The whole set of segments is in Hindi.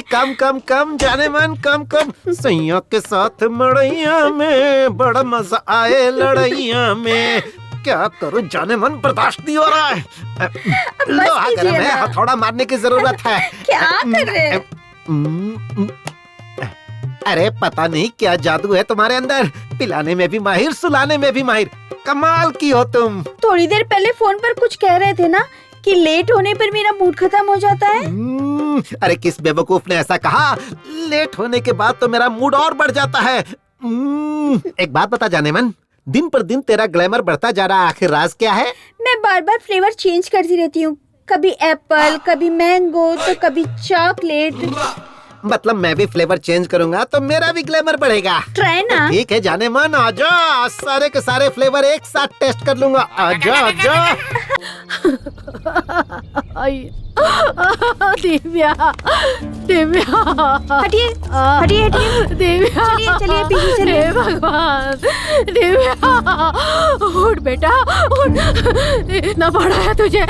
कम कम कम जाने मन कम कम। सैया के साथ मड़ैया में बड़ा मजा आए लड़ैया में। क्या करूं जाने मन बर्दाश्त नहीं हो रहा है। लोहा गर्म है, हथौड़ा मारने की जरूरत है। क्या कर रहे हैं? अरे पता नहीं क्या जादू है तुम्हारे अंदर, पिलाने में भी माहिर, सुलाने में भी माहिर। कमाल की हो तुम। थोड़ी देर पहले फोन पर कुछ कह रहे थे ना कि लेट होने पर मेरा मूड खत्म हो जाता है। अरे किस बेवकूफ ने ऐसा कहा? लेट होने के बाद तो मेरा मूड और बढ़ जाता है। एक बात बता जाने मन, दिन पर दिन तेरा ग्लैमर बढ़ता जा रहा है, आखिर राज क्या है? मैं बार बार फ्लेवर चेंज करती रहती हूँ, कभी एप्पल, कभी मैंगो, तो कभी चॉकलेट। मतलब मैं भी फ्लेवर चेंज करूंगा तो मेरा भी ग्लैमर बढ़ेगा। ट्राई ना। ठीक है जाने मन, आजा, सारे के सारे फ्लेवर एक साथ टेस्ट कर लूंगा। आजा आजा। दिव्या, दिव्या, हटिए हटिए हटिए। दिव्या, चलिए चलिए पीछे चलिए। हे भगवान, दिव्या, उठ बेटा, उठ। इतना बड़ा है तुझे।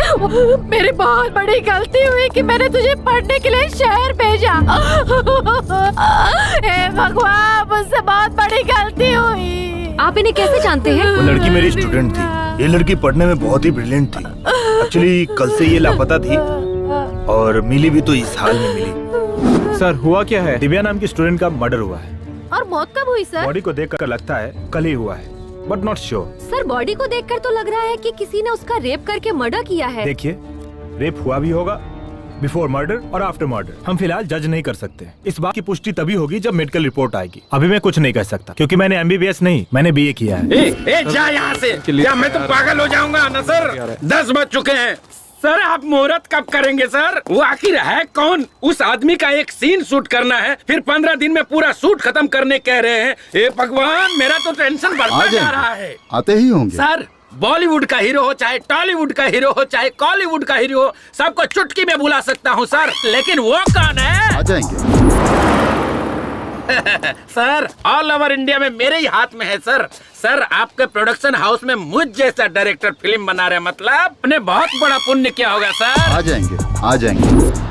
मेरी बहुत बड़ी गलती हुई कि मैंने तुझे पढ़ने के लिए शहर भेजा। हे भगवान, मुझसे बहुत बड़ी गलती हुई। आप इन्हें कैसे जानते हैं? वो लड़की मेरी स्टूडेंट थी। ये लड़की पढ़ने में बहुत ही ब्रिलियंट थी। एक्चुअली कल से ये लापता थी और मिली भी तो इस हाल में मिली। सर हुआ क्या है? दिव्या नाम की स्टूडेंट का मर्डर हुआ है। और मौत कब हुई सर? बॉडी को देखकर लगता है कल ही हुआ है, but not sure. Sir body को देखकर तो लग रहा है कि किसी ने उसका रेप करके मर्डर किया है। देखिए, रेप हुआ भी होगा, बिफोर मर्डर और आफ्टर मर्डर। हम फिलहाल जज नहीं कर सकते। इस बात की पुष्टि तभी होगी जब मेडिकल रिपोर्ट आएगी। अभी मैं कुछ नहीं कह सकता क्योंकि मैंने MBBS नहीं, मैंने BA किया है। जा यहाँ से। क्या मैं तो पागल हो जाऊंगा ना सर? 10 बज चुके हैं सर। आप मुहूर्त कब करेंगे सर? वो आखिर है कौन? उस आदमी का एक सीन शूट करना है, फिर 15 दिन में पूरा शूट खत्म करने कह रहे हैं। हे भगवान, मेरा तो टेंशन बढ़ता जा रहा है। आते ही होंगे सर। बॉलीवुड का हीरो हो, चाहे टॉलीवुड का हीरो हो, चाहे कॉलीवुड का हीरो हो, सबको चुटकी में बुला सकता हूँ सर। लेकिन वो कौन है? आ जाएंगे। सर, ऑल ओवर इंडिया में मेरे ही हाथ में है सर। सर, आपके प्रोडक्शन हाउस में मुझ जैसा डायरेक्टर फिल्म बना रहे, मतलब आपने बहुत बड़ा पुण्य किया होगा सर। आ जाएंगे, आ जाएंगे।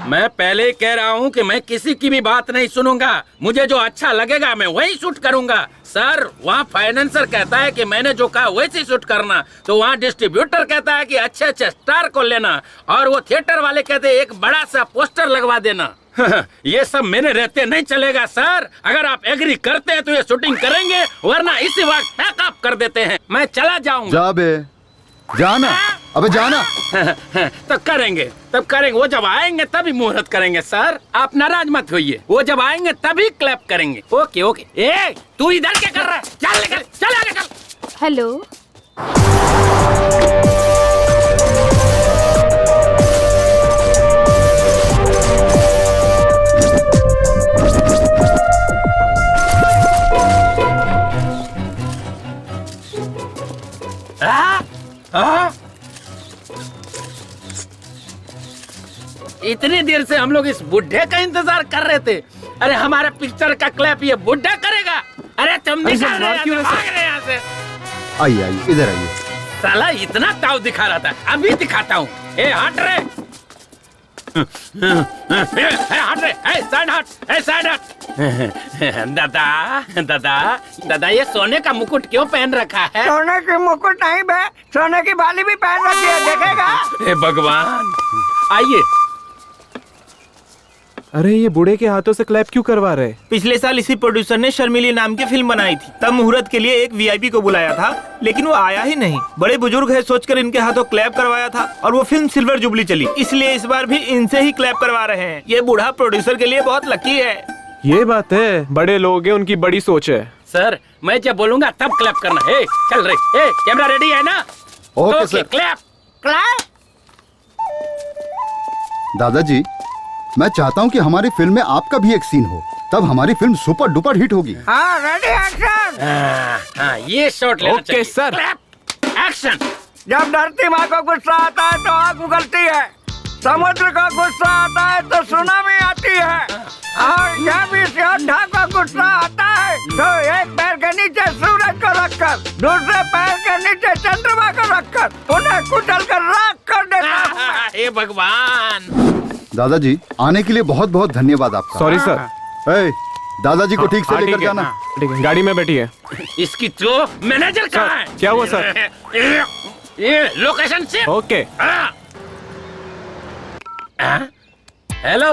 मैं पहले ही कह रहा हूँ कि मैं किसी की भी बात नहीं सुनूंगा। मुझे जो अच्छा लगेगा मैं वही शूट करूंगा। सर, वहाँ फाइनेंसर कहता है कि मैंने जो कहा वैसे शूट करना, तो वहाँ डिस्ट्रीब्यूटर कहता है कि अच्छे अच्छे स्टार को लेना, और वो थिएटर वाले कहते हैं एक बड़ा सा पोस्टर लगवा देना। ये सब मेरे रहते नहीं चलेगा सर। अगर आप एग्री करते हैं तो ये शूटिंग करेंगे, वरना इसी वक्त पैकअप कर देते हैं। मैं चला जाऊंगा। जा बे, जाना। अबे जाना। तो करेंगे, तब करेंगे। वो जब आएंगे तभी मुहूर्त करेंगे सर। आप नाराज मत होइए, वो जब आएंगे तभी क्लैप करेंगे। Okay okay. ए, तू इधर क्या कर रहा है? चल निकल, चल आगे चल। हेलो, इतनी देर से हम लोग इस बुढ़े का इंतजार कर रहे थे। अरे हमारे पिक्चर का क्लैप ये बुढ़ा करेगा? अरे तुम निकल रहे यहाँ से। आइए आइए, इधर आइए। साला इतना ताव दिखा रहा था, अभी दिखाता हूँ। ए हट रे, हट रे, साइड हट, साइड हट। दादा दादा दादा, ये सोने का मुकुट क्यों पहन रखा है? सोने की मुकुट नहीं बे, सोने की बाली भी पहन रखी है, देखेगा? हे भगवान, आइए। अरे ये बूढ़े के हाथों से क्लैप क्यों करवा रहे? पिछले साल इसी प्रोड्यूसर ने शर्मिली नाम की फिल्म बनाई थी। तब मुहूर्त के लिए एक VIP को बुलाया था, लेकिन वो आया ही नहीं। बड़े बुजुर्ग है सोचकर इनके हाथों क्लैप करवाया था, और वो फिल्म सिल्वर जुबली चली। इसलिए इस बार भी इनसे ही क्लैप करवा रहे हैं। ये बूढ़ा प्रोड्यूसर के लिए बहुत लकी है। ये बात है, बड़े लोग हैं, उनकी बड़ी सोच है। सर, मैं जब बोलूंगा तब क्लैप करना है। चल रे, कैमरा रेडी है ना? Okay sir. Clap clap. दादाजी, मैं चाहता हूँ कि हमारी फिल्म में आपका भी एक सीन हो, तब हमारी फिल्म सुपर डुपर हिट होगी। हाँ, रेडी एक्शन। ये शॉट लेना चाहिए। Okay sir. Clap action. जब धरती माँ को गुस्सा आता है तो आग उगलती है, समुद्र को गुस्सा आता है तो सुनामी आती है, और जब इस योद्धा को गुस्सा आता है तो एक पैर के नीचे सूरज को रखकर, दूसरे पैर के नीचे चंद्रमा को रखकर उन्हें कुचल कर राख कर देता है। हे भगवान, दादाजी आने के लिए बहुत बहुत धन्यवाद आपका। Sorry sir. ए, दादाजी को ठीक से लेकर जाना। ठीक है, गाड़ी में बैठिए। इसकी तो मैनेजर कहाँ है? क्या हुआ सर? ये लोकेशन से। ओके। हेलो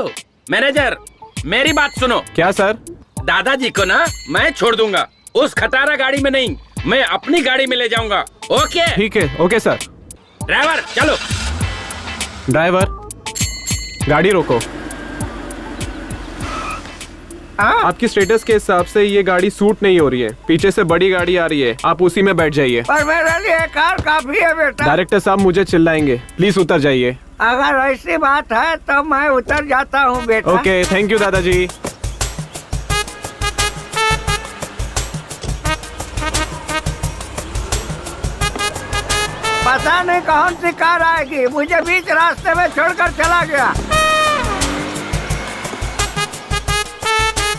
मैनेजर, मेरी बात सुनो। क्या सर? दादाजी को ना मैं छोड़ दूंगा, उस खटारा गाड़ी में नहीं, मैं अपनी गाड़ी में ले जाऊंगा। ओके? ठीक है, ओके सर। ड्राइवर चलो। ड्राइवर गाड़ी रोको। आपकी स्टेटस के हिसाब से ये गाड़ी सूट नहीं हो रही है, पीछे से बड़ी गाड़ी आ रही है, आप उसी में बैठ जाइए। पर मेरे लिए कार काफी है बेटा। डायरेक्टर साहब मुझे चिल्लाएंगे, प्लीज उतर जाइए। अगर ऐसी बात है तो मैं उतर जाता हूँ बेटा। ओके, थैंक यू दादाजी। पता नहीं कौन सी कार आएगी, मुझे बीच रास्ते में छोड़कर चला गया।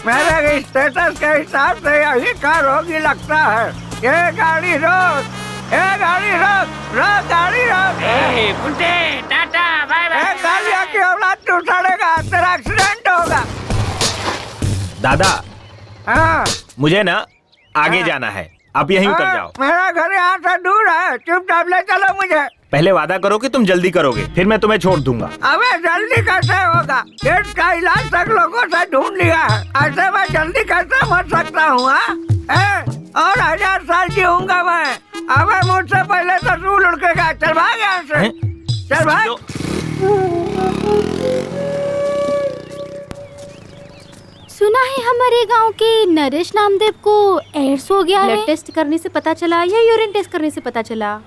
मेरे स्टेटस के हिसाब से यही कार होगी लगता है। ये गाड़ी रोक, ये गाड़ी रोक, रोक गाड़ी रोक। Ta-ta bye bye. गाड़ियों की औलाद तू उठाड़ेगा, तेरा एक्सीडेंट होगा। दादा हाँ मुझे ना आगे जाना है, आप यहीं उतर जाओ। मेरा घर यहाँ से दूर है, चुपचाप ले चलो मुझे। पहले वादा करो कि तुम जल्दी करोगे, फिर मैं तुम्हें छोड़ दूंगा। अबे जल्दी कैसे होगा? एड्स का इलाज तक लोगों से ढूंढ लिया है, ऐसे मैं जल्दी कैसे मर सकता हूँ? और 1000 साल जीऊंगा मैं। अबे मुझसे पहले तो तू लुढ़केगा। चल भाग यहाँ से, चल भाग। सुना है हमारे गांव के नरेश नामदेव को एड्स हो गया है। ब्लड टेस्ट करने से पता चला या यूरिन टेस्ट करने से पता चला?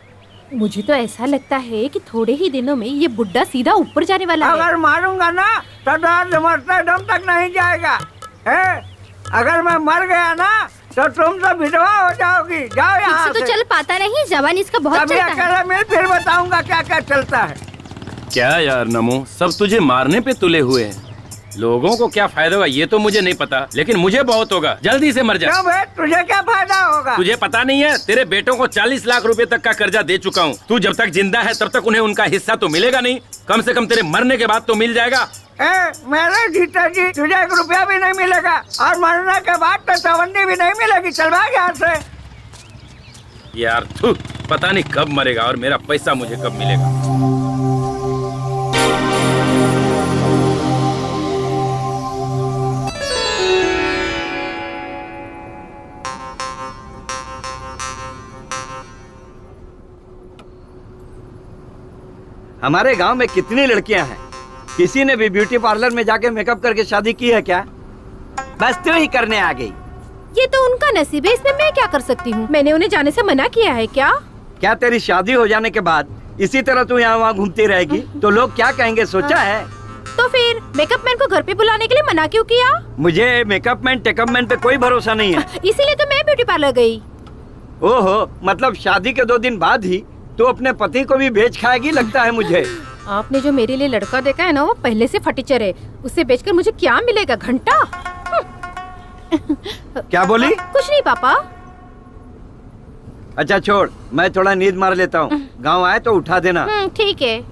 मुझे तो ऐसा लगता है कि थोड़े ही दिनों में ये बुड्ढा सीधा ऊपर जाने वाला है। अगर मारूंगा ना तो दर्द मरते दम तक नहीं जाएगा। अगर मैं मर गया ना तो तुम सब विधवा हो जाओगी। जाओ यहाँ से। तो चल पाता नहीं, जवानी इसका बहुत चलता है। अकेला मिल, फिर बताऊंगा क्या क्या चलता है। क्या यार नमो, सब तुझे मारने पे तुले हुए हैं। लोगों को क्या फायदा होगा ये तो मुझे नहीं पता, लेकिन मुझे बहुत होगा। जल्दी से मर जा। क्यों बे, तुझे क्या फायदा होगा? तुझे पता नहीं है, तेरे बेटों को 40 लाख रुपए तक का कर्जा दे चुका हूँ। तू जब तक जिंदा है तब तक उन्हें उनका हिस्सा तो मिलेगा नहीं, कम से कम तेरे मरने के बाद तो मिल जाएगा। मेरे जीता जी तुझे 1 रुपया भी नहीं मिलेगा, और मरने के बाद तो चवन्नी भी नहीं मिलेगी। चल भाग यहाँ से। यार थू, पता नहीं कब मरेगा और मेरा पैसा मुझे कब मिलेगा। हमारे गांव में कितनी लड़कियां हैं, किसी ने भी ब्यूटी पार्लर में जाके मेकअप करके शादी की है क्या? बस तू ही करने आ गई। ये तो उनका नसीब है, इसमें मैं क्या कर सकती हूँ? मैंने उन्हें जाने से मना किया है क्या? क्या तेरी शादी हो जाने के बाद इसी तरह तू यहाँ वहाँ घूमती रहेगी तो लोग क्या कहेंगे, सोचा है? तो फिर मेकअप मैन को घर पे बुलाने के लिए मना क्यों किया? मुझे मेकअप मैन टेकअप मैन पे कोई भरोसा नहीं है। इसीलिए तो मैं ब्यूटी पार्लर गई। ओहो, मतलब शादी के 2 दिन बाद ही तू अपने पति को भी बेच खाएगी लगता है मुझे। आपने जो मेरे लिए लड़का देखा है ना, वो पहले से फटीचर है। उसे बेचकर मुझे क्या मिलेगा? घंटा? क्या बोली? कुछ नहीं पापा। अच्छा छोड़, मैं थोड़ा नींद मार लेता हूँ, गाँव आए तो उठा देना। ठीक है।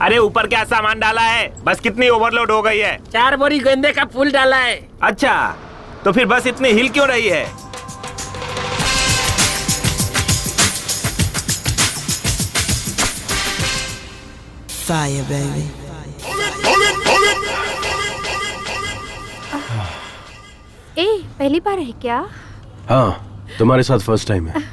अरे ऊपर क्या सामान डाला है? बस कितनी ओवरलोड हो गई है? 4 बोरी गेंदे का फूल डाला है। अच्छा, तो फिर बस इतनी हिल क्यों रही है? Fire, baby. ए, पहली बार है क्या? हाँ, तुम्हारे साथ फर्स्ट टाइम है।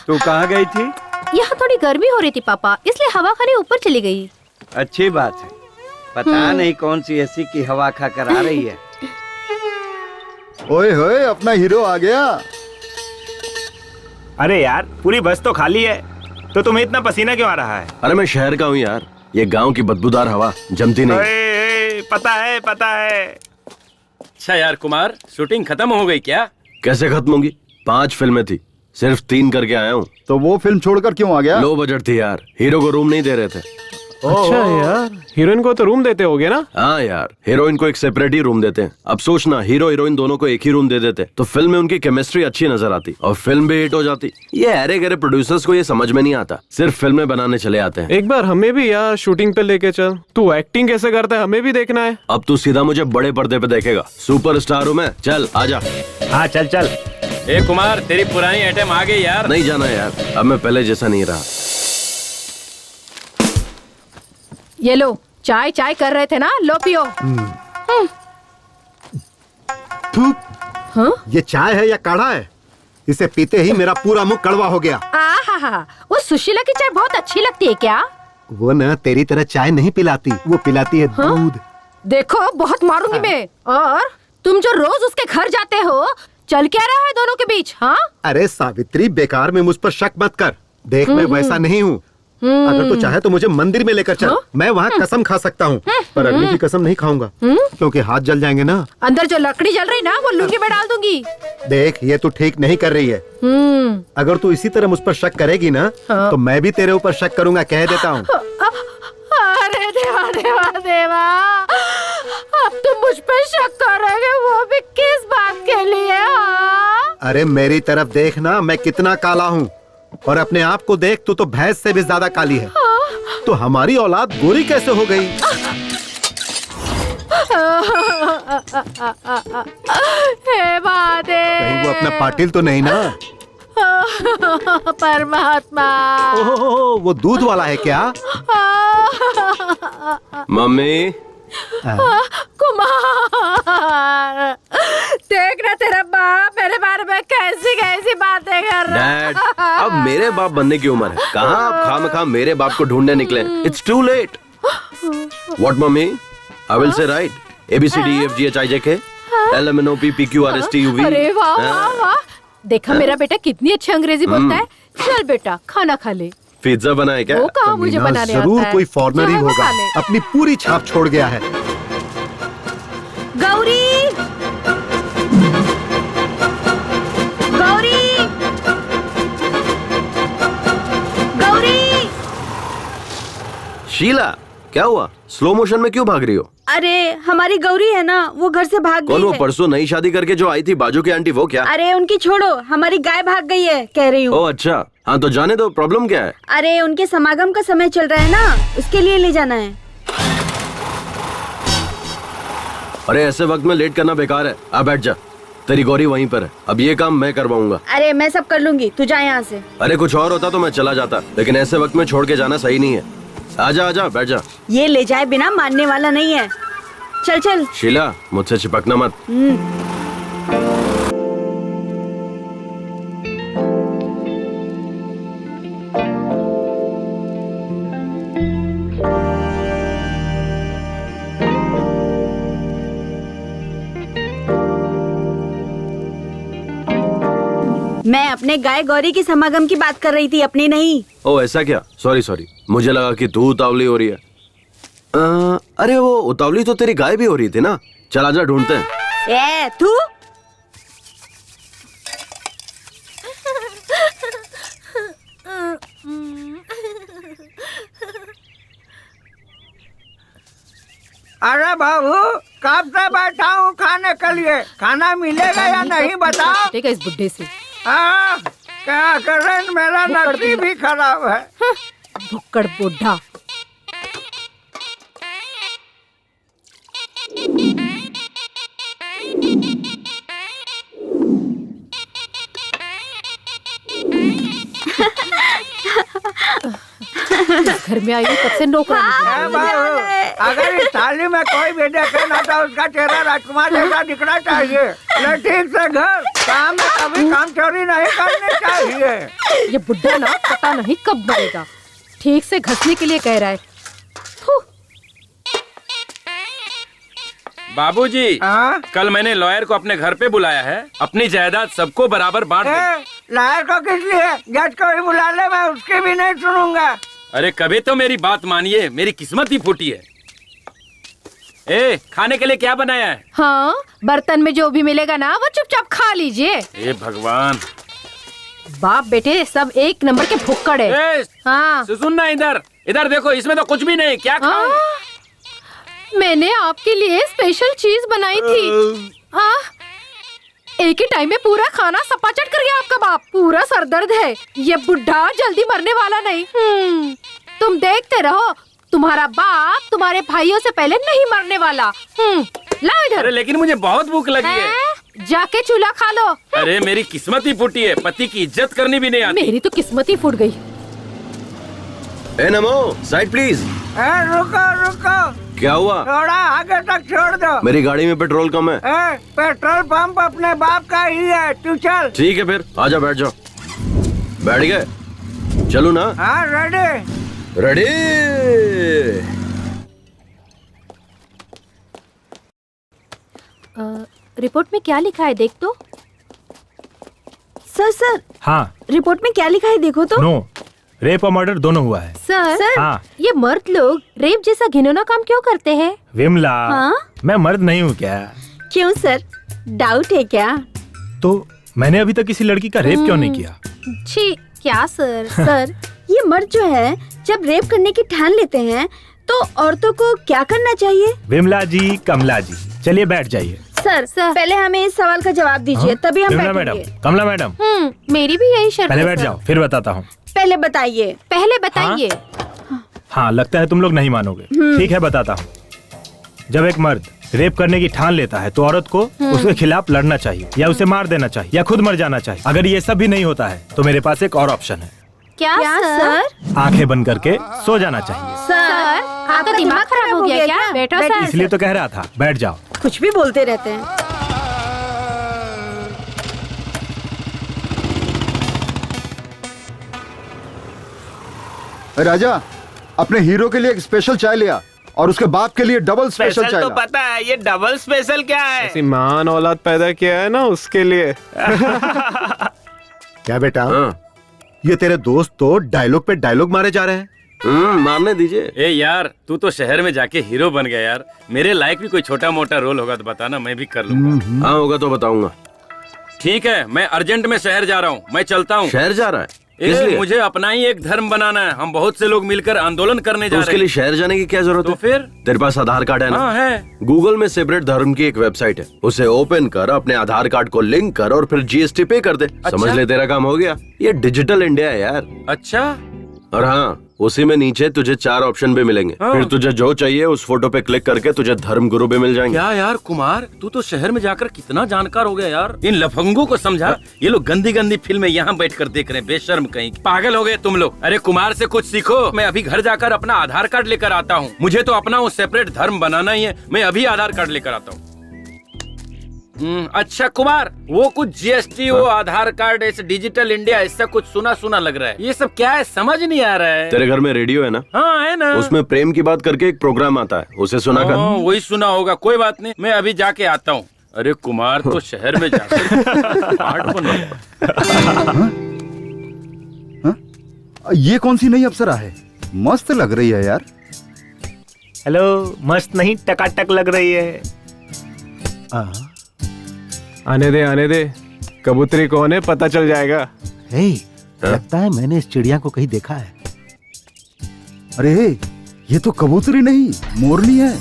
तू कहाँ गई थी? यहाँ थोड़ी गर्मी हो रही थी पापा, इसलिए हवा खाने ऊपर चली गई। अच्छी बात है, पता नहीं कौन सी एसी की हवा खा कर आ रही है। ओए होए, अपना हीरो आ गया। अरे यार, पूरी बस तो खाली है, तो तुम्हें इतना पसीना क्यों आ रहा है? अरे मैं शहर का हूँ यार, ये गांव की बदबूदार हवा जमती नहीं। पता है। अच्छा यार कुमार, शूटिंग खत्म हो गई क्या? कैसे खत्म होगी? 5 फिल्में थी, सिर्फ 3 करके आया हूँ। तो वो फिल्म छोड़कर क्यों आ गया? लो बजट थी यार, हीरो को रूम नहीं दे रहे थे। अच्छा यार, हीरोइन को तो रूम देते होगे ना? हाँ यार, हीरोइन को एक सेपरेट ही रूम देते हैं। अब सोचना, हीरो हीरोइन दोनों को एक ही रूम दे देते तो फिल्म में उनकी केमिस्ट्री अच्छी नजर आती और फिल्म भी हिट हो जाती। ये अरे गरे प्रोड्यूसर्स को ये समझ में नहीं आता, सिर्फ फिल्में बनाने चले आते हैं। एक बार हमें भी यार शूटिंग पे लेके चल। तू एक्टिंग कैसे करता है हमें भी देखना है। अब तू सीधा मुझे बड़े पर्दे पे देखेगा, सुपरस्टार हूँ मैं। चल आजा। हाँ चल। ए कुमार, तेरी पुरानी आइटम आ गई यार। नहीं जाना यार, अब मैं पहले जैसा नहीं रहा। ये लो, चाय कर रहे थे ना, लो पियो। हाँ? ये चाय है या काढ़ा है? इसे पीते ही मेरा पूरा मुंह कड़वा हो गया। आहा, वो सुशीला की चाय बहुत अच्छी लगती है क्या? वो ना तेरी तरह चाय नहीं पिलाती, वो पिलाती है दूध। देखो बहुत मारूंगी मैं। और तुम जो रोज उसके घर जाते हो, चल क्या रहा है दोनों के बीच? हाँ? अरे सावित्री, बेकार में मुझ पर शक मत कर। देख मैं वैसा नहीं हूँ। अगर तू चाहे तो मुझे मंदिर में लेकर चल, मैं वहाँ कसम खा सकता हूँ, पर अग्नि की कसम नहीं खाऊंगा क्योंकि हाथ जल जाएंगे ना। अंदर जो लकड़ी जल रही ना, वो लुंगी में डाल दूंगी। देख, ये तू ठीक नहीं कर रही है। अगर तू इसी तरह मुझ पर शक करेगी ना, तो मैं भी तेरे ऊपर शक करूंगा, कह देता हूँ। अरे देवा देवा देवा, अब तुम मुझ पर शक करोगे, वो भी किस बात के लिए? अरे मेरी तरफ देख ना, मैं कितना काला हूँ, और अपने आप को देख, तू तो भैंस से भी ज्यादा काली है। तो हमारी औलाद गोरी कैसे हो गई? हे महादेव, कहीं वो अपना पाटिल तो नहीं ना? परमात्मा। ओह, वो दूध वाला है क्या? मम्मी। कुमार, देखना तेरा बाप मेरे बारे में कैसी बातें कर रहा है। डैड, अब मेरे बाप बनने की उम्र है, कहाँ आप खामखा मेरे बाप को ढूंढने निकले? It's too late. What mummy? I will say write ABCDEFGHIJK LMNOP PQRSTUV। अरे वाह वाह वाह, देखा मेरा बेटा कितनी अच्छी अंग्रेजी बोलता है। चल बेटा, खाना खा ले। पिज्जा बनाए क्या? वो कहाँ मुझे बनाने आता है? जरूर कोई फॉरेनर ही होगा, अपनी पूरी छाप छोड़ गया है। गौरी, गौरी, गौरी। शीला, क्या हुआ? स्लो मोशन में क्यों भाग रही हो? अरे हमारी गौरी है ना, वो घर से भाग गई कौन? वो है। परसों नई शादी करके जो आई थी बाजू की आंटी, वो क्या? अरे उनकी छोड़ो, हमारी गाय भाग गई है, कह रही हूँ। ओह अच्छा, हाँ तो जाने दो, प्रॉब्लम क्या है? अरे उनके समागम का समय चल रहा है ना, उसके लिए ले जाना है। अरे ऐसे वक्त में लेट करना बेकार है, आ बैठ जा। तेरी गौरी वहीं पर है, अब ये काम मैं करवाऊंगा। अरे मैं सब कर लूंगी, तू जा यहाँ से। अरे कुछ और होता तो मैं चला जाता, लेकिन ऐसे वक्त में छोड़ के जाना सही नहीं है। आजा आजा, बैठ जा। ये ले जाए बिना मानने वाला नहीं है। चल चल। शीला, मुझसे चिपकना मत। मैं अपने गाय गौरी की समागम की बात कर रही थी, अपनी नहीं। ओ ऐसा क्या? सॉरी, मुझे लगा कि तू उतावली हो रही है। अरे वो उतावली तो तेरी गाय भी हो रही थी ना। चल आजा, ढूंढते हैं। ए तू, अरे बाबू, कब से बैठा हूँ खाने के लिए, खाना मिलेगा या नहीं बताओ। इस बुड्ढे से क्या करें, मेरा नसीब ही खराब है। भुक्कड़ बुढ़ा। घर में आई हूँ तब से नौकरानी। अगर इस थाली में कोई भी देखे ना तो उसका चेहरा राजकुमार जैसा दिखना चाहिए। ठीक से घर काम में कभी काम चोरी नहीं करनी चाहिए। ये बुड्ढा ना पता नहीं कब मरेगा, ठीक से घसने के लिए कह रहा है। बाबूजी, कल मैंने लॉयर को अपने घर पे बुलाया है, अपनी जायदाद सबको बराबर बांट दे। लॉयर को किस लिए? जज को ही बुला ले, मैं उसकी भी नहीं सुनूंगा। अरे कभी तो मेरी बात मानिए, मेरी किस्मत ही फूटी है। ए, खाने के लिए क्या बनाया है? हाँ, बर्तन में जो भी मिलेगा ना वो चुपचाप खा लीजिए। ए भगवान, बाप बेटे सब एक नंबर के भुक्कड़ है। ए, हाँ सुन ना, इधर इधर देखो, इसमें तो कुछ भी नहीं, क्या खाऊं? मैंने आपके लिए स्पेशल चीज बनाई थी। हाँ, एक ही टाइम में पूरा खाना सपाचट कर गया आपका बाप। पूरा सरदर्द है, ये बुढ़ा जल्दी मरने वाला नहीं। तुम देखते रहो, तुम्हारा बाप तुम्हारे भाइयों से पहले नहीं मरने वाला। लाओ इधर। अरे लेकिन मुझे बहुत भूख लगी है। जाके चूल्हा खा लो। अरे मेरी किस्मत ही फूटी है, पति की इज्जत करनी भी नहीं आती। मेरी तो किस्मत ही फूट गई। ए नमो, साइड प्लीज। रुको रुको, क्या हुआ? थोड़ा आगे तक छोड़ दो। मेरी गाड़ी में पेट्रोल कम है। पेट्रोल पंप अपने बाप का ही है, तू चल। ठीक है फिर, आजा बैठ जाओ। बैठ गए? चलू ना? हाँ रेडी। रेडी। रिपोर्ट में क्या लिखा है देख तो। सर हाँ। रिपोर्ट में क्या लिखा है देखो तो। नो, रेप और मर्डर दोनों हुआ है। सर हाँ। ये मर्द लोग रेप जैसा घिनौना काम क्यों करते हैं? विमला, हाँ? मैं मर्द नहीं हूँ क्या? क्यों सर, डाउट है क्या? तो मैंने अभी तक किसी लड़की का रेप क्यों नहीं किया? छी, क्या सर? सर ये मर्द जो है जब रेप करने की ठान लेते हैं तो औरतों को क्या करना चाहिए? विमला जी, कमला जी, चलिए बैठ जाइए। सर पहले हमें इस सवाल का जवाब दीजिए, तभी हम विमला मैडम, बैठेंगे। कमला मैडम, मेरी भी यही शर्त पहले है बैठ सर। जाओ, फिर बताता हूँ। पहले बताइए। पहले बताइए। हाँ, लगता है तुम लोग नहीं मानोगे। ठीक है, बताता हूँ। जब एक मर्द रेप करने की ठान लेता है तो औरत को उसके खिलाफ लड़ना चाहिए, या उसे मार देना चाहिए, या खुद मर जाना चाहिए। अगर ये सब भी नहीं होता है तो मेरे पास एक और ऑप्शन है। क्या सर? आंखें बंद करके सो जाना चाहिए। सर आपका दिमाग खराब हो गया क्या? बैठो सर। इसलिए तो कह रहा था, बैठ जाओ। कुछ भी बोलते रहते हैं। राजा, अपने हीरो के लिए एक स्पेशल चाय लिया और उसके बाप के लिए डबल स्पेशल चाय तो ला। पता है, ये डबल स्पेशल क्या है? ऐसी महान औलाद पैदा किया है ना उसके लिए। क्या बेटा, हाँ। ये तेरे दोस्त तो डायलॉग पे डायलॉग मारे जा रहे हैं। मारने दीजिए। ए यार, तू तो शहर में जाके हीरो बन गया यार। मेरे लायक भी कोई छोटा मोटा रोल होगा तो बताना, मैं भी कर लूंगा। हाँ होगा तो बताऊंगा। ठीक है, मैं अर्जेंट में शहर जा रहा हूँ, मैं चलता हूँ। शहर जा रहा है? इसलिए मुझे अपना ही एक धर्म बनाना है। हम बहुत से लोग मिलकर आंदोलन करने जा रहे हैं। उसके लिए शहर जाने की क्या जरूरत है? तो फिर तेरे पास आधार कार्ड है ना? हाँ है। गूगल में सेपरेट धर्म की एक वेबसाइट है, उसे ओपन कर, अपने आधार कार्ड को लिंक कर और फिर जीएसटी पे कर दे। समझ ले, तेरा काम हो गया। ये डिजिटल इंडिया है यार। अच्छा। और हाँ, उसी में नीचे तुझे 4 ऑप्शन भी मिलेंगे। फिर तुझे जो चाहिए उस फोटो पे क्लिक करके तुझे धर्म गुरु भी मिल जाएंगे। क्या यार कुमार, तू तो शहर में जाकर कितना जानकार हो गया यार। इन लफंगों को समझा, ये लोग गंदी गंदी फिल्में यहाँ बैठकर देख रहे हैं, बेशर्म कहीं। पागल हो गए तुम लोग। अरे कुमार से कुछ सीखो। मैं अभी घर जाकर अपना आधार कार्ड लेकर आता हूँ। मुझे तो अपना वो सेपरेट धर्म बनाना ही है। मैं अभी आधार कार्ड लेकर आता हूँ। अच्छा कुमार, वो कुछ जीएसटी, वो आधार कार्ड, ऐसे डिजिटल इंडिया, ऐसा कुछ सुना सुना लग रहा है। ये सब क्या है, समझ नहीं आ रहा है। तेरे घर में रेडियो है ना? हाँ है ना। उसमें प्रेम की बात करके एक प्रोग्राम आता है, उसे सुना कर। वही सुना होगा, कोई बात नहीं, मैं अभी जाके आता हूँ। अरे कुमार तो शहर में ये कौन सी नई अप्सरा है? मस्त लग रही है यार। हेलो, मस्त नहीं, टकाटक लग रही है। आने दे, कबूतरी कौन है पता चल जाएगा। लगता है मैंने इस चिड़िया को कहीं देखा है। अरे ये तो कबूतरी नहीं, मोरनी है।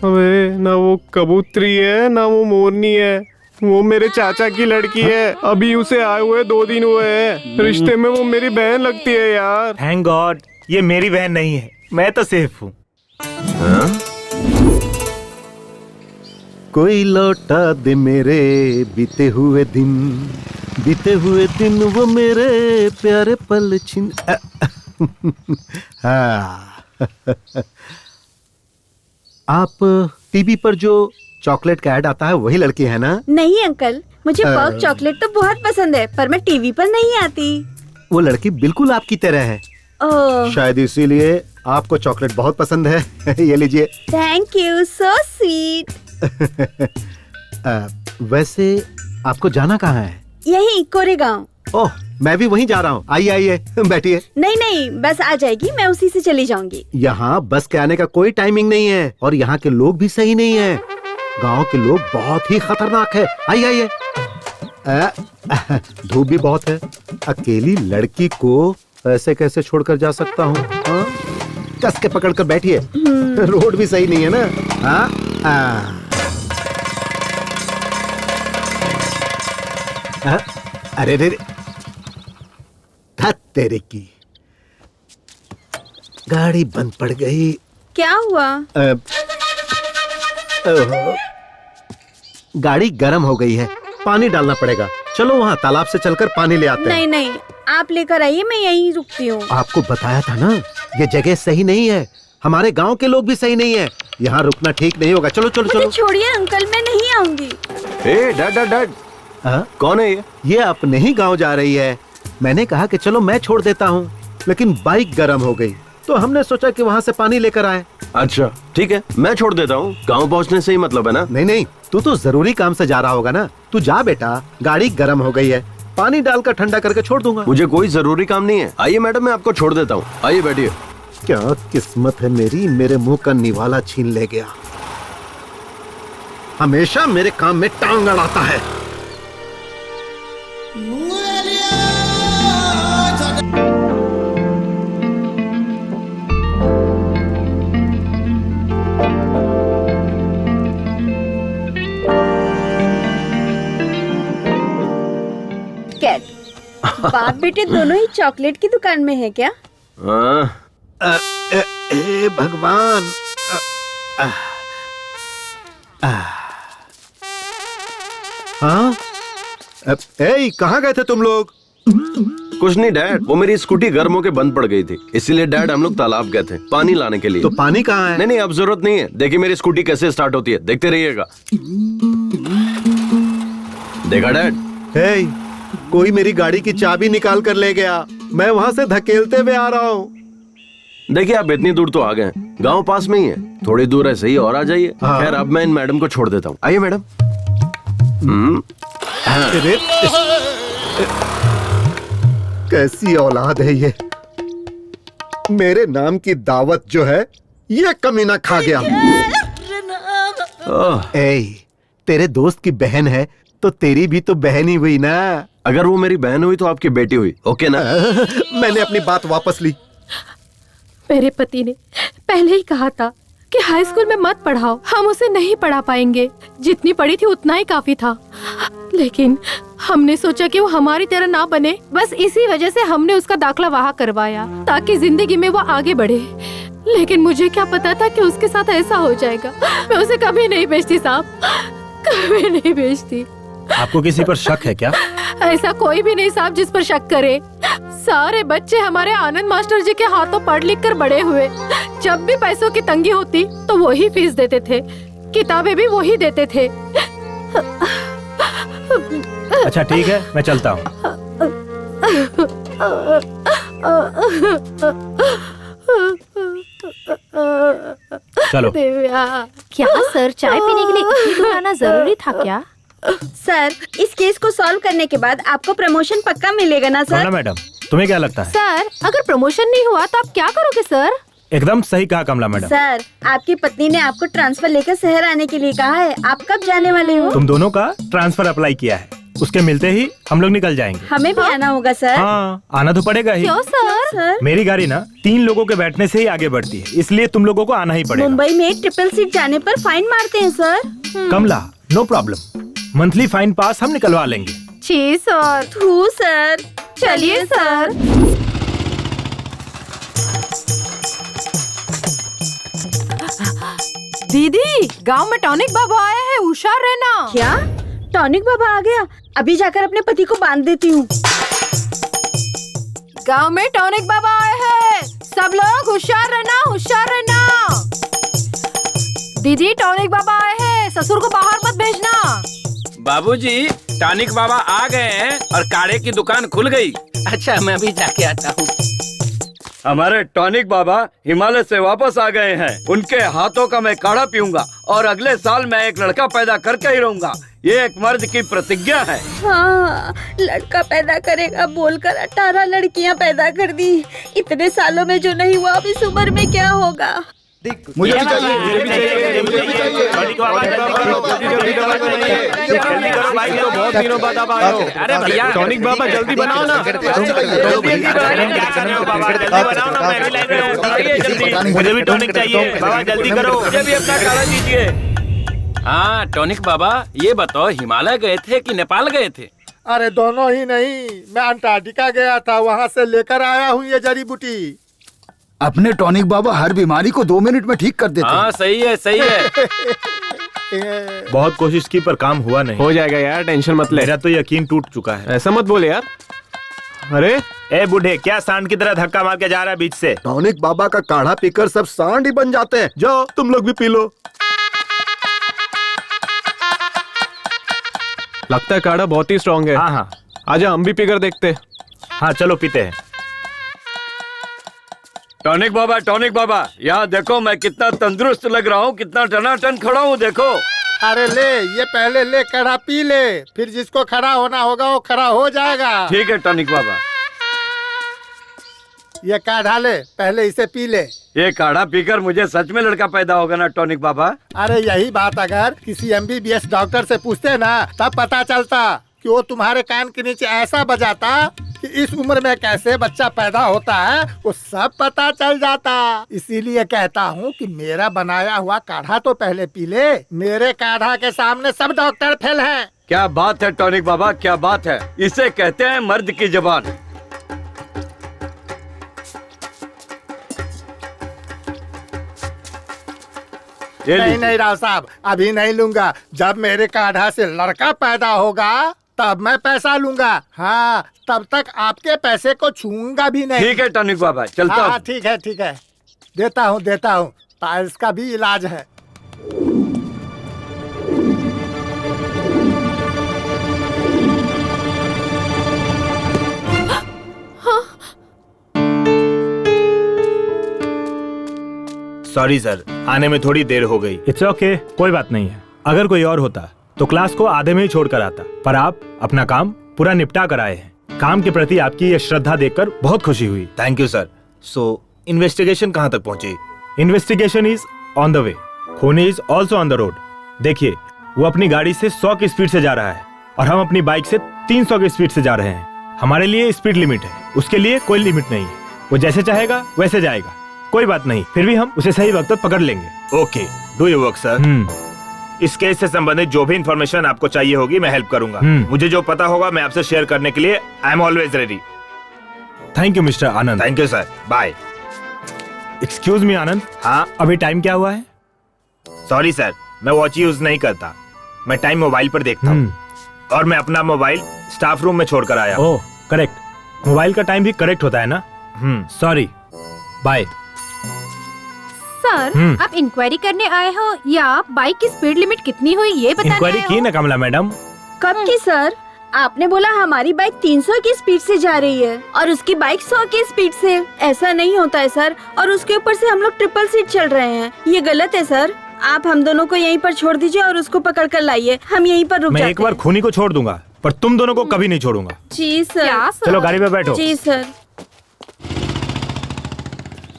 अबे ना वो कबूतरी है ना वो मोरनी है, वो मेरे चाचा की लड़की है। अभी उसे आए हुए 2 दिन हुए हैं। रिश्ते में वो मेरी बहन लगती है यार। थैंक गॉड, ये मेरी बहन नहीं है, मैं तो सेफ हूँ। कोई लौटा दे मेरे बीते हुए दिन वो मेरे प्यारे पल छिन। हाँ। आप टीवी पर जो चॉकलेट का ऐड आता है वही लड़की है ना? नहीं अंकल, मुझे पर्क चॉकलेट तो बहुत पसंद है, पर मैं टीवी पर नहीं आती। वो लड़की बिल्कुल आपकी तरह है। शायद इसीलिए आपको चॉकलेट बहुत पसंद है। ये लीजिए। Thank you, so sweet. वैसे आपको जाना कहाँ है? यही कोरेगांव। ओह, मैं भी वहीं जा रहा हूँ। आइए आइए बैठिए। नहीं नहीं, बस आ जाएगी, मैं उसी से चली जाऊंगी। यहाँ बस के आने का कोई टाइमिंग नहीं है और यहाँ के लोग भी सही नहीं है। गांव के लोग बहुत ही खतरनाक है। आइए आइए। धूप भी बहुत है। अकेली लड़की को ऐसे कैसे छोड़कर जा सकता हूँ? हाँ? कस के पकड़ कर बैठिए। रोड भी सही नहीं है ना। हाँ? अरे रे, तेरे की गाड़ी बंद पड़ गई। क्या हुआ? गाड़ी गर्म हो गई है, पानी डालना पड़ेगा। चलो वहाँ तालाब से चलकर पानी ले आते हैं। नहीं नहीं, आप लेकर आइए, मैं यहीं रुकती हूँ। आपको बताया था ना, ये जगह सही नहीं है। हमारे गांव के लोग भी सही नहीं है। यहाँ रुकना ठीक नहीं होगा। चलो चलो चलो। छोड़िए अंकल, मैं नहीं आऊंगी। डैड डैड डैड, कौन है ये? ये अपने ही गांव जा रही है। मैंने कहा कि चलो मैं छोड़ देता हूँ, लेकिन बाइक गर्म हो गई तो हमने सोचा कि वहाँ से पानी लेकर आए। अच्छा ठीक है, मैं छोड़ देता हूँ। गांव पहुँचने से ही मतलब है ना? नहीं नहीं, तू तो जरूरी काम से जा रहा होगा ना। तू जा बेटा, गाड़ी गर्म हो गई है, पानी डालकर ठंडा करके छोड़ दूंगा। मुझे कोई जरूरी काम नहीं है। आइए मैडम, मैं आपको छोड़ देता हूँ। आइए बैठिए। क्या किस्मत है मेरी, मेरे मुंह का निवाला छीन ले गया। हमेशा मेरे काम में टांग अड़ाता है। कैट, बाप बेटे दोनों ही चॉकलेट की दुकान में है क्या? ए भगवान। हाँ, कहाँ गए थे तुम लोग? कुछ नहीं डैड, वो मेरी स्कूटी गर्म होके बंद पड़ गई थी, इसीलिए डैड हम लोग तालाब गए थे पानी लाने के लिए। तो पानी कहाँ है? नहीं नहीं, अब जरूरत नहीं है। देखिए मेरी स्कूटी कैसे स्टार्ट होती है, देखते रहिएगा। देखा डैड? कोई मेरी गाड़ी की चाबी निकाल कर ले गया। मैं वहाँ से धकेलते हुए आ रहा हूँ। देखिए आप इतनी दूर तो आ गए, गांव पास में ही है, थोड़ी दूर ऐसे ही और आ जाइए। हाँ। खैर अब मैं इन मैडम को छोड़ देता हूँ। आइए मैडम। कैसी औलाद है ये। मेरे नाम की दावत जो है ये कमीना खा गया। तेरे दोस्त की बहन है तो तेरी भी तो बहन ही हुई ना। अगर वो मेरी बहन हुई तो आपकी बेटी हुई, ओके ना? मैंने अपनी बात वापस ली। मेरे पति ने पहले ही कहा था कि हाई स्कूल में मत पढ़ाओ, हम उसे नहीं पढ़ा पाएंगे। जितनी पढ़ी थी उतना ही काफी था, लेकिन हमने सोचा कि वो हमारी तरह ना बने। बस इसी वजह से हमने उसका दाखला वहाँ करवाया ताकि जिंदगी में वो आगे बढ़े। लेकिन मुझे क्या पता था कि उसके साथ ऐसा हो जाएगा। मैं उसे कभी नहीं भेजती साहब, कभी नहीं भेजती। आपको किसी पर शक है क्या? ऐसा कोई भी नहीं साहब जिस पर शक करे। सारे बच्चे हमारे आनंद मास्टर जी के हाथों पढ़ लिख कर बड़े हुए। जब भी पैसों की तंगी होती तो वही फीस देते थे, किताबें भी वही देते थे। अच्छा ठीक है, मैं चलता हूँ। चलो। क्या सर, चाय पीने के लिए इतनी दूर आना जरूरी था क्या? सर, इस केस को सॉल्व करने के बाद आपको प्रमोशन पक्का मिलेगा ना सर? मैडम, तुम्हें क्या लगता है? सर, अगर प्रमोशन नहीं हुआ तो आप क्या करोगे सर? एकदम सही कहा कमला मैडम। सर, आपकी पत्नी ने आपको ट्रांसफर लेकर शहर आने के लिए कहा है। आप कब जाने वाले हो? तुम दोनों का ट्रांसफर अप्लाई किया है, उसके मिलते ही हम लोग निकल जाएंगे। हमें भी आना होगा सर। हाँ, आना तो पड़ेगा ही। क्यों सर? मेरी गाड़ी ना 3 लोगों के बैठने से ही आगे बढ़ती है, इसलिए तुम लोगों को आना ही पड़ेगा। मुंबई में ट्रिपल सीट जाने पर फाइन मारते हैं सर। कमला, नो प्रॉब्लम, मंथली फाइन पास हम निकलवा लेंगे। जी सर। थू सर। चलिए सर। दीदी, गांव में टॉनिक बाबा आया है, होशियार रहना। क्या? टॉनिक बाबा आ गया? अभी जाकर अपने पति को बांध देती हूँ। गांव में टॉनिक बाबा आए हैं, सब लोग होशियार रहना, होशियार रहना। दीदी, टॉनिक बाबा आए हैं, ससुर को बाहर मत भेजना। बाबूजी, टॉनिक बाबा आ गए हैं और काढ़े की दुकान खुल गई। अच्छा मैं भी जाके आता हूँ। हमारे टॉनिक बाबा हिमालय से वापस आ गए हैं। उनके हाथों का मैं काढ़ा पीऊंगा और अगले साल मैं एक लड़का पैदा करके ही रहूंगा। ये एक मर्द की प्रतिज्ञा है। हाँ, लड़का पैदा करेगा बोलकर 18 लड़कियां पैदा कर दी। इतने सालों में जो नहीं हुआ अब इस उम्र में क्या होगा। मुझे भी चाहिए, मुझे भी चाहिए, मुझे भी चाहिए। बहुत दिनों बाद आप आए हो। अरे भैया टॉनिक बाबा जल्दी बनाओ ना। मुझे भी टॉनिक चाहिए बाबा, जल्दी करो। मुझे भी अपना काढ़ा दीजिए। हाँ टॉनिक बाबा, ये बताओ हिमालय गए थे कि नेपाल गए थे? अरे दोनों ही नहीं, मैं अंटार्कटिका गया था, वहाँ से लेकर आया हूँ ये जड़ी बूटी। अपने टॉनिक बाबा हर बीमारी को 2 मिनट में ठीक कर देते हैं। हाँ सही है सही है। बहुत कोशिश की पर काम हुआ नहीं। हो जाएगा यार, टेंशन मत ले। मेरा तो यकीन टूट चुका है। ऐसा मत बोले यार। अरे ए बूढ़े, क्या सांड की तरह धक्का मार के जा रहा है बीच से? टॉनिक बाबा का काढ़ा पीकर सब सांड ही बन जाते हैं। जाओ तुम लोग भी पी लो। लगता है काढ़ा बहुत ही स्ट्रांग है। हाँ हाँ, आजा हम भी पीकर देखते। हाँ चलो पीते हैं। टॉनिक बाबा यहाँ देखो मैं कितना तंदुरुस्त लग रहा हूँ, कितना टनाटन खड़ा हूँ देखो। अरे ले, ये पहले ले काढ़ा पी ले, फिर जिसको खड़ा होना होगा वो खड़ा हो जाएगा। ठीक है टॉनिक बाबा। ये काढ़ा ले, पहले इसे पी ले। ये काढ़ा पीकर मुझे सच में लड़का पैदा होगा ना टॉनिक बाबा? अरे यही बात अगर किसी MBBS डॉक्टर से पूछते ना तब पता चलता कि वो तुम्हारे कान के नीचे ऐसा बजाता कि इस उम्र में कैसे बच्चा पैदा होता है वो सब पता चल जाता। इसीलिए कहता हूँ कि मेरा बनाया हुआ काढ़ा तो पहले पी ले। मेरे काढ़ा के सामने सब डॉक्टर फेल हैं। क्या बात है टॉनिक बाबा, क्या बात है। इसे कहते हैं मर्द की जबान। नहीं राव साहब, अभी नहीं लूंगा। जब मेरे काढ़ा से लड़का पैदा होगा तब मैं पैसा लूंगा। हाँ, तब तक आपके पैसे को छूऊंगा भी नहीं। ठीक है टॉनिक बाबा, चलता हूँ। ठीक है देता हूँ। पाइल्स का भी इलाज है। सॉरी सर, आने में थोड़ी देर हो गई। इट्स ओके, कोई बात नहीं है। अगर कोई और होता तो क्लास को आधे में ही छोड़कर आता, पर आप अपना काम पूरा निपटा कर आए हैं। काम के प्रति आपकी ये श्रद्धा देखकर बहुत खुशी हुई। Thank you sir. So investigation कहाँ तक पहुँची? Investigation is on the way, खूनी is also on the road. देखिए, वो अपनी गाड़ी से 100 की स्पीड से जा रहा है और हम अपनी बाइक से 300 की स्पीड से जा रहे हैं। हमारे लिए स्पीड लिमिट है, उसके लिए कोई लिमिट नहीं है। वो जैसे चाहेगा वैसे जाएगा, कोई बात नहीं। फिर भी हम उसे सही वक्त पर पकड़ लेंगे। Okay, do your work sir. इस केस से संबंधित जो भी इंफॉर्मेशन आपको चाहिए होगी मैं हेल्प करूंगा। मुझे जो पता होगा मैं आपसे शेयर करने के लिए I am always ready. Thank you mister Anand. Thank you sir, bye. Excuse me Anand. हाँ, अभी टाइम क्या हुआ है? सॉरी सर, मैं वॉच यूज नहीं करता, मैं टाइम मोबाइल पर देखता हूँ और मैं अपना मोबाइल स्टाफ रूम में छोड़कर आया। ओह करेक्ट, मोबाइल का टाइम भी करेक्ट होता है ना। Sorry, bye. सर, आप इंक्वायरी करने आए हो या बाइक की स्पीड लिमिट कितनी हुई ये बताने इंक्वायरी आए की हो? ना कमला मैडम। कब की सर? आपने बोला हमारी बाइक 300 की स्पीड से जा रही है और उसकी बाइक 100 की स्पीड से। ऐसा नहीं होता है सर, और उसके ऊपर से हम लोग ट्रिपल सीट चल रहे हैं। ये गलत है सर। आप हम दोनों को यहीं पर छोड़ दीजिए और उसको पकड़ कर लाइए। हम यहीं पर रुक जाते हैं। मैं एक बार खूनी को छोड़ दूंगा, पर तुम दोनों को कभी नहीं छोड़ूंगा। जी सर। क्या सर? चलो गाड़ी पे बैठो। जी सर।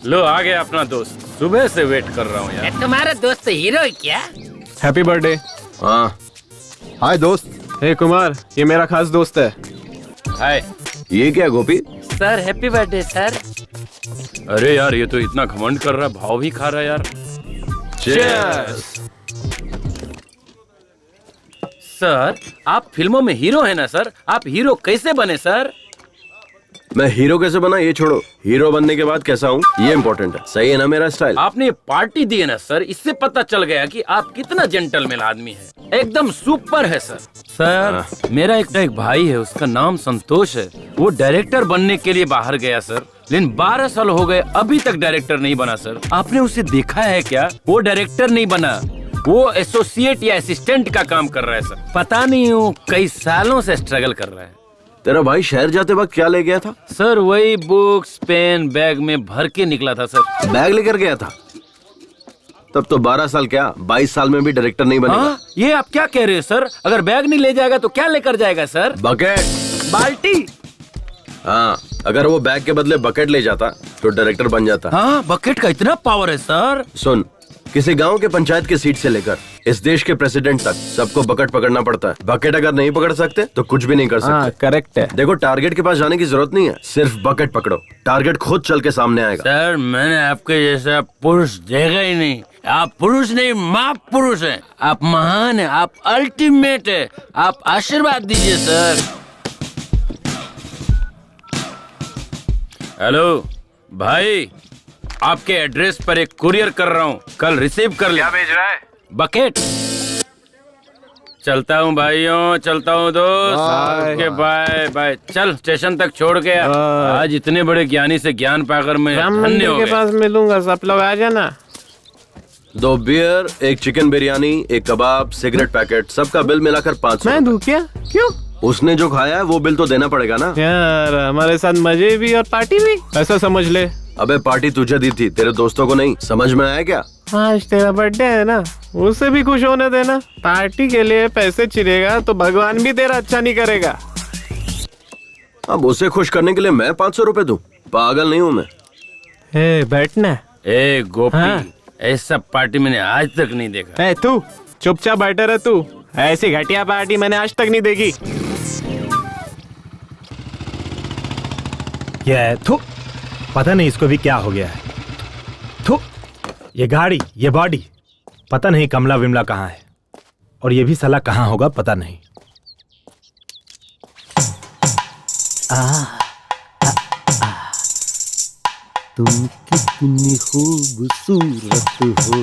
लो आ गया अपना दोस्त, सुबह से वेट कर रहा हूँ यार। तुम्हारा दोस्त हीरो है क्या? Happy birthday. हाँ, हाय दोस्त। हे कुमार, ये मेरा खास दोस्त है। हाय। ये क्या Gopi? Sir happy birthday sir. अरे यार ये तो इतना घमंड कर रहा है, भाव भी खा रहा है यार। Cheers! सर आप फिल्मों में हीरो है ना सर, आप हीरो कैसे बने सर? मैं हीरो कैसे बना ये छोड़ो, हीरो बनने के बाद कैसा हूँ ये इम्पोर्टेंट है। सही है ना मेरा स्टाइल? आपने ये पार्टी दी है ना सर, इससे पता चल गया कि आप कितना जेंटलमैन आदमी है। एकदम सुपर है सर। सर मेरा एक भाई है, उसका नाम संतोष है। वो डायरेक्टर बनने के लिए बाहर गया सर, लेकिन 12 साल हो गए अभी तक डायरेक्टर नहीं बना सर। आपने उसे देखा है क्या? वो डायरेक्टर नहीं बना, वो एसोसिएट या असिस्टेंट का काम कर रहा है सर। पता नहीं वो कई सालों से स्ट्रगल कर रहा है। तेरा भाई शहर जाते वक्त क्या ले गया था? सर वही बुक्स पेन बैग में भर के निकला था सर। बैग लेकर गया था? तब तो 12 साल क्या 22 साल में भी डायरेक्टर नहीं बनेगा। हाँ? ये आप क्या कह रहे हैं सर? अगर बैग नहीं ले जाएगा तो क्या लेकर जाएगा सर? बकेट। बाल्टी। हाँ, अगर वो बैग के बदले बकेट ले जाता तो डायरेक्टर बन जाता। हाँ, बकेट का इतना पावर है सर। सुन, किसी गांव के पंचायत की सीट से लेकर इस देश के प्रेसिडेंट तक सबको बकेट पकड़ना पड़ता है। बकेट अगर नहीं पकड़ सकते तो कुछ भी नहीं कर सकते। करेक्ट है। देखो, टारगेट के पास जाने की जरूरत नहीं है, सिर्फ बकेट पकड़ो, टारगेट खुद चल के सामने आएगा। सर मैंने आपके जैसा पुरुष देखा ही नहीं। आप पुरुष नहीं महापुरुष हैं। आप महान हैं, आप अल्टीमेट है। आप आशीर्वाद दीजिए सर। हेलो भाई, आपके एड्रेस पर एक कुरियर कर रहा हूँ, कल रिसीव कर ले। क्या भेज रहा है? बकेट। चलता हूँ भाइयों, चलता हूँ दोस्त। Okay bye bye. चल स्टेशन तक छोड़ के आ। आज इतने बड़े ज्ञानी से ज्ञान पाकर मैं धन्य हो के गया। पास मिलूंगा, सब लोग आ जाना। 2 बियर, 1 चिकन बिरयानी, 1 कबाब, सिगरेट पैकेट, सबका बिल मिलाकर 500। मैं दूं क्या? क्यों? उसने जो खाया है वो बिल तो देना पड़ेगा ना यार। हमारे साथ मजे भी और पार्टी भी, ऐसा समझ ले। अबे पार्टी तुझे दी थी, तेरे दोस्तों को नहीं। समझ में आया क्या? आज तेरा बर्थडे है ना, उसे भी खुश होने देना। पार्टी के लिए पैसे चिरेगा तो भगवान भी तेरा अच्छा नहीं करेगा। अब उसे खुश करने के लिए मैं 500 रुपए दूं? पागल नहीं हूँ मैं। बैठना। ए गोपी, ऐसा पार्टी मैंने आज तक नहीं देखा। तू चुपचाप बैठा रह। तू ऐसी घटिया पार्टी मैंने आज तक नहीं देखी। ये थू, पता नहीं इसको भी क्या हो गया है। थू, ये गाड़ी, ये बॉडी, पता नहीं कमला विमला कहाँ है, और ये भी साला कहाँ होगा पता नहीं। तुम कितनी खूबसूरत हो,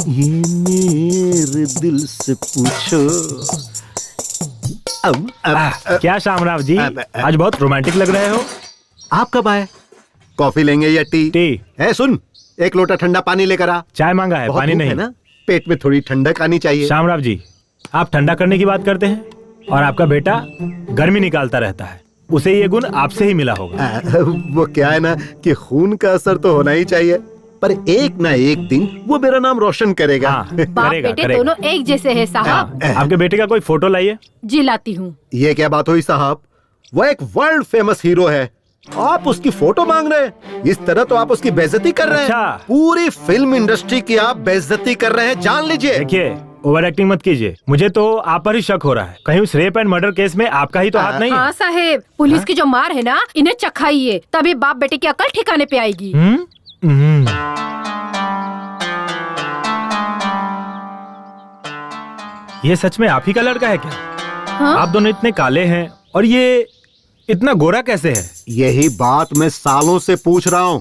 ये मेरे दिल से पूछो। क्या शामराव जी, आज बहुत रोमांटिक लग रहे हो। आप कब आए? कॉफी लेंगे या टी? टी। है, सुन, 1 लोटा ठंडा पानी लेकर आ। चाय मांगा है, पानी नहीं है ना, पेट में थोड़ी ठंडक आनी चाहिए। शामराव जी, आप ठंडा करने की बात करते हैं और आपका बेटा गर्मी निकालता रहता है। उसे ये गुण आपसे ही मिला होगा। वो क्या है ना कि खून का असर तो होना ही चाहिए, पर एक ना एक दिन वो मेरा नाम रोशन करेगा। बाप बेटे दोनों एक जैसे हैं साहब। आपके बेटे का कोई फोटो लाइए। जी लाती हूँ। ये क्या बात हुई साहब? वो एक वर्ल्ड फेमस हीरो है, आप उसकी फोटो मांग रहे हैं? इस तरह तो आप उसकी बेइज्जती कर रहे हैं। पूरी फिल्म इंडस्ट्री की आप बेइज्जती कर रहे हैं, जान लीजिए। देखिए, ओवर एक्टिंग मत कीजिए। मुझे तो आप पर ही शक हो रहा है। कहीं उस रेप एंड मर्डर केस में आपका ही तो हाथ नहीं है? हाँ साहेब, पुलिस की जो मार है ना, इन्हें चखाइए, तभी बाप बेटे की अकल ठिकाने पे आएगी। ये सच में आप ही का लड़का है क्या? हाँ? आप दोनों इतने काले हैं और ये इतना गोरा कैसे है? यही बात मैं सालों से पूछ रहा हूँ।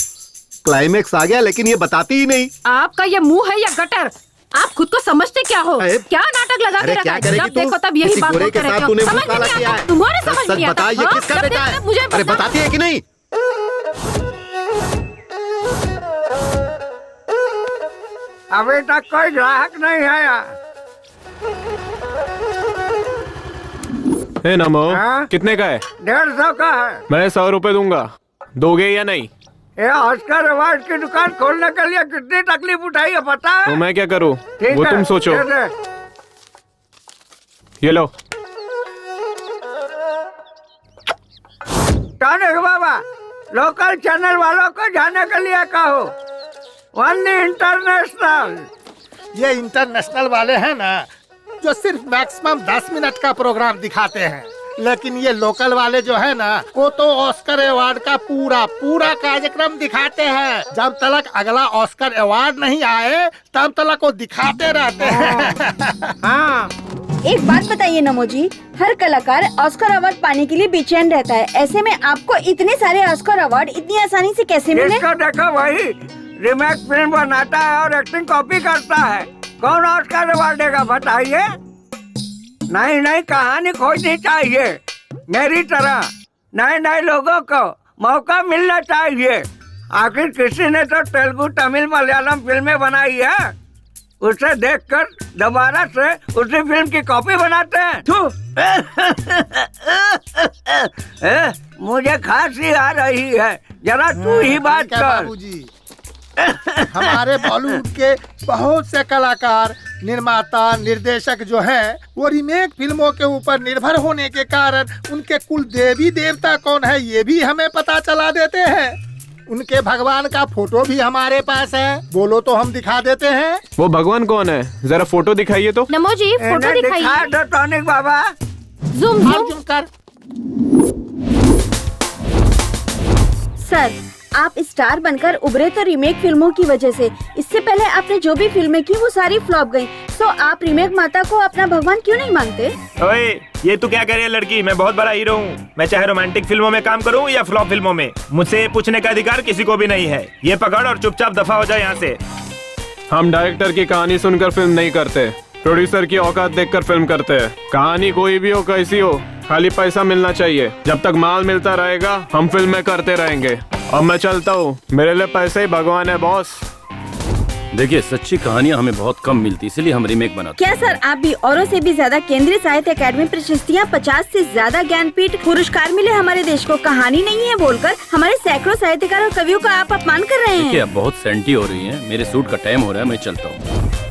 क्लाइमेक्स आ गया लेकिन ये बताती ही नहीं। आपका ये मुंह है या गटर? आप खुद को समझते क्या हो? क्या नाटक लगा के रखा है? जब देखो तब यही बात बोलते रहते हो। समझ नहीं आता, तुम्हारे समझ नहीं आता। ये किसका बेटा है? मुझे अरे बताती है कि नहीं? अभी तक कोई ग्राहक नहीं आया। नमो, कितने का है? 150 का है। मैं 100 रुपए दूंगा, दोगे या नहीं? ये ऑस्कर अवार्ड की दुकान खोलने के लिए कितनी तकलीफ उठाई है पता है? तो मैं क्या करूं? ठीक वो है, तुम सोचो। दे दे। ये लो। टॉनिक बाबा, लोकल चैनल वालों को जाने के लिए कहो, वन्नी इंटरनेशनल। ये इंटरनेशनल वाले हैं ना, जो सिर्फ मैक्सिमम 10 मिनट का प्रोग्राम दिखाते हैं, लेकिन ये लोकल वाले जो है ना, वो तो ऑस्कर अवार्ड का पूरा कार्यक्रम दिखाते हैं। जब तक अगला ऑस्कर अवार्ड नहीं आए तब तक वो दिखाते रहते हैं। हाँ। एक बात बताइए नमो जी, हर कलाकार ऑस्कर अवार्ड पाने के लिए बेचैन रहता है, ऐसे में आपको इतने सारे ऑस्कर अवार्ड इतनी आसानी से कैसे मिले? इसको देखो, वही रीमेक फिल्म बनाता है और एक्टिंग कॉपी करता है। कौन ऑस्कर अवार्ड देगा बताइए? नई नई कहानी खोजनी चाहिए, मेरी तरह नए नए लोगों को मौका मिलना चाहिए। आखिर किसी ने तो तेलुगु, तमिल, मलयालम फिल्में बनाई है, उसे देखकर दोबारा से उसी फिल्म की कॉपी बनाते हैं। थू। मुझे खांसी आ रही है, जरा तू ही बात क्या कर। बाबूजी, हमारे बॉलीवुड के बहुत से कलाकार, निर्माता, निर्देशक जो हैं, वो रीमेक फिल्मों के ऊपर निर्भर होने के कारण उनके कुल देवी देवता कौन है ये भी हमें पता चला देते हैं। उनके भगवान का फोटो भी हमारे पास है, बोलो तो हम दिखा देते हैं। वो भगवान कौन है, जरा फोटो दिखाइए तो। नमो जी, फोटो दिखाइए। दिखा दो टॉनिक बाबा। जूम जूम कर। सर, आप स्टार बनकर उभरे तो रीमेक फिल्मों की वजह से। इससे पहले आपने जो भी फिल्में की वो सारी फ्लॉप गयी। तो आप रीमेक माता को अपना भगवान क्यों नहीं मानते? ओए, ये तू क्या कह रही है लड़की? मैं बहुत बड़ा हीरो हूँ। मैं चाहे रोमांटिक फिल्मों में काम करूँ या फ्लॉप फिल्मों में, मुझसे ये पूछने का अधिकार किसी को भी नहीं है। ये पकड़ और चुपचाप दफा हो जाए यहाँ से। हम डायरेक्टर की कहानी सुनकर फिल्म नहीं करते, प्रोड्यूसर की औकात देखकर फिल्म करते हैं। कहानी कोई भी हो, कैसी हो, खाली पैसा मिलना चाहिए। जब तक माल मिलता रहेगा हम फिल्में करते रहेंगे। अब मैं चलता हूँ, मेरे लिए पैसे ही भगवान है बॉस। देखिए, सच्ची कहानियाँ हमें बहुत कम मिलती, इसलिए हम रीमेक बनाते। क्या सर, आप भी औरों से भी ज्यादा केंद्रीय साहित्य अकादमी प्रशस्तियाँ, 50 से ज्यादा ज्ञानपीठ पुरस्कार मिले हमारे देश को, कहानी नहीं है बोलकर हमारे सैकड़ों साहित्यकार और कवियों का आप अपमान कर रहे हैं। देखिए, अब बहुत सेंटी हो रही है, मेरे सूट का टाइम हो रहा है, मैं चलता हूँ।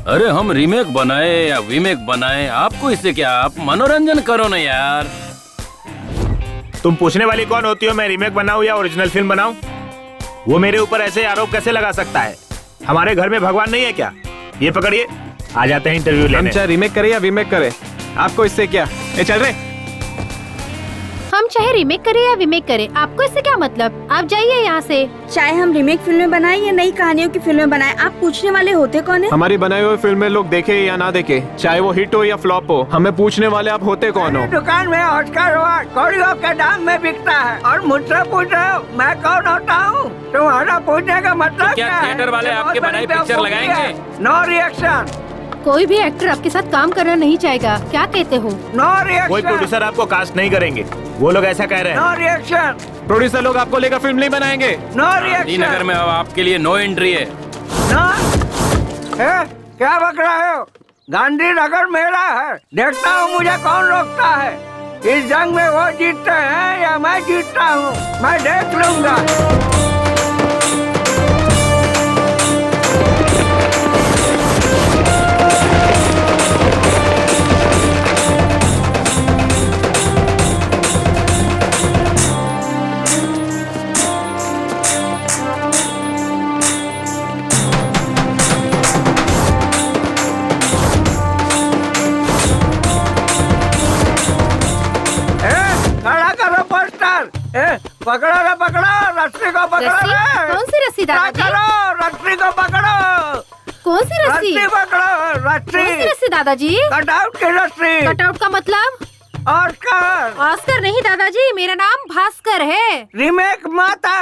अरे हम रीमेक बनाए या वीमेक बनाए, आपको इससे क्या? आप मनोरंजन करो ना यार। तुम पूछने वाली कौन होती हो मैं रीमेक बनाऊं या ओरिजिनल फिल्म बनाऊं? वो मेरे ऊपर ऐसे आरोप कैसे लगा सकता है? हमारे घर में भगवान नहीं है क्या? ये पकड़िए, आ जाते हैं इंटरव्यू लेने। हम चाहे रीमेक करे या वीमेक करे, आपको इससे क्या? ए चल रहे। हम चाहे रीमेक करें या वीमेक करें, आपको इससे क्या मतलब? आप जाइए यहाँ से। चाहे हम रीमेक फिल्में बनाए या नई कहानियों की फिल्में बनाए, आप पूछने वाले होते कौन है? हमारी बनाई हुई फिल्में लोग देखे या ना देखे, चाहे वो हिट हो या फ्लॉप हो, हमें पूछने वाले आप होते कौन हो? दुकान में ऑस्कर अवार्ड कौड़ियों के दाम में बिकता है और मुझसे पूछ रहे हो मैं कौन होता हूँ? तुम्हारा पूछने का मतलब तो क्या थिएटर वाले आपके बनाई पिक्चर लगाएंगे? No reaction. कोई भी एक्टर आपके साथ काम करना नहीं चाहेगा, क्या कहते हो? No reaction. कोई प्रोड्यूसर आपको कास्ट नहीं करेंगे, वो लोग ऐसा कह रहे हैं। No reaction. प्रोड्यूसर लोग आपको लेकर फिल्म नहीं बनाएंगे। No reaction. श्रीनगर में अब आपके लिए नो एंट्री है। क्या बक रहे हो? गांधीनगर मेरा है, देखता हूँ मुझे कौन रोकता है। इस जंग में वो जीतते हैं या मैं जीतता हूँ, मैं देख लूंगा। पकड़ो रे, पकड़ो रस्सी को, पकड़ो रे। कौन सी रस्सी दादाजी? रस्सी को पकड़ो। कौन सी रस्सी? पकड़ो रस्सी। कौन सी रस्सी दादाजी? कटआउट की रस्सी। कटआउट का मतलब? ऑस्कर। ऑस्कर नहीं दादाजी, मेरा नाम भास्कर है। रीमेक माता।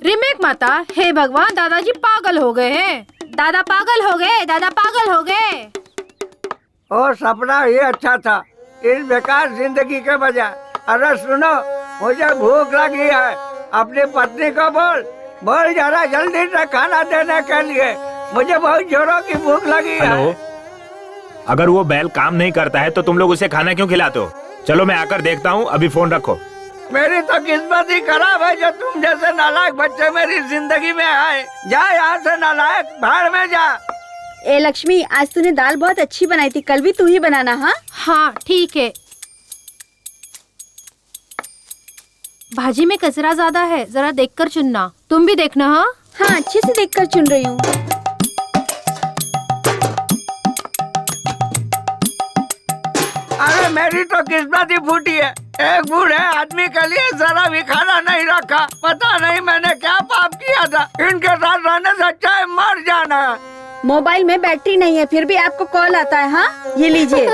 रीमेक माता? हे भगवान, दादाजी पागल हो गए हैं। दादा पागल हो गए, दादा पागल हो गए। ओ सपना ही अच्छा था इस बेकार जिंदगी के बजाय। अरे सुनो, मुझे भूख लगी है, अपनी पत्नी को बोल जरा जल्दी से खाना देने के लिए, मुझे बहुत जोरों की भूख लगी है। हेलो, अगर वो बैल काम नहीं करता है तो तुम लोग उसे खाना क्यों खिलाते हो? चलो मैं आकर देखता हूँ, अभी फोन रखो। मेरी तो किस्मत ही खराब है जो तुम जैसे नालायक बच्चे मेरी जिंदगी में आए। जा यहाँ से नालायक, भाड़ में जा। ए लक्ष्मी, आज तूने दाल बहुत अच्छी बनाई थी, कल भी तू ही बनाना। हाँ हाँ ठीक है। भाजी में कचरा ज्यादा है, जरा देखकर चुनना। तुम भी देखना। हाँ हाँ, अच्छे से देखकर चुन रही हूँ। अरे मेरी तो किस्मत ही फूटी है, एक बूढ़े आदमी के लिए जरा भी खाना नहीं रखा। पता नहीं मैंने क्या पाप किया था, इनके साथ रहने से अच्छा है मर जाना। मोबाइल में बैटरी नहीं है, फिर भी आपको कॉल आता है। हाँ ये लीजिए।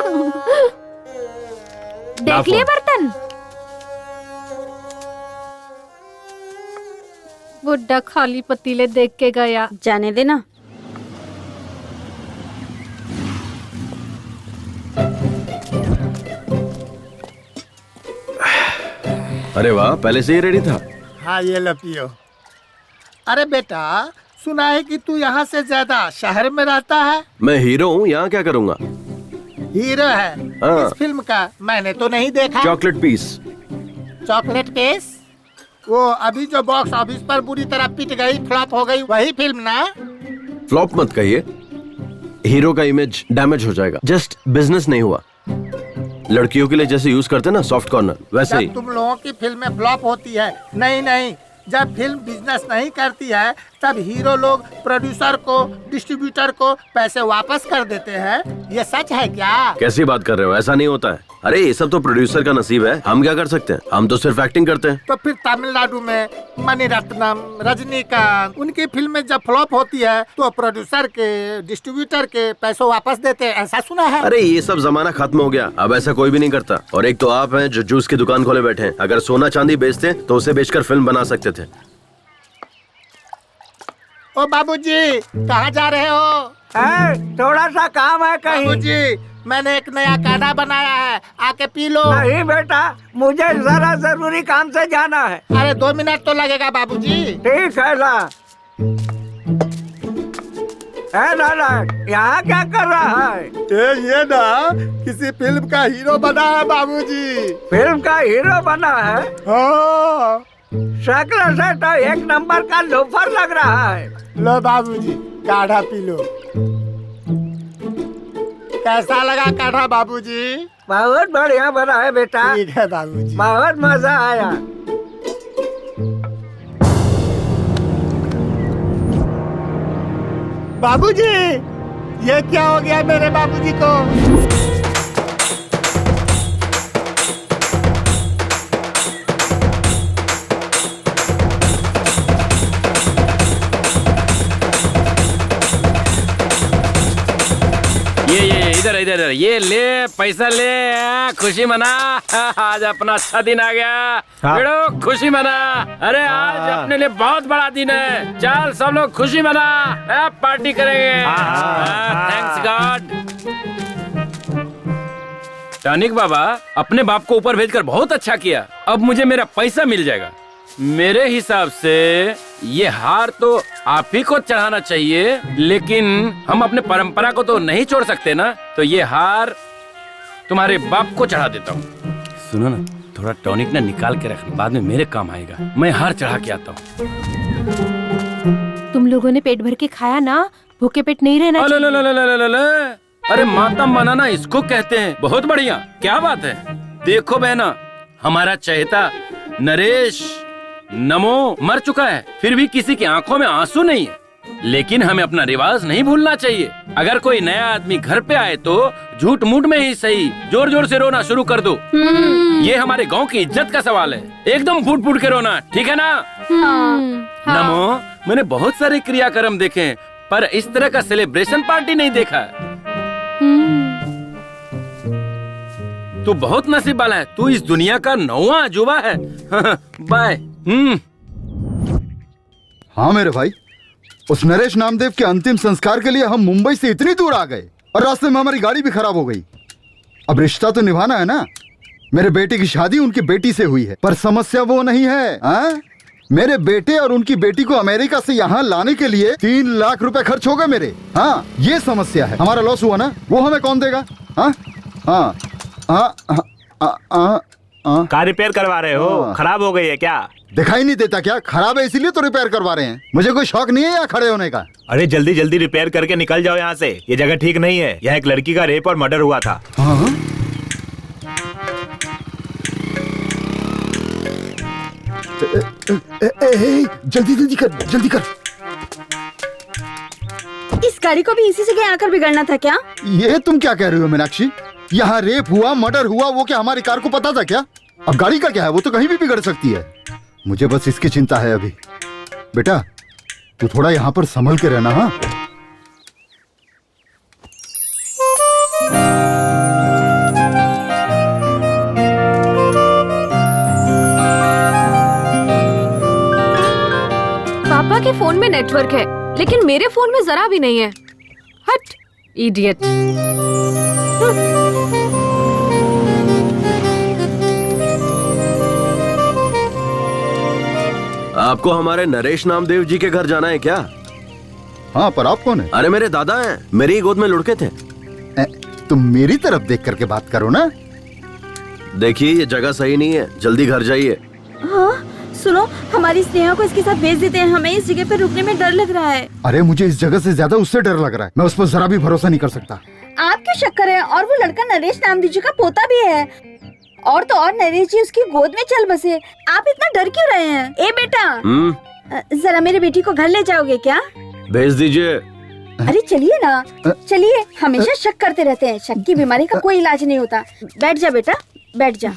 देख लिए बर्तन? बुड्ढा खाली पतीले देख के गया। जाने देना। अरे वाह, पहले से ही रेडी था। हाँ ये लो पियो। अरे बेटा, सुना है कि तू यहाँ से ज्यादा शहर में रहता है। मैं हीरो हूँ, यहाँ क्या करूँगा? हीरो है हाँ। इस फिल्म का? मैंने तो नहीं देखा। Chocolate piece. Chocolate piece? वो अभी जो बॉक्स ऑफिस पर बुरी तरह पिट गई, फ्लॉप हो गई, वही फिल्म ना? फ्लॉप मत कहिए, हीरो का इमेज डैमेज हो जाएगा। जस्ट बिजनेस नहीं हुआ। लड़कियों के लिए जैसे यूज करते हैं ना सॉफ्ट कॉर्नर, वैसे ही। जब तुम लोगों की फिल्में फ्लॉप होती है, नहीं, जब फिल्म बिजनेस नहीं करती है तब हीरो लोग प्रोड्यूसर को, डिस्ट्रीब्यूटर को पैसे वापस कर देते हैं। ये सच है क्या? कैसी बात कर रहे हो? ऐसा नहीं होता है। अरे ये सब तो प्रोड्यूसर का नसीब है, हम क्या कर सकते हैं? हम तो सिर्फ एक्टिंग करते हैं। तो फिर तमिलनाडु में मणिरत्नम, रजनीकांत, उनकी फिल्में जब फ्लॉप होती है तो प्रोड्यूसर के, डिस्ट्रीब्यूटर के पैसे वापस देते हैं, ऐसा सुना है। अरे ये सब जमाना खत्म हो गया, अब ऐसा कोई भी नहीं करता। और एक तो आप हैं जो जूस की दुकान खोले बैठे हैं। अगर सोना चांदी बेचते तो उसे बेचकर फिल्म बना सकते थे। ओ बाबूजी, कहाँ जा रहे हो? थोड़ा सा काम है कहीं। बाबूजी, मैंने एक नया काढ़ा बनाया है, आके पी लो। नहीं बेटा, मुझे जरा जरूरी काम से जाना है। अरे 2 मिनट तो लगेगा बाबूजी। ठीक है ला। दादा, यहाँ क्या कर रहा है? ये ना किसी फिल्म का हीरो बना है बाबूजी। फिल्म का हीरो बना है? हाँ। शक्ल से तो एक नंबर का लोफर लग रहा है। लो बाबूजी, काढ़ा पी लो। कैसा लगा काढ़ा बाबूजी? बहुत बढ़िया बना है बेटा। ठीक है बाबूजी। बहुत मजा आया। बाबूजी, ये क्या हो गया मेरे बाबूजी को? ये इधर ये ले, पैसा ले, खुशी मना। आज अपना अच्छा दिन आ गया। भिड़ो, खुशी मना। अरे आज अपने लिए बहुत बड़ा दिन है। चल सब लोग खुशी मना, पार्टी करेंगे। Thanks God. टॉनिक बाबा, अपने बाप को ऊपर भेजकर बहुत अच्छा किया। अब मुझे मेरा पैसा मिल जाएगा। मेरे हिसाब से ये हार तो आप ही को चढ़ाना चाहिए, लेकिन हम अपने परंपरा को तो नहीं छोड़ सकते ना। तो ये हार तुम्हारे बाप को चढ़ा देता हूँ। सुनो ना, थोड़ा टॉनिक ना निकाल के रखना, बाद में मेरे काम आएगा। मैं हार चढ़ा के आता हूँ। तुम लोगों ने पेट भर के खाया ना, भूखे पेट नहीं रहना चाहिए। अरे मातम बनाना इसको कहते हैं। बहुत बढ़िया, क्या बात है। देखो बहना, हमारा चहेता नरेश नमो मर चुका है, फिर भी किसी की आंखों में आंसू नहीं है। लेकिन हमें अपना रिवाज नहीं भूलना चाहिए। अगर कोई नया आदमी घर पे आए तो झूठ मूठ में ही सही जोर जोर से रोना शुरू कर दो। ये हमारे गांव की इज्जत का सवाल है। एकदम फूट फूट के रोना, ठीक है ना? नमो, मैंने बहुत सारे क्रियाक्रम देखे हैं, पर इस तरह का सेलिब्रेशन पार्टी नहीं देखा। तू बहुत नसीब वाला है। तू इस दुनिया का 9वां अजूबा है। बाय। हाँ मेरे भाई, उस नरेश नामदेव के अंतिम संस्कार के लिए हम मुंबई से इतनी दूर आ गए और रास्ते में हमारी गाड़ी भी खराब हो गई। अब रिश्ता तो निभाना है ना। मेरे बेटे की शादी उनकी बेटी से हुई है, पर समस्या वो नहीं है। मेरे बेटे और उनकी बेटी को अमेरिका से यहाँ लाने के लिए 3 लाख रुपए खर्च हो गए मेरे। हाँ, ये समस्या है। हमारा लॉस हुआ ना, वो हमें कौन देगा? हाँ हाँ हाँ। कार रिपेयर करवा रहे हो? खराब हो गई है क्या? दिखाई नहीं देता क्या? खराब है इसीलिए तो रिपेयर करवा रहे हैं। मुझे कोई शौक नहीं है यहाँ खड़े होने का। अरे जल्दी जल्दी रिपेयर करके निकल जाओ यहाँ से। ये जगह ठीक नहीं है। यहाँ एक लड़की का रेप और मर्डर हुआ था। हाँ? जल्दी जल्दी कर, जल्दी कर। इस गाड़ी को भी इसी जगह आकर बिगड़ना था क्या? ये तुम क्या कह रही हो मीनाक्षी? यहाँ रेप हुआ, मर्डर हुआ, वो क्या हमारी कार को पता था क्या? अब गाड़ी का क्या है, वो तो कहीं भी बिगड़ सकती है। मुझे बस इसकी चिंता है अभी। बेटा, तू थोड़ा यहाँ पर संभल के रहना। हाँ, पापा के फोन में नेटवर्क है, लेकिन मेरे फोन में जरा भी नहीं है। हट, इडियट। आपको हमारे नरेश नामदेव जी के घर जाना है क्या? हाँ, पर आप कौन है? अरे मेरे दादा हैं, मेरी ही गोद में लुढ़के थे। तुम मेरी तरफ देख करके बात करो ना। देखिए ये जगह सही नहीं है, जल्दी घर जाइए। हाँ सुनो, हमारी स्नेहा को इसके साथ भेज देते हैं, हमें इस जगह पे रुकने में डर लग रहा है। अरे मुझे इस जगह से ज्यादा उससे डर लग रहा है, मैं उस पर जरा भी भरोसा नहीं कर सकता। आप क्या शक कर रहे हैं? और वो लड़का नरेश नामदेव जी का पोता भी है, और तो और नरेश जी उसकी गोद में चल बसे। आप इतना डर क्यों रहे हैं? ए बेटा, जरा मेरी बेटी को घर ले जाओगे क्या? भेज दीजिए। अरे चलिए ना, चलिए। हमेशा शक करते रहते हैं, शक की बीमारी का कोई इलाज नहीं होता। बैठ जा बेटा, बैठ जा।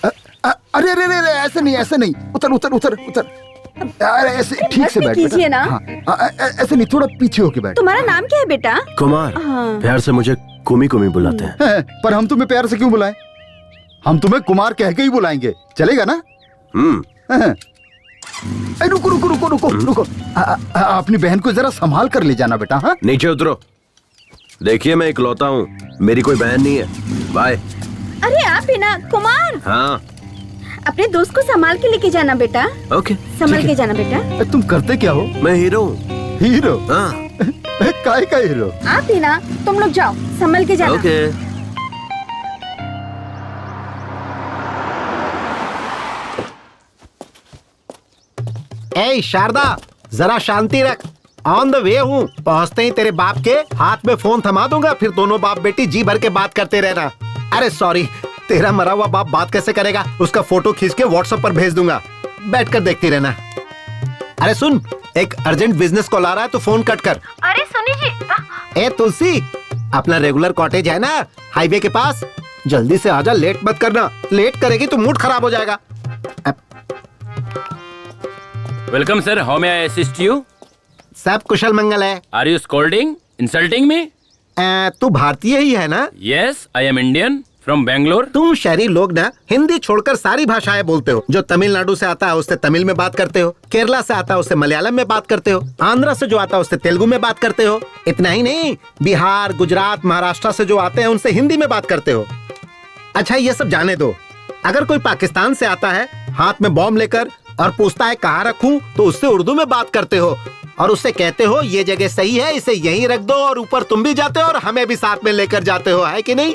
अरे अरे अरे, ऐसे नहीं, ऐसे नहीं। उतर उतर उतर उतर। अरे ऐसे ठीक से बैठ कीजिए ना। ऐसे नहीं, थोड़ा पीछे होके बैठ। तुम्हारा नाम क्या है बेटा? कुमार। प्यार से मुझे कुमी कुमी बुलाते हैं। पर हम तुम्हें प्यार से क्यों बुलाएं? हम तुम्हें कुमार कह के ही बुलाएंगे, चलेगा ना? रुको रुको रुको रुको रुको, अपनी बहन को जरा संभाल कर ले जाना बेटा। हाँ, नीचे उतरो। देखिए मैं इकलौता हूँ, मेरी कोई बहन नहीं है। बाय। अरे आप ही ना कुमार। हाँ, अपने दोस्त को संभाल के लेके जाना बेटा। ओके, संभाल के जाना बेटा। तुम करते क्या हो? मैं हीरो हूँ। हीरो? हाँ। काय का हीरो? आप ही ना, तुम लोग जाओ, संभल के जाना। ओके। ए शारदा, जरा शांति रख। ऑन द वे हूँ, पहुँचते ही तेरे बाप के हाथ में फोन थमा दूंगा, फिर दोनों बाप बेटी जी भर के बात करते रहना। अरे सॉरी, तेरा मरा हुआ बाप बात कैसे करेगा? उसका फोटो खींच के व्हाट्सएप पर भेज दूंगा, बैठकर देखती रहना। अरे सुन, एक अर्जेंट बिजनेस कॉल आ रहा है, तो फोन कट कर। अरे सुनी जी। ए तुलसी, अपना रेगुलर कॉटेज है ना हाईवे के पास, जल्दी से आजा, लेट मत करना। लेट करेगी तो मूड खराब हो जाएगा। Welcome sir, how may I assist you? सब कुशल मंगल है। Are you scolding, insulting me? तू भारतीय ही है ना? Yes, I am Indian from Bangalore. तुम शहरी लोग ना हिंदी छोड़कर सारी भाषाएं बोलते हो। जो तमिलनाडु से आता है उससे तमिल में बात करते हो, केरला से आता है उससे मलयालम में बात करते हो, आंध्रा से जो आता है उससे तेलुगु में बात करते हो। इतना ही नहीं, बिहार, गुजरात, महाराष्ट्र से जो आते हैं उनसे हिंदी में बात करते हो। अच्छा ये सब जाने दो, अगर कोई पाकिस्तान से आता है हाथ में बॉम्ब लेकर और पूछता है कहाँ रखूं, तो उससे उर्दू में बात करते हो और उससे कहते हो ये जगह सही है, इसे यहीं रख दो, और ऊपर तुम भी जाते हो और हमें भी साथ में लेकर जाते हो, है कि नहीं?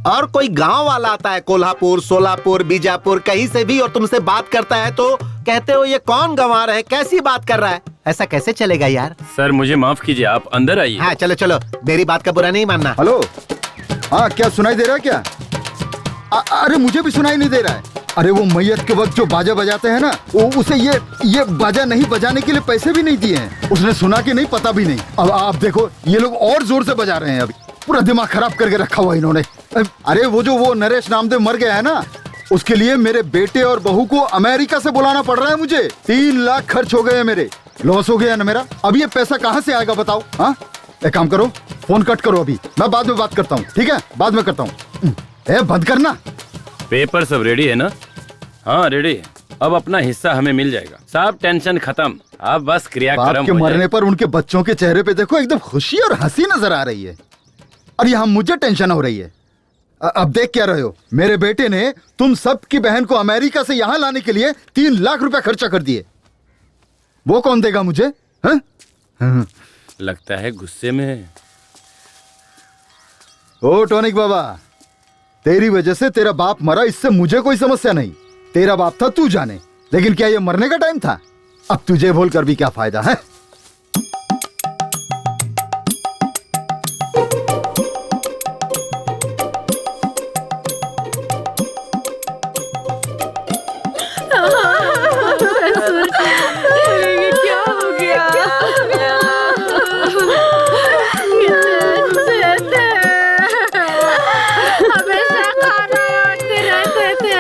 और कोई गांव वाला आता है कोल्हापुर, सोलापुर, बीजापुर, कहीं से भी, और तुमसे बात करता है तो कहते हो ये कौन गंवार है, कैसी बात कर रहा है? ऐसा कैसे चलेगा यार? सर मुझे माफ कीजिए, आप अंदर आइए। हाँ चलो चलो, मेरी बात का बुरा नहीं मानना। हेलो, हाँ क्या सुनाई दे रहा है क्या? अरे मुझे भी सुनाई नहीं दे रहा है। अरे वो मैयत के वक्त जो बाजा बजाते हैं ना, वो उसे ये बाजा नहीं बजाने के लिए पैसे भी नहीं दिए हैं। उसने सुना कि नहीं, पता भी नहीं। अब आप देखो, ये लोग और जोर से बजा रहे हैं। अभी पूरा दिमाग खराब करके रखा हुआ इन्होंने। अरे वो नरेश नामदेव मर गया है ना, उसके लिए मेरे बेटे और बहू को अमेरिका से बुलाना पड़ रहा है मुझे। 3 लाख खर्च हो गए मेरे, लॉस हो गया ना मेरा। अब ये पैसा कहाँ से आएगा बताओ? हाँ, एक काम करो, फोन कट करो अभी, मैं बाद में बात करता हूँ। ठीक है, बाद में करता हूँ। बंद करना। पेपर सब रेडी है ना? हाँ रेडी है। अब अपना हिस्सा हमें मिल जाएगा। सब टेंशन खत्म, अब बस क्रियाक्रम के मरने पर उनके बच्चों के चेहरे पे देखो, एकदम खुशी और हंसी नजर आ रही है, और यहाँ मुझे टेंशन हो रही है। अब देख क्या रहे हो, मेरे बेटे ने तुम सब की बहन को अमेरिका से यहाँ लाने के लिए 3 लाख रुपया खर्चा कर दिए। वो कौन देगा मुझे? लगता है गुस्से में है। ओ टॉनिक बाबा, तेरी वजह से तेरा बाप मरा, इससे मुझे कोई समस्या नहीं। तेरा बाप था, तू जाने, लेकिन क्या ये मरने का टाइम था? अब तुझे बोल कर भी क्या फायदा है? क्या हो गया? हमेशा खाना आते रहते थे,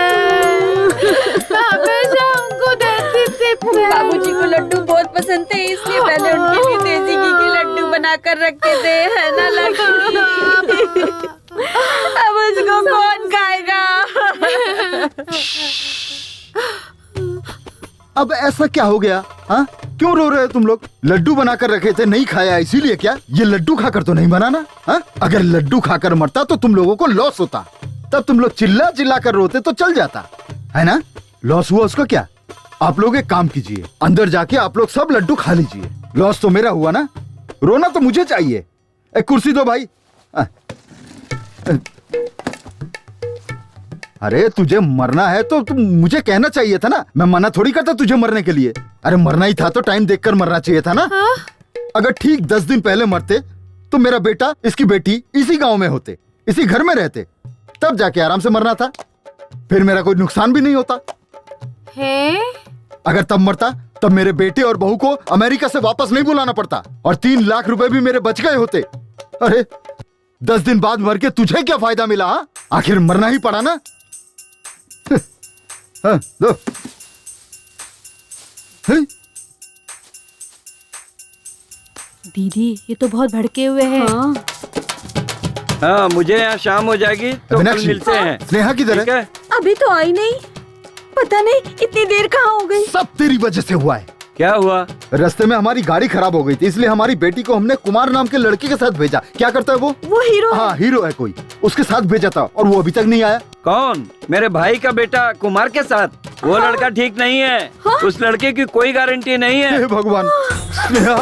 हमेशा उनको देती थी। बाबूजी को लड्डू बहुत पसंद थे, इसलिए मैंने उनके लिए देसी घी के लड्डू बनाकर रखे थे, है ना लक्ष्मी? अब उसको कौन खाएगा? अब ऐसा क्या हो गया? हाँ, क्यों रो रहे हो तुम लोग? लड्डू बनाकर रखे थे, नहीं खाया इसीलिए क्या? ये लड्डू खाकर तो नहीं बनाना। हाँ, अगर लड्डू खाकर मरता तो तुम लोगों को लॉस होता, तब तुम लोग चिल्ला चिल्ला कर रोते तो चल जाता, है ना? लॉस हुआ उसका क्या? आप लोग एक काम कीजिए, अंदर जाके आप लोग सब लड्डू खा लीजिए। लॉस तो मेरा हुआ ना, रोना तो मुझे चाहिए। एक कुर्सी दो भाई। अरे तुझे मरना है तो तुम मुझे कहना चाहिए था ना, मैं मना थोड़ी करता तुझे मरने के लिए। अरे मरना ही था तो टाइम देखकर मरना चाहिए था ना। अगर ठीक 10 दिन पहले मरते तो मेरा बेटा, इसकी बेटी इसी गांव में होते, इसी घर में रहते, तब जाके आराम से मरना था, फिर मेरा कोई नुकसान भी नहीं होता है? अगर तब मरता तब मेरे बेटे और बहू को अमेरिका से वापस नहीं बुलाना पड़ता और 3 लाख रुपए भी मेरे बच गए होते। अरे 10 दिन बाद मर के तुझे क्या फायदा मिला? हा? आखिर मरना ही पड़ा ना। हाँ, दो। दीदी ये तो बहुत भड़के हुए हैं। हाँ, मुझे यहाँ शाम हो जाएगी तो कल मिलते हैं। स्नेहा किधर है? अभी तो आई नहीं, पता नहीं इतनी देर कहाँ हो गई। सब तेरी वजह से हुआ है। क्या हुआ? रास्ते में हमारी गाड़ी खराब हो गई थी, इसलिए हमारी बेटी को हमने कुमार नाम के लड़के के साथ भेजा। क्या करता है वो? हीरो। हाँ, हीरो है कोई, उसके साथ भेजा था और वो अभी तक नहीं आया। कौन? मेरे भाई का बेटा कुमार के साथ? वो लड़का ठीक नहीं है। उस लड़के की कोई गारंटी नहीं है। हे भगवान। स्नेहा,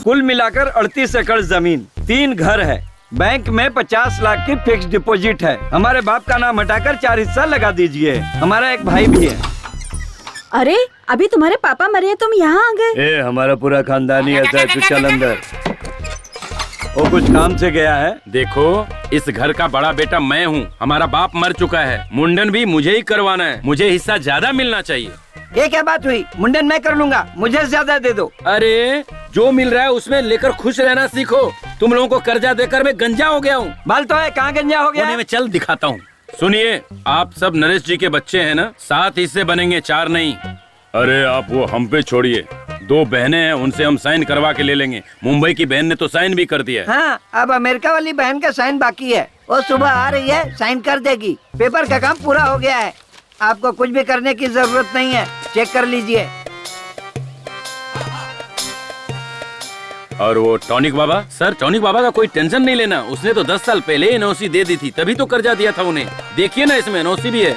कुल मिलाकर 38 एकड़ जमीन, 3 घर है, बैंक में 50 लाख की फिक्स डिपॉजिट है। हमारे बाप का नाम हटाकर 4 हिस्सा लगा दीजिए। हमारा एक भाई भी है। अरे अभी तुम्हारे पापा मरे हैं, तुम यहाँ आ गए? हमारा पूरा खानदान ही ऐसा है। तू चल अंदर। वो कुछ काम से गया है। देखो, इस घर का बड़ा बेटा मैं हूँ। हमारा बाप मर चुका है, मुंडन भी मुझे ही करवाना है। मुझे हिस्सा ज्यादा मिलना चाहिए। ये क्या बात हुई? मुंडन मैं कर लूंगा, मुझे ज्यादा दे दो। अरे जो मिल रहा है उसमें लेकर खुश रहना सीखो। तुम लोगों को कर्जा देकर मैं गंजा हो गया हूँ। बाल तो है, कहाँ गंजा हो गया? मैं चल दिखाता हूँ। सुनिए, आप सब नरेश जी के बच्चे हैं ना? 7 हिस्से बनेंगे, 4 नहीं। अरे आप वो हम पे छोड़िए, 2 बहनें हैं, उनसे हम साइन करवा के ले लेंगे। मुंबई की बहन ने तो साइन भी कर दिया है। हाँ, अब अमेरिका वाली बहन का साइन बाकी है। वो सुबह आ रही है, साइन कर देगी। पेपर का काम पूरा हो गया है। आपको कुछ भी करने की जरूरत नहीं है, चेक कर लीजिए। और वो टॉनिक बाबा, सर टॉनिक बाबा का कोई टेंशन नहीं लेना। उसने तो 10 साल पहले ही एनओसी दे दी थी, तभी तो कर्जा दिया था उन्हें। देखिए ना, इसमें एनओसी भी है।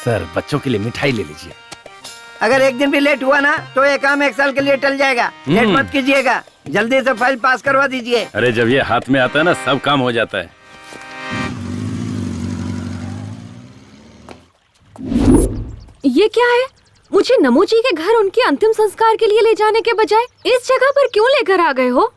सर बच्चों के लिए मिठाई ले लीजिए। अगर एक दिन भी लेट हुआ ना तो ये काम 1 साल के लिए टल जाएगा। लेट मत कीजिएगा, जल्दी से फाइल पास करवा दीजिए। अरे जब ये हाथ में आता है ना, सब काम हो जाता है। ये क्या है? मुझे नमो जी के घर उनके अंतिम संस्कार के लिए ले जाने के बजाय इस जगह पर क्यों लेकर आ गए हो?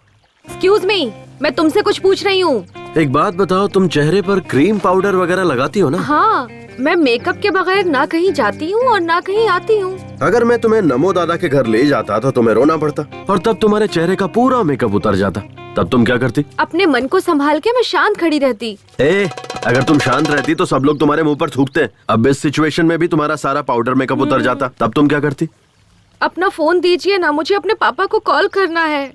एक्सक्यूज मी, मैं तुमसे कुछ पूछ रही हूँ। एक बात बताओ, तुम चेहरे पर क्रीम पाउडर वगैरह लगाती हो ना? हाँ, मैं मेकअप के बगैर ना कहीं जाती हूँ और ना कहीं आती हूँ। अगर मैं तुम्हें नमो दादा के घर ले जाता तो तुम्हें रोना पड़ता और तब तुम्हारे चेहरे का पूरा मेकअप उतर जाता। तब तुम क्या करती? अपने मन को संभाल के मैं शांत खड़ी रहती। अगर तुम शांत रहती तो सब लोग तुम्हारे मुंह पर थूकते। अब इस सिचुएशन में भी तुम्हारा सारा पाउडर मेकअप उतर जाता, तब तुम क्या करती? अपना फोन दीजिए ना, मुझे अपने पापा को कॉल करना है।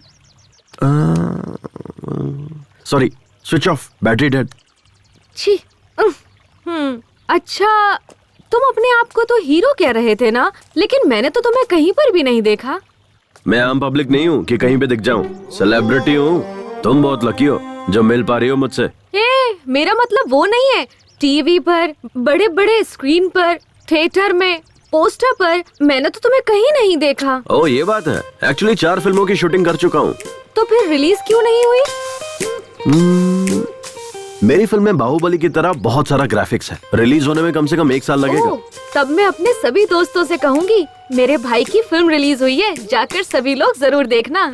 Sorry, switch off, battery dead. छी। अच्छा, तुम अपने आप को तो हीरो कह रहे थे ना, लेकिन मैंने तो तुम्हें कहीं पर भी नहीं देखा। मैं आम पब्लिक नहीं हूँ कि कहीं पे दिख जाऊँ, सेलिब्रिटी हूँ। तुम बहुत लकी हो जो मिल पा रही हो मुझसे। मेरा मतलब वो नहीं है। टीवी पर, बड़े बड़े स्क्रीन पर, थिएटर में, पोस्टर पर, मैंने तो तुम्हें कहीं नहीं देखा। ओह, ये बात है। एक्चुअली 4 फिल्मों की शूटिंग कर चुका हूँ। तो फिर रिलीज क्यों नहीं हुई? मेरी फिल्म में बाहुबली की तरह बहुत सारा ग्राफिक्स है। रिलीज होने में कम से कम 1 साल लगेगा। तब मैं अपने सभी दोस्तों से कहूँगी, मेरे भाई की फिल्म रिलीज हुई है, जाकर सभी लोग जरूर देखना।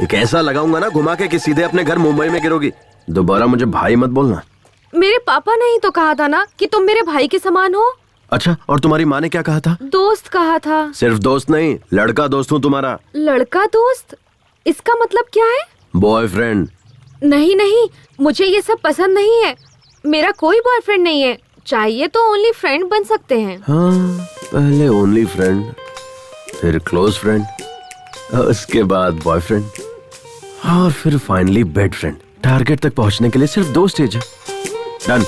कैसा लगाऊंगा ना घुमा के कि सीधे अपने घर मुंबई में गिरोगी। दोबारा मुझे भाई मत बोलना। मेरे पापा ने ही तो कहा था ना कि तुम मेरे भाई के समान हो। अच्छा, और तुम्हारी माँ ने क्या कहा था? दोस्त कहा था। सिर्फ दोस्त नहीं, लड़का दोस्त हूँ तुम्हारा। लड़का दोस्त? इसका मतलब क्या है? बॉयफ्रेंड। नहीं नहीं, मुझे ये सब पसंद नहीं है। मेरा कोई बॉयफ्रेंड नहीं है। चाहिए तो ओनली फ्रेंड बन सकते हैं। हाँ, पहले ओनली फ्रेंड, फिर क्लोज फ्रेंड, उसके बाद बॉयफ्रेंड, और फिर फाइनली बेड फ्रेंड। टारगेट तक पहुंचने के लिए सिर्फ 2 स्टेज है। डन।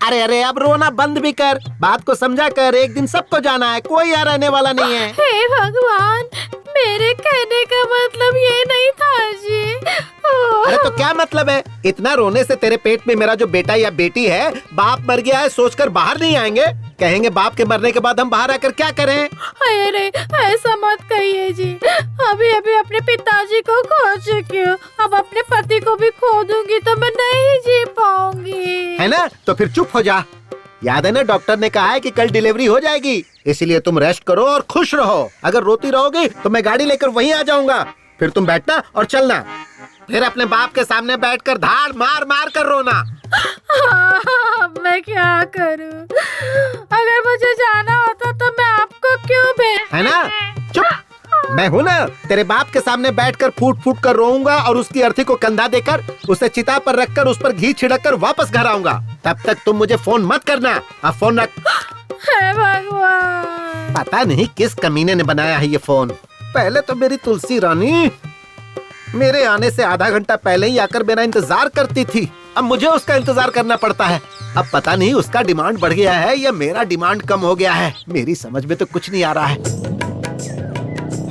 अरे अरे अब रोना बंद भी कर, बात को समझा कर। एक दिन सबको जाना है, कोई यहाँ रहने वाला नहीं है। हे भगवान, मेरे कहने का मतलब ये नहीं था जी। अरे तो क्या मतलब है? इतना रोने से तेरे पेट में मेरा जो बेटा या बेटी है, बाप मर गया है सोचकर बाहर नहीं आएंगे? कहेंगे बाप के मरने के बाद हम बाहर आकर क्या करें? अरे ऐसा मत कहिए जी, अभी अभी अपने पिताजी को खो चुकी हूँ, अब अपने पति को भी खो दूंगी तो मैं नहीं जी पाऊंगी। है ना? तो फिर चुप हो जा। याद है ना, डॉक्टर ने कहा है कि कल डिलीवरी हो जाएगी, इसलिए तुम रेस्ट करो और खुश रहो। अगर रोती रहोगी तो मैं गाड़ी लेकर वहीं आ जाऊंगा, फिर तुम बैठना और चलना, फिर अपने बाप के सामने बैठकर धाड़ मार मार कर रोना। मैं क्या करूं? अगर मुझे जाना होता तो मैं आपको क्यों भेज? है ना? चुप, मैं हूँ ना, तेरे बाप के सामने बैठकर फूट फूट कर रोऊंगा और उसकी अर्थी को कंधा देकर उसे चिता पर रखकर उस पर घी छिड़क कर वापस घर आऊंगा। तब तक तुम मुझे फोन मत करना। अब फोन रख। हे भगवान, पता नहीं किस कमीने ने बनाया है ये फोन। पहले तो मेरी तुलसी रानी मेरे आने से आधा घंटा पहले ही आकर मेरा इंतजार करती थी, अब मुझे उसका इंतजार करना पड़ता है। अब पता नहीं उसका डिमांड बढ़ गया है या मेरा डिमांड कम हो गया है, मेरी समझ में तो कुछ नहीं आ रहा है।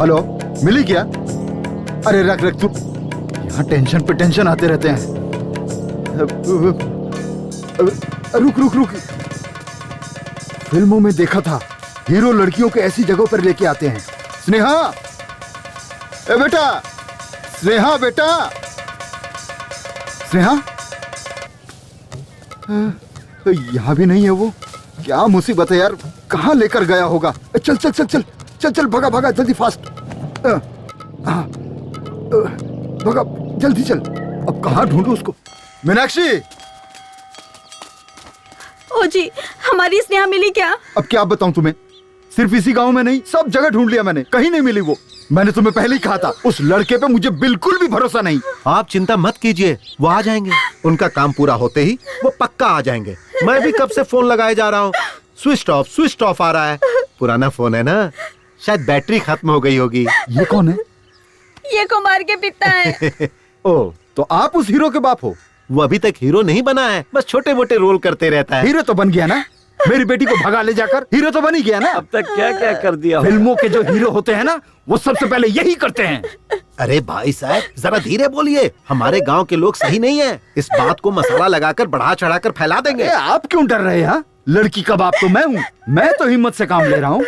हेलो, मिली क्या? अरे रख रख तू, यहाँ टेंशन पे टेंशन आते रहते हैं। रुक रुक रुक, फिल्मों में देखा था हीरो लड़कियों को ऐसी जगहों पर लेके आते हैं। स्नेहा, ए बेटा, स्नेहा बेटा, स्नेहा, यहाँ भी नहीं है वो। क्या मुसीबत है यार, कहाँ लेकर गया होगा? चल चल चल चल चल चल, भगा भगा जल्दी, फास्ट भगा जल्दी चल। अब कहाँ ढूंढूं उसको? मीनाक्षी! ओ जी, हमारी स्नेहा मिली क्या? अब क्या बताऊं तुम्हें, सिर्फ इसी गांव में नहीं, सब जगह ढूंढ लिया मैंने, कहीं नहीं मिली वो। मैंने तुम्हें पहले ही कहा था, उस लड़के पे मुझे बिल्कुल भी भरोसा नहीं। आप चिंता मत कीजिए, वो आ जाएंगे। उनका काम पूरा होते ही वो पक्का आ जाएंगे। मैं भी कब से फोन लगाए जा रहा हूँ, स्विच ऑफ आ रहा है। पुराना फोन है ना, शायद बैटरी खत्म हो गई होगी। ये कौन है? ये कुमार के पिता है। ओ, तो आप उस हीरो के बाप हो? वो अभी तक हीरो नहीं बना है, बस छोटे मोटे रोल करते रहता है। हीरो तो बन गया ना, मेरी बेटी को भगा ले जाकर हीरो तो बन ही गया ना। अब तक क्या क्या कर दिया। फिल्मों के जो हीरो होते हैं ना, वो सबसे पहले यही करते हैं। अरे भाई साहब, जरा धीरे बोलिए, हमारे गांव के लोग सही नहीं है। इस बात को मसाला लगाकर बढ़ा चढ़ाकर फैला देंगे। आप क्यों डर रहे हैं? लड़की का बाप तो मैं हूँ, मैं तो हिम्मत से काम ले रहा हूँ।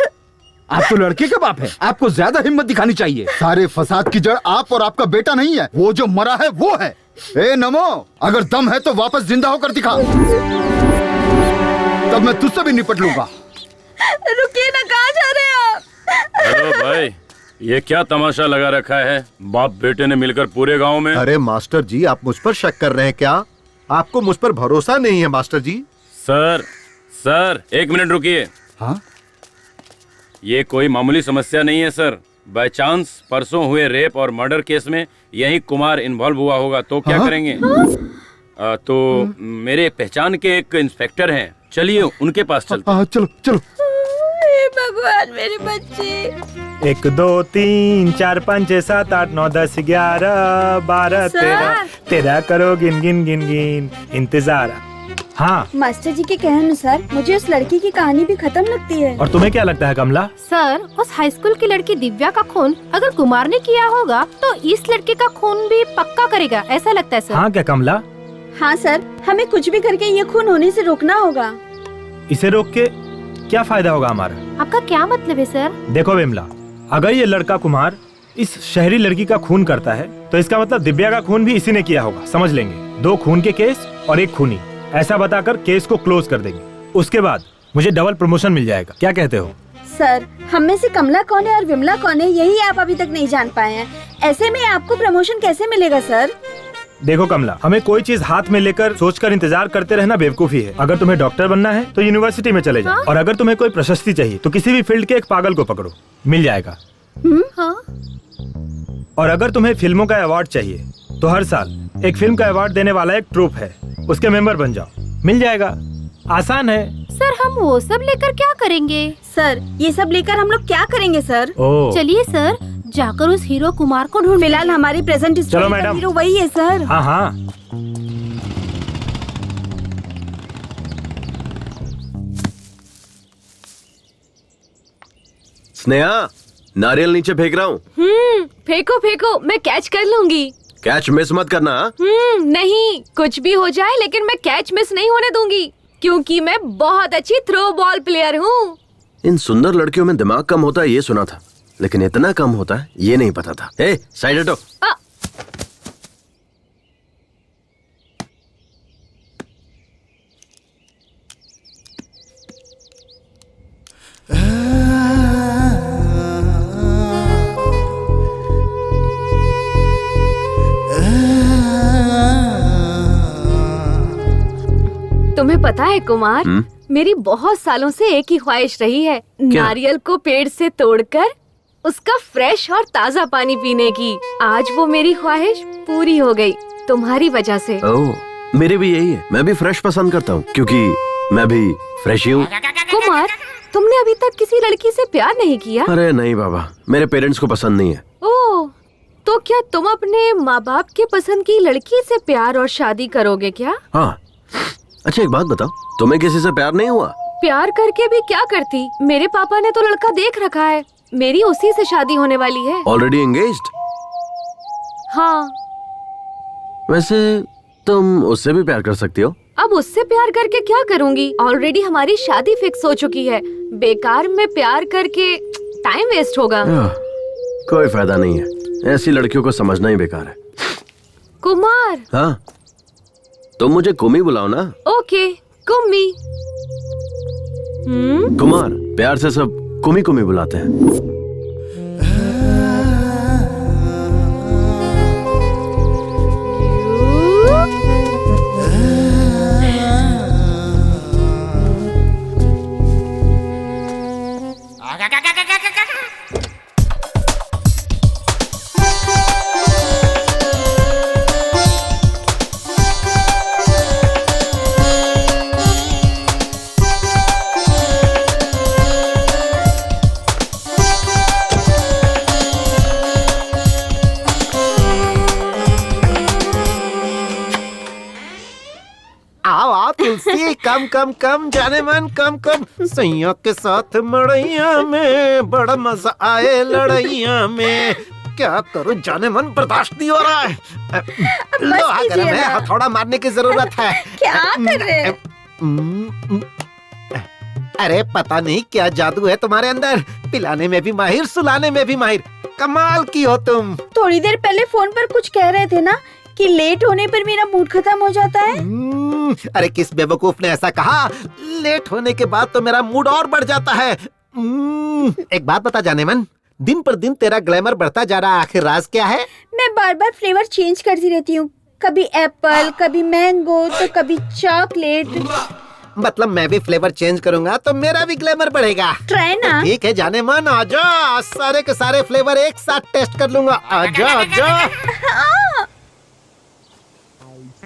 आप तो लड़के का बाप है, आपको ज्यादा हिम्मत दिखानी चाहिए। सारे फसाद की जड़ आप और आपका बेटा नहीं है, वो जो मरा है वो है। ए नमो, अगर दम है तो वापस जिंदा होकर दिखा, तब मैं तुझसे भी निपट लूंगा। रुकिए ना, कहाँ जा रहे हैं आप? हेलो भाई, ये क्या तमाशा लगा रखा है? बाप बेटे ने मिलकर पूरे गांव में। अरे मास्टर जी, आप मुझ पर शक कर रहे हैं क्या? आपको मुझ पर भरोसा नहीं है मास्टर जी? सर एक मिनट रुकिए। हाँ? ये कोई मामूली समस्या नहीं है सर। बाय चांस परसों हुए रेप और मर्डर केस में यही कुमार इन्वॉल्व हुआ होगा तो क्या करेंगे? तो मेरे पहचान के एक इंस्पेक्टर हैं, चलिए उनके पास चलते हैं। चलो चलो। भगवान, मेरे बच्चे। 1 2 3 4 5 6 7 8 9 10 11 12 13 करो गिन गिन गिन गिन इंतजार। हाँ मास्टर जी के कहने अनुसार मुझे उस लड़की की कहानी भी खत्म लगती है। और तुम्हें क्या लगता है कमला? सर, उस हाई स्कूल की लड़की दिव्या का खून अगर कुमार ने किया होगा तो इस लड़के का खून भी पक्का करेगा, ऐसा लगता है सर। हाँ क्या कमला? हाँ सर, हमें कुछ भी करके ये खून होने से रोकना होगा। इसे रोक के क्या फायदा होगा हमारा? आपका क्या मतलब है सर? देखो विमला, अगर ये लड़का कुमार इस शहरी लड़की का खून करता है तो इसका मतलब दिव्या का खून भी इसी ने किया होगा, समझ लेंगे। 2 खून के केस और 1 खूनी, ऐसा बताकर केस को क्लोज कर देंगे। उसके बाद मुझे डबल प्रमोशन मिल जाएगा, क्या कहते हो? सर, हम में से कमला कौन है और विमला कौन है, यही आप अभी तक नहीं जान पाए हैं। ऐसे में आपको प्रमोशन कैसे मिलेगा सर? देखो कमला, हमें कोई चीज हाथ में लेकर सोचकर इंतजार करते रहना बेवकूफी है। अगर तुम्हें डॉक्टर बनना है तो यूनिवर्सिटी में चले जाओ, और अगर तुम्हें कोई प्रशस्ति चाहिए तो किसी भी फील्ड के एक पागल को पकड़ो, मिल जाएगा। हाँ? और अगर तुम्हें फिल्मों का अवार्ड चाहिए तो हर साल एक फिल्म का अवार्ड देने वाला एक ट्रूप है, उसके मेंबर बन जाओ, मिल जाएगा। आसान है। सर, हम वो सब लेकर क्या करेंगे? सर, ये सब लेकर हम लोग क्या करेंगे सर? चलिए सर, जाकर उस हीरो कुमार को ढूंढ। फिलहाल हमारी प्रेजेंट चलो मैडम, हीरो वही है सर। हाँ हाँ। स्नेहा, नारियल नीचे फेंक रहा हूँ। फेंको फेंको, मैं कैच कर लूंगी। कैच मिस मत करना। नहीं, कुछ भी हो जाए लेकिन मैं कैच मिस नहीं होने दूंगी, क्योंकि मैं बहुत अच्छी थ्रो बॉल प्लेयर हूँ। इन सुंदर लड़कियों में दिमाग कम होता है ये सुना था, लेकिन इतना कम होता है ये नहीं पता था। ए, साइड हटो। तुम्हें पता है कुमार, मेरी बहुत सालों से एक ही ख्वाहिश रही है, नारियल को पेड़ से तोड़कर उसका फ्रेश और ताज़ा पानी पीने की। आज वो मेरी ख्वाहिश पूरी हो गई तुम्हारी वजह से। ओह, मेरी भी यही है। मैं भी फ्रेश पसंद करता हूँ क्योंकि मैं भी फ्रेश ही हूँ। कुमार, तुमने अभी तक किसी लड़की से प्यार नहीं किया? अरे नहीं बाबा, मेरे पेरेंट्स को पसंद नहीं है। ओह, तो क्या तुम अपने माँ बाप के पसंद की लड़की से प्यार और शादी करोगे क्या? हाँ। अच्छा एक बात बताओ, तुम्हें किसी से प्यार नहीं हुआ? प्यार करके भी क्या करती? मेरे पापा ने तो लड़का देख रखा है, मेरी उसी से शादी होने वाली है। Already engaged? हाँ। वैसे तुम उससे भी प्यार कर सकती हो। अब उससे प्यार करके क्या करूँगी? ऑलरेडी हमारी शादी फिक्स हो चुकी है, बेकार में प्यार करके टाइम वेस्ट होगा। कोई फायदा नहीं है, ऐसी लड़कियों को समझना ही बेकार है। कुमार। हाँ, तुम मुझे कुमी बुलाओ ना। ओके, कुम्मी। कुमार, प्यार से सब कुमी कुमी बुलाते हैं। तुलसी कम कम कम, जाने मन कम कम, सैया के साथ मड़ैया में बड़ा मजा आए लड़ैया में। क्या करूं जाने मन, बर्दाश्त नहीं हो रहा है। लोहा गरम है, हथौड़ा मारने की जरूरत है। क्या कर रहे हैं? अरे पता नहीं क्या जादू है तुम्हारे अंदर, पिलाने में भी माहिर, सुलाने में भी माहिर। कमाल की हो तुम। थोड़ी देर पहले फोन पर कुछ कह रहे थे ना कि लेट होने पर मेरा मूड खत्म हो जाता है। अरे किस बेवकूफ ने ऐसा कहा? लेट होने के बाद तो मेरा मूड और बढ़ जाता है। एक बात बता जाने मन, दिन पर दिन तेरा ग्लैमर बढ़ता जा रहा है, आखिर राज क्या है? मैं बार बार फ्लेवर चेंज करती रहती हूँ, कभी एप्पल, कभी मैंगो, तो कभी चॉकलेट। मतलब मैं भी फ्लेवर चेंज करूंगा तो मेरा भी ग्लैमर बढ़ेगा। ट्राई ना। ठीक है जाने मन, आजा, सारे के सारे फ्लेवर एक साथ टेस्ट कर लूंगा। आजा आजा।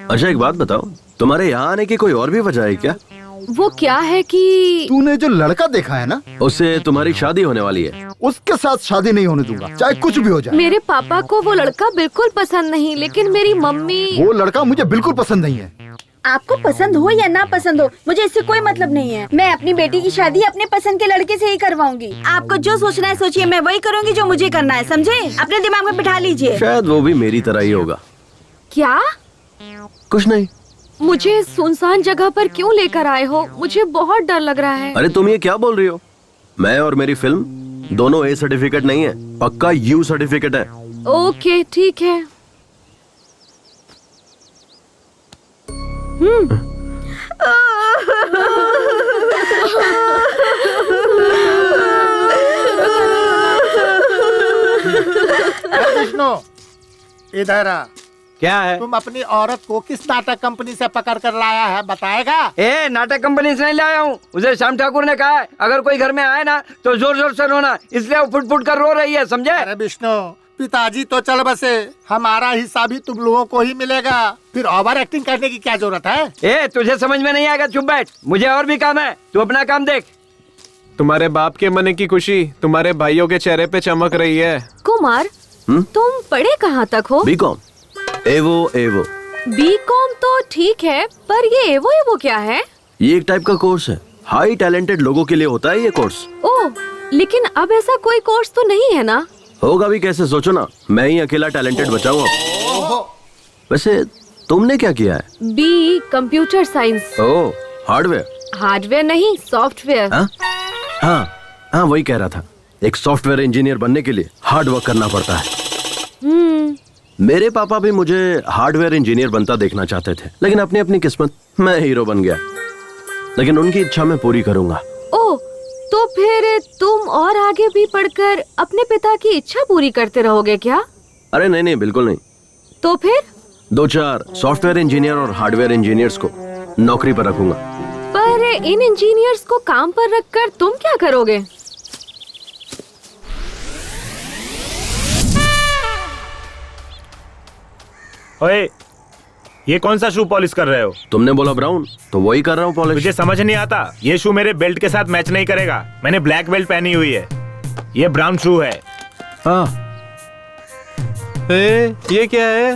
अच्छा एक बात बताओ, तुम्हारे यहाँ आने की कोई और भी वजह है क्या? वो क्या है कि तूने जो लड़का देखा है ना, उससे तुम्हारी शादी होने वाली है। उसके साथ शादी नहीं होने दूंगा, चाहे कुछ भी हो जाए। मेरे पापा को वो लड़का बिल्कुल पसंद नहीं, लेकिन मेरी मम्मी। वो लड़का मुझे बिल्कुल पसंद नहीं है। आपको पसंद हो या ना पसंद हो, मुझे इससे कोई मतलब नहीं है। मैं अपनी बेटी की शादी अपने पसंद के लड़के से ही करवाऊंगी। आपको जो सोचना है सोचिए, मैं वही करूँगी जो मुझे करना है, समझे? अपने दिमाग में बिठा लीजिए। शायद वो भी मेरी तरह ही होगा। क्या? कुछ नहीं। मुझे सुनसान जगह पर क्यों लेकर आए हो? मुझे बहुत डर लग रहा है। अरे तुम ये क्या बोल रही हो? मैं और मेरी फिल्म दोनों ए सर्टिफिकेट नहीं है, पक्का यू सर्टिफिकेट है। ओके ठीक है। विष्णु इधर आ। क्या है? तुम अपनी औरत को किस नाटक कंपनी से पकड़ कर लाया है, बताएगा? ए, नाटक कंपनी से नहीं लाया हूँ। उसे श्याम ठाकुर ने कहा है अगर कोई घर में आए ना तो जोर जोर से रोना, इसलिए वो फुट फुट कर रो रही है, समझे? अरे विष्णु, पिताजी तो चल बसे, हमारा हिस्सा भी तुम लोगों को ही मिलेगा, फिर ओवर एक्टिंग करने की क्या जरूरत है? ए, तुझे समझ में नहीं आएगा, चुप बैठ, मुझे और भी काम है, तू अपना काम देख। तुम्हारे बाप के मन की खुशी तुम्हारे भाइयों के चेहरे पे चमक रही है। कुमार, तुम पढ़े कहाँ तक हो? बीकॉम। एवो एवो। बीकॉम तो ठीक है, पर ये एवो एवो क्या है? ये एक टाइप का कोर्स है, हाई टैलेंटेड लोगों के लिए होता है ये कोर्स। ओह, लेकिन अब ऐसा कोई कोर्स तो नहीं है ना? होगा भी कैसे, सोचो ना, मैं ही अकेला टैलेंटेड बचा हूँ अब। वैसे तुमने क्या किया है? B computer science. Oh, hardware? Hardware नहीं, सॉफ्टवेयर। हाँ, वही कह रहा था। एक सॉफ्टवेयर इंजीनियर बनने के लिए हार्ड वर्क करना पड़ता है। मेरे पापा भी मुझे हार्डवेयर इंजीनियर बनता देखना चाहते थे, लेकिन अपनी अपनी किस्मत, मैं हीरो बन गया। लेकिन उनकी इच्छा मैं पूरी करूंगा। ओह, तो फिर तुम और आगे भी पढ़कर अपने पिता की इच्छा पूरी करते रहोगे क्या? अरे नहीं, बिल्कुल नहीं। तो फिर 2-4 सॉफ्टवेयर इंजीनियर और हार्डवेयर इंजीनियर्स को नौकरी पर रखूंगा। पर इन इंजीनियर्स को काम पर रखकर तुम क्या करोगे? ओए, ये कौन सा शू पॉलिश कर रहे हो? तुमने बोला ब्राउन, तो वही कर रहा हूँ पॉलिश। मुझे समझ नहीं आता, ये शू मेरे बेल्ट के साथ मैच नहीं करेगा। मैंने ब्लैक बेल्ट पहनी हुई है, ये ब्राउन शू है। हाँ, ये क्या है?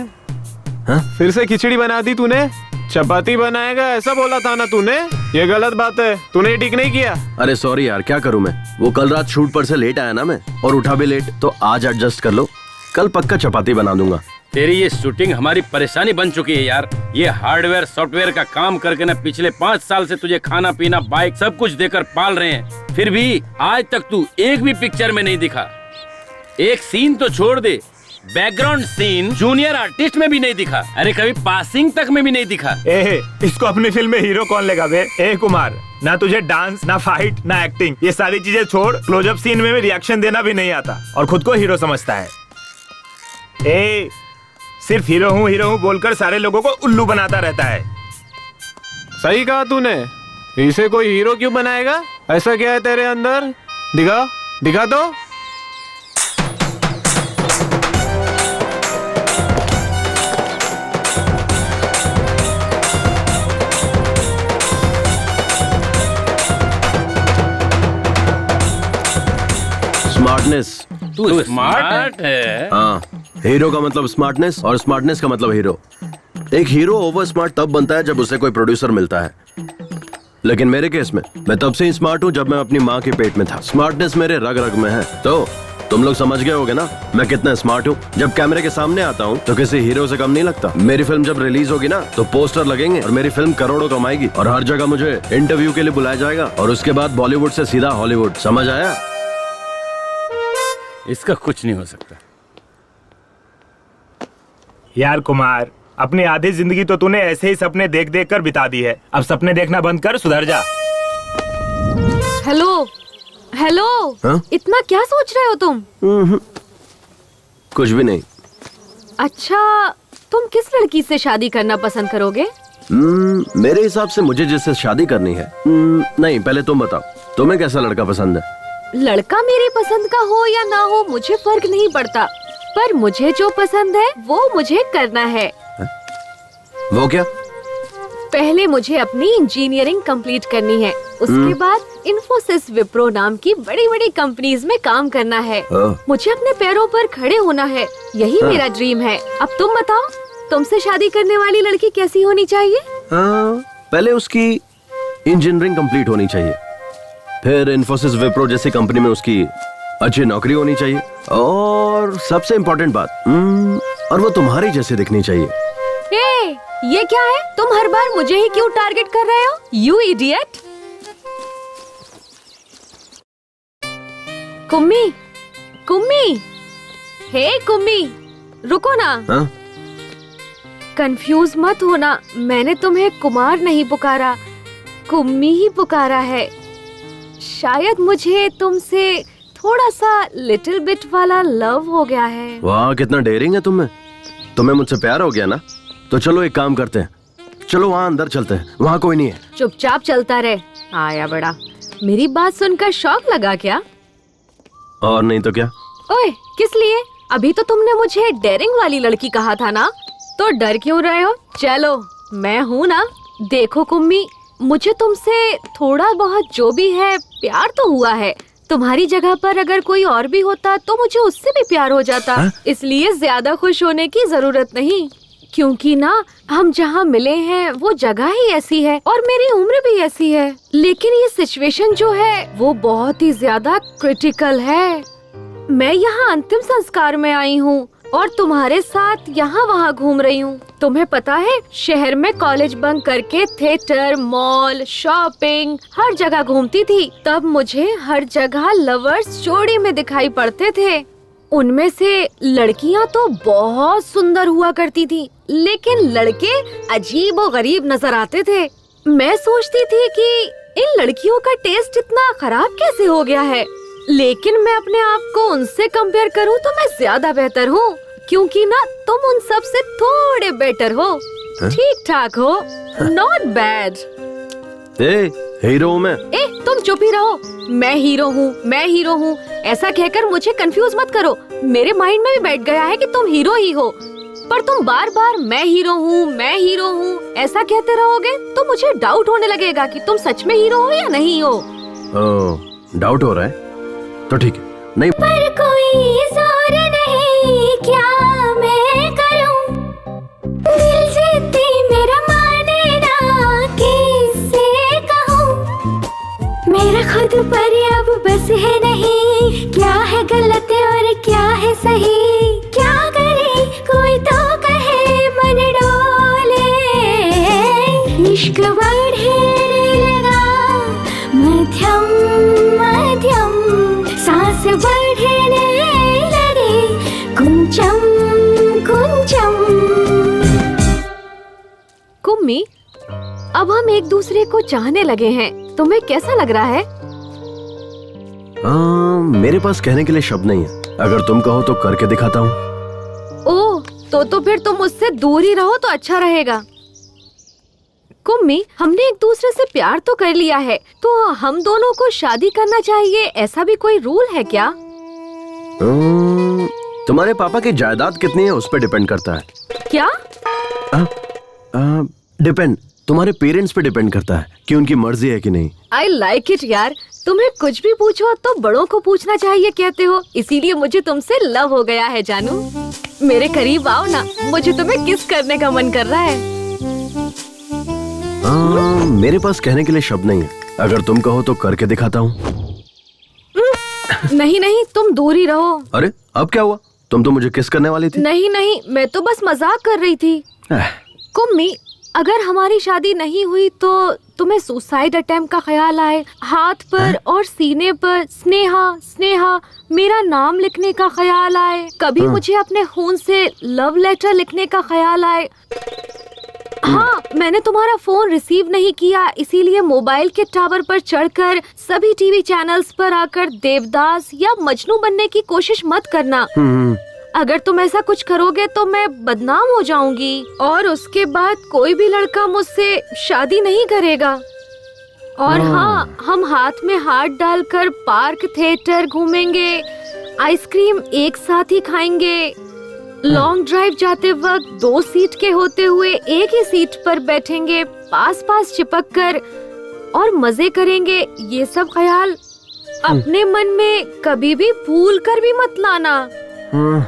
हाँ? फिर से खिचड़ी बना दी तूने? चपाती बनाएगा ऐसा बोला था ना तूने? ये गलत बात है, तूने ठीक नहीं किया। अरे सॉरी यार, क्या करूँ मैं, वो कल रात शूट पर से लेट आया ना मैं, और उठा भी लेट, तो आज एडजस्ट कर लो, कल पक्का चपाती बना दूंगा। तेरी ये शूटिंग हमारी परेशानी बन चुकी है यार। ये हार्डवेयर सॉफ्टवेयर का काम करके ना पिछले 5 साल से तुझे खाना पीना बाइक सब कुछ देकर पाल रहे हैं, फिर भी आज तक तू एक भी पिक्चर में नहीं दिखा। एक सीन तो छोड़ दे, बैकग्राउंड सीन जूनियर आर्टिस्ट में भी नहीं दिखा। अरे कभी पासिंग तक में भी नहीं दिखा। इसको अपनी फिल्म में हीरो कौन लेगा बे? कुमार, ना तुझे डांस, ना फाइट, ना एक्टिंग, ये सारी चीजें छोड़, क्लोजअप सीन में भी रिएक्शन देना भी नहीं आता और खुद को हीरो समझता है। सिर्फ हीरो हूँ बोलकर सारे लोगों को उल्लू बनाता रहता है। सही कहा तूने, इसे कोई हीरो क्यों बनाएगा? ऐसा क्या है तेरे अंदर? दिखा तो। स्मार्टनेस। तू स्मार्ट है? हाँ, हीरो का मतलब स्मार्टनेस और स्मार्टनेस का मतलब हीरो। एक हीरो ओवर स्मार्ट तब बनता है जब उसे कोई प्रोड्यूसर मिलता है, लेकिन मेरे केस में मैं तब से ही स्मार्ट हूँ जब मैं अपनी माँ के पेट में था। स्मार्टनेस मेरे रग रग में है। तो तुम लोग समझ गए होगे ना मैं कितना स्मार्ट हूँ। जब कैमरे के सामने आता हूँ तो किसी हीरो से कम नहीं लगता। मेरी फिल्म जब रिलीज होगी ना तो पोस्टर लगेंगे और मेरी फिल्म करोड़ों कमाएगी और हर जगह मुझे इंटरव्यू के लिए बुलाया जाएगा और उसके बाद बॉलीवुड से सीधा हॉलीवुड। समझ आया? इसका कुछ नहीं हो सकता। यार कुमार, अपनी आधी जिंदगी तो तूने ऐसे ही सपने देख देख कर बिता दी है। अब सपने देखना बंद कर, सुधर जा। हेलो, हाँ? इतना क्या सोच रहे हो तुम? कुछ भी नहीं। अच्छा, तुम किस लड़की से शादी करना पसंद करोगे? मेरे हिसाब से मुझे जिससे शादी करनी है। नहीं, पहले तुम बताओ, तुम्हें कैसा लड़का पसंद है? लड़का मेरी पसंद का हो या ना हो मुझे फर्क नहीं पड़ता, पर मुझे जो पसंद है वो मुझे करना है। वो क्या? पहले मुझे अपनी इंजीनियरिंग कंप्लीट करनी है, उसके बाद इन्फोसिस, विप्रो नाम की बड़ी बड़ी कंपनीज में काम करना है। मुझे अपने पैरों पर खड़े होना है, यही मेरा ड्रीम है। अब तुम बताओ, तुमसे शादी करने वाली लड़की कैसी होनी चाहिए? पहले उसकी इंजीनियरिंग कंप्लीट होनी चाहिए, फिर इन्फोसिस, विप्रो जैसी कंपनी में उसकी अच्छी नौकरी होनी चाहिए, और सबसे इम्पोर्टेंट बात, और वो तुम्हारी जैसी दिखनी चाहिए। ये क्या है? तुम हर बार मुझे ही क्यों टारगेट कर रहे हो? You idiot! Kummi, hey Kummi, रुको ना। कंफ्यूज मत होना, मैंने तुम्हें कुमार नहीं पुकारा, कुम्मी ही पुकारा है। शायद मुझे तुमसे थोड़ा सा लिटिल बिट वाला लव हो गया है। वाह, कितना डेयरिंग है तुम्हें मुझसे प्यार हो गया ना? तो चलो एक काम करते हैं, चलो वहाँ अंदर चलते हैं, वहाँ कोई नहीं है। चुपचाप चलता रहे। आया बड़ा। मेरी बात सुनकर शौक लगा क्या? और नहीं तो क्या। ओए, किस लिए? अभी तो तुमने मुझे डेयरिंग वाली लड़की कहा था ना, तो डर क्यों रहे हो? चलो, मैं हूँ ना। देखो कुम्मी, मुझे तुमसे थोड़ा बहुत जो भी है प्यार तो हुआ है। तुम्हारी जगह पर अगर कोई और भी होता तो मुझे उससे भी प्यार हो जाता। इसलिए ज्यादा खुश होने की जरूरत नहीं। क्योंकि ना हम जहाँ मिले हैं वो जगह ही ऐसी है और मेरी उम्र भी ऐसी है। लेकिन ये सिचुएशन जो है वो बहुत ही ज्यादा क्रिटिकल है। मैं यहाँ अंतिम संस्कार में आई हूँ और तुम्हारे साथ यहाँ वहाँ घूम रही हूँ। तुम्हें पता है, शहर में कॉलेज बंक करके थिएटर, मॉल, शॉपिंग हर जगह घूमती थी। तब मुझे हर जगह लवर्स जोड़ी में दिखाई पड़ते थे। उनमें से लड़कियाँ तो बहुत सुंदर हुआ करती थी, लेकिन लड़के अजीब और गरीब नजर आते थे। मैं सोचती थी कि इन लड़कियों का टेस्ट इतना खराब कैसे हो गया है, लेकिन मैं अपने आप को उनसे कंपेयर करूं तो मैं ज्यादा बेहतर हूं, क्योंकि ना तुम उन सब से थोड़े बेटर हो, ठीक ठाक हो, नॉट बैड। हीरो हूँ मैं। तुम चुप ही रहो। मैं हीरो हूँ, मैं हीरो हूँ ऐसा कहकर मुझे कंफ्यूज मत करो। मेरे माइंड में भी बैठ गया है कि तुम हीरो ही हो, पर तुम बार बार मैं हीरो हूँ, मैं हीरो हूँ ऐसा कहते रहोगे तो मुझे डाउट होने लगेगा कि तुम सच में हीरो हो या नहीं हो। डाउट हो रहा है तो ठीक है, नहीं पर कोई जोर नहीं, क्या मैं करूं? दिल जिद्दी मेरा माने ना, किससे कहूं? मेरा खुद पर अब बस है नहीं, क्या है गलत और क्या है सही? क्या करे कोई तो कहे मन डोले, इश्क बढ़ने लगा मध्यम मध्यम, सांस बढ़ने लगे कुंचम कुंचम। कुम्मी, अब हम एक दूसरे को चाहने लगे हैं, तुम्हें कैसा लग रहा है? मेरे पास कहने के लिए शब्द नहीं है, अगर तुम कहो तो करके दिखाता हूँ। ओह, तो फिर तुम मुझसे दूर ही रहो तो अच्छा रहेगा। कुम्मी, हमने एक दूसरे से प्यार तो कर लिया है, तो हम दोनों को शादी करना चाहिए, ऐसा भी कोई रूल है क्या? तुम्हारे पापा की जायदाद कितनी है उस पर डिपेंड करता है। क्या? डिपेंड, तुम्हारे पेरेंट्स पे डिपेंड करता है कि उनकी मर्जी है कि नहीं। आई लाइक इट यार, तुम्हें कुछ भी पूछो तो बड़ों को पूछना चाहिए कहते हो, इसीलिए मुझे तुमसे लव हो गया है जानू। मेरे करीब आओ ना, मुझे तुम्हें किस करने का मन कर रहा है। मेरे पास कहने के लिए शब्द नहीं है, अगर तुम कहो तो करके दिखाता हूँ। नहीं नहीं, तुम दूर ही रहो। अरे अब क्या हुआ? तुम तो मुझे किस करने वाली थी। नहीं नहीं, मैं तो बस मजाक कर रही थी। कुम्मी, अगर हमारी शादी नहीं हुई तो तुम्हें सुसाइड अटेम्प्ट का ख्याल आए, हाथ पर और सीने पर स्नेहा स्नेहा मेरा नाम लिखने का ख्याल आए, कभी मुझे अपने खून से लव लेटर लिखने का ख्याल आए। हाँ, मैंने तुम्हारा फोन रिसीव नहीं किया, इसीलिए मोबाइल के टावर पर चढ़कर सभी टीवी चैनल्स पर आकर देवदास या मजनू बनने की कोशिश मत करना। अगर तुम ऐसा कुछ करोगे तो मैं बदनाम हो जाऊंगी और उसके बाद कोई भी लड़का मुझसे शादी नहीं करेगा। और हाँ, हम हाथ में हाथ डालकर पार्क, थिएटर घूमेंगे, आइसक्रीम एक साथ ही खाएंगे, लॉन्ग ड्राइव जाते वक्त 2 सीट के होते हुए एक ही सीट पर बैठेंगे, पास पास चिपक कर और मजे करेंगे। ये सब ख्याल अपने मन में कभी भी भूल कर भी मत लाना।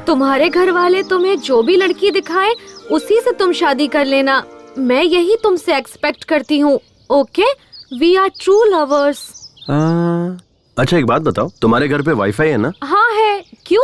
तुम्हारे घर वाले तुम्हें जो भी लड़की दिखाए उसी से तुम शादी कर लेना, मैं यही तुमसे एक्सपेक्ट करती हूँ। Okay, we are true lovers. अच्छा एक बात बताओ, तुम्हारे घर पे वाईफाई है ना? हाँ है, क्यों?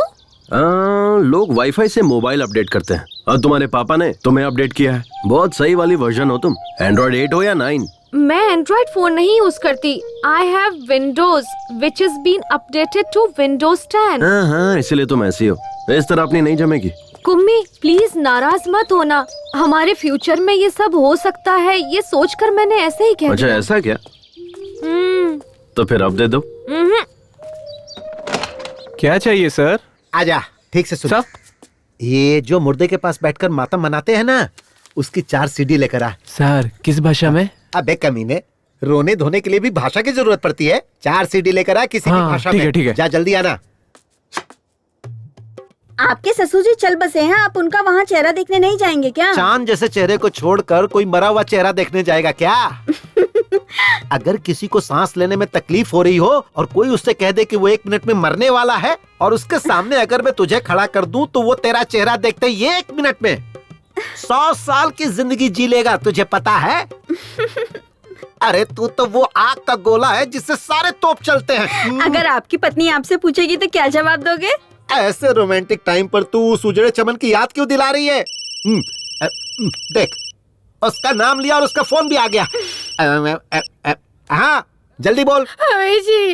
लोग वाईफाई से मोबाइल अपडेट करते हैं और तुम्हारे पापा ने तुम्हें अपडेट किया है। बहुत सही वाली वर्जन हो तुम, एंड्रॉइड 8 हो या 9? मैं एंड्रॉइड फोन नहीं यूज करती, I have Windows which is been updated to Windows 10। हाँ, इसलिए तुम ऐसी हो, इस तरह अपनी नहीं जमेगी। कुम्मी प्लीज नाराज मत होना, हमारे फ्यूचर में ये सब हो सकता है, ये सोचकर मैंने ऐसे ही कह दिया। अच्छा ऐसा क्या? तो फिर अब दे दो। क्या चाहिए सर? आजा, ठीक से सुन। ये जो मुर्दे के पास बैठकर मातम मनाते हैं ना, उसकी 4 सीडी लेकर आ। सर किस भाषा में? अबे कमीने, रोने धोने के लिए भी भाषा की जरूरत पड़ती है। 4 सीडी लेकर आ किसी भी भाषा में। ठीक है। जा जल्दी आना। आपके ससुर जी चल बसे हैं, आप उनका वहाँ चेहरा देखने नहीं जाएंगे क्या? चांद जैसे चेहरे को छोड़कर कोई मरा हुआ चेहरा देखने जाएगा क्या? अगर किसी को सांस लेने में तकलीफ हो रही हो और कोई उससे कह दे कि वो 1 मिनट में मरने वाला है और उसके सामने अगर मैं तुझे खड़ा कर दूं तो वो तेरा चेहरा देखते ही 1 मिनट में 100 साल की जिंदगी जी लेगा, तुझे पता है? अरे तू तो वो आग का गोला है जिससे सारे तोप चलते हैं। अगर आपकी पत्नी आपसे पूछेगी तो क्या जवाब दोगे? ऐसे रोमांटिक टाइम पर तू उस उजड़े चमन की याद क्यों दिला रही है? देख, उसका नाम लिया और उसका फोन भी आ गया। हाँ जल्दी बोल। जी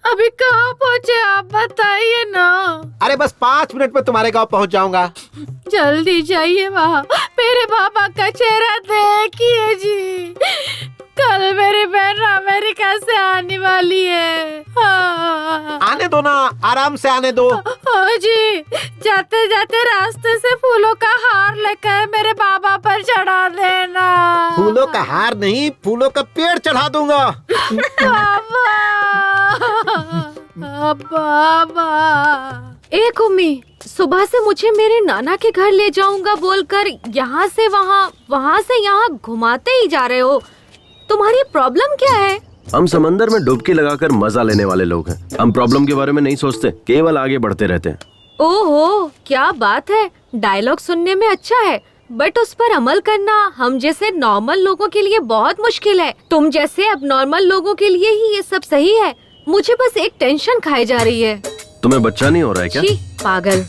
अभी कहाँ पहुँचे आप बताइए ना। अरे बस 5 मिनट में तुम्हारे गांव पहुंच जाऊंगा। जल्दी जाइए वहाँ, मेरे पापा का चेहरा देखिए जी। कल मेरी बहन अमेरिका से आने वाली है। हाँ। आने दो ना, आराम से आने दो। हाँ जी, जाते जाते रास्ते से फूलों का हार लेकर मेरे बाबा पर चढ़ा देना। फूलों का हार नहीं, फूलों का पेड़ चढ़ा दूंगा। बाबा। एक उम्मी, सुबह से मुझे मेरे नाना के घर ले जाऊंगा बोलकर यहाँ से वहाँ, वहाँ से यहाँ घुमाते ही जा रहे हो। तुम्हारी प्रॉब्लम क्या है? हम समंदर में डुबकी लगाकर मजा लेने वाले लोग हैं। हम प्रॉब्लम के बारे में नहीं सोचते, केवल आगे बढ़ते रहते हैं। ओहो, क्या बात है। डायलॉग सुनने में अच्छा है, बट उस पर अमल करना हम जैसे नॉर्मल लोगों के लिए बहुत मुश्किल है। तुम जैसे अब नॉर्मल लोगों के लिए ही ये सब सही है। मुझे बस एक टेंशन खाई जा रही है। तुम्हें बच्चा नहीं हो रहा है क्या? छी, पागल।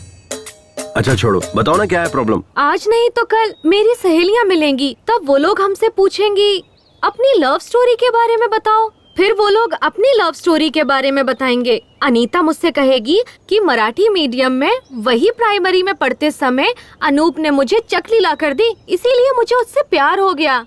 अच्छा छोड़ो, बताओ ना क्या है प्रॉब्लम। आज नहीं तो कल मेरी सहेलियाँ मिलेंगी, तब वो लोग हमसे पूछेंगी अपनी लव स्टोरी के बारे में बताओ। फिर वो लोग अपनी लव स्टोरी के बारे में बताएंगे। अनीता मुझसे कहेगी कि मराठी मीडियम में वही प्राइमरी में पढ़ते समय अनूप ने मुझे चकली ला कर दी, इसीलिए मुझे उससे प्यार हो गया।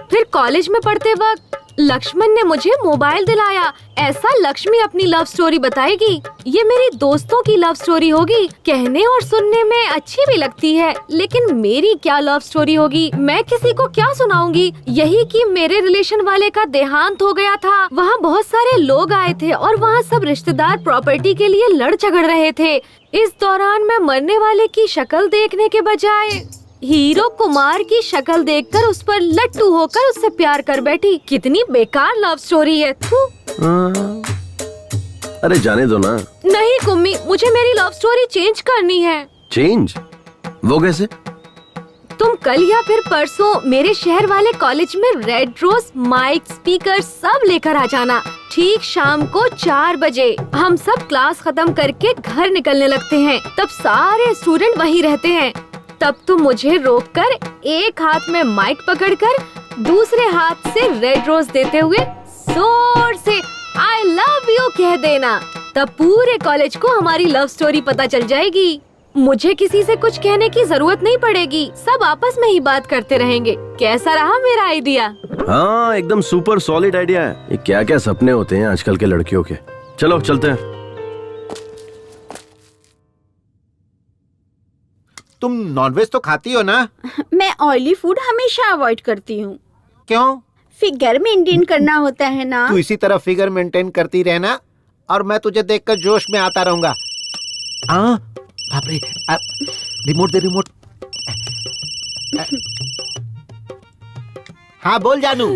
फिर कॉलेज में पढ़ते वक्त लक्ष्मण ने मुझे मोबाइल दिलाया। ऐसा लक्ष्मी अपनी लव स्टोरी बताएगी। ये मेरी दोस्तों की लव स्टोरी होगी। कहने और सुनने में अच्छी भी लगती है, लेकिन मेरी क्या लव स्टोरी होगी? मैं किसी को क्या सुनाऊंगी? यही कि मेरे रिलेशन वाले का देहांत हो गया था। वहाँ बहुत सारे लोग आए थे और वहाँ सब रिश्तेदार प्रॉपर्टी के लिए लड़ झगड़ रहे थे। इस दौरान मैं मरने वाले की शक्ल देखने के बजाय हीरो कुमार की शक्ल देखकर उस पर लट्टू होकर उससे प्यार कर बैठी। कितनी बेकार लव स्टोरी है। अरे जाने दो ना। नहीं कुम्मी, मुझे मेरी लव स्टोरी चेंज करनी है। चेंज? वो कैसे? तुम कल या फिर परसों मेरे शहर वाले कॉलेज में रेड रोज, माइक, स्पीकर सब लेकर आ जाना। ठीक शाम को 4 बजे हम सब क्लास खत्म करके घर निकलने लगते हैं। तब सारे स्टूडेंट वहीं रहते हैं। तब तुम मुझे रोककर एक हाथ में माइक पकड़कर दूसरे हाथ से रेड रोज देते हुए जोर से आई लव यू कह देना। तब पूरे कॉलेज को हमारी लव स्टोरी पता चल जाएगी। मुझे किसी से कुछ कहने की जरूरत नहीं पड़ेगी। सब आपस में ही बात करते रहेंगे। कैसा रहा मेरा आइडिया? हाँ, एकदम सुपर सॉलिड आइडिया है। ये क्या क्या सपने होते हैं आजकल के लड़कियों के। चलो चलते हैं। तुम नॉनवेज तो खाती हो ना? मैं ऑयली फूड हमेशा अवॉइड करती हूँ। क्यों? फिगर मेंटेन करना होता है ना। तू इसी तरह फिगर मेंटेन करती रहना और मैं तुझे देखकर जोश में आता रहूंगा। हाँ, बाप रे, रिमोट दे रिमोट। हाँ बोल जानू।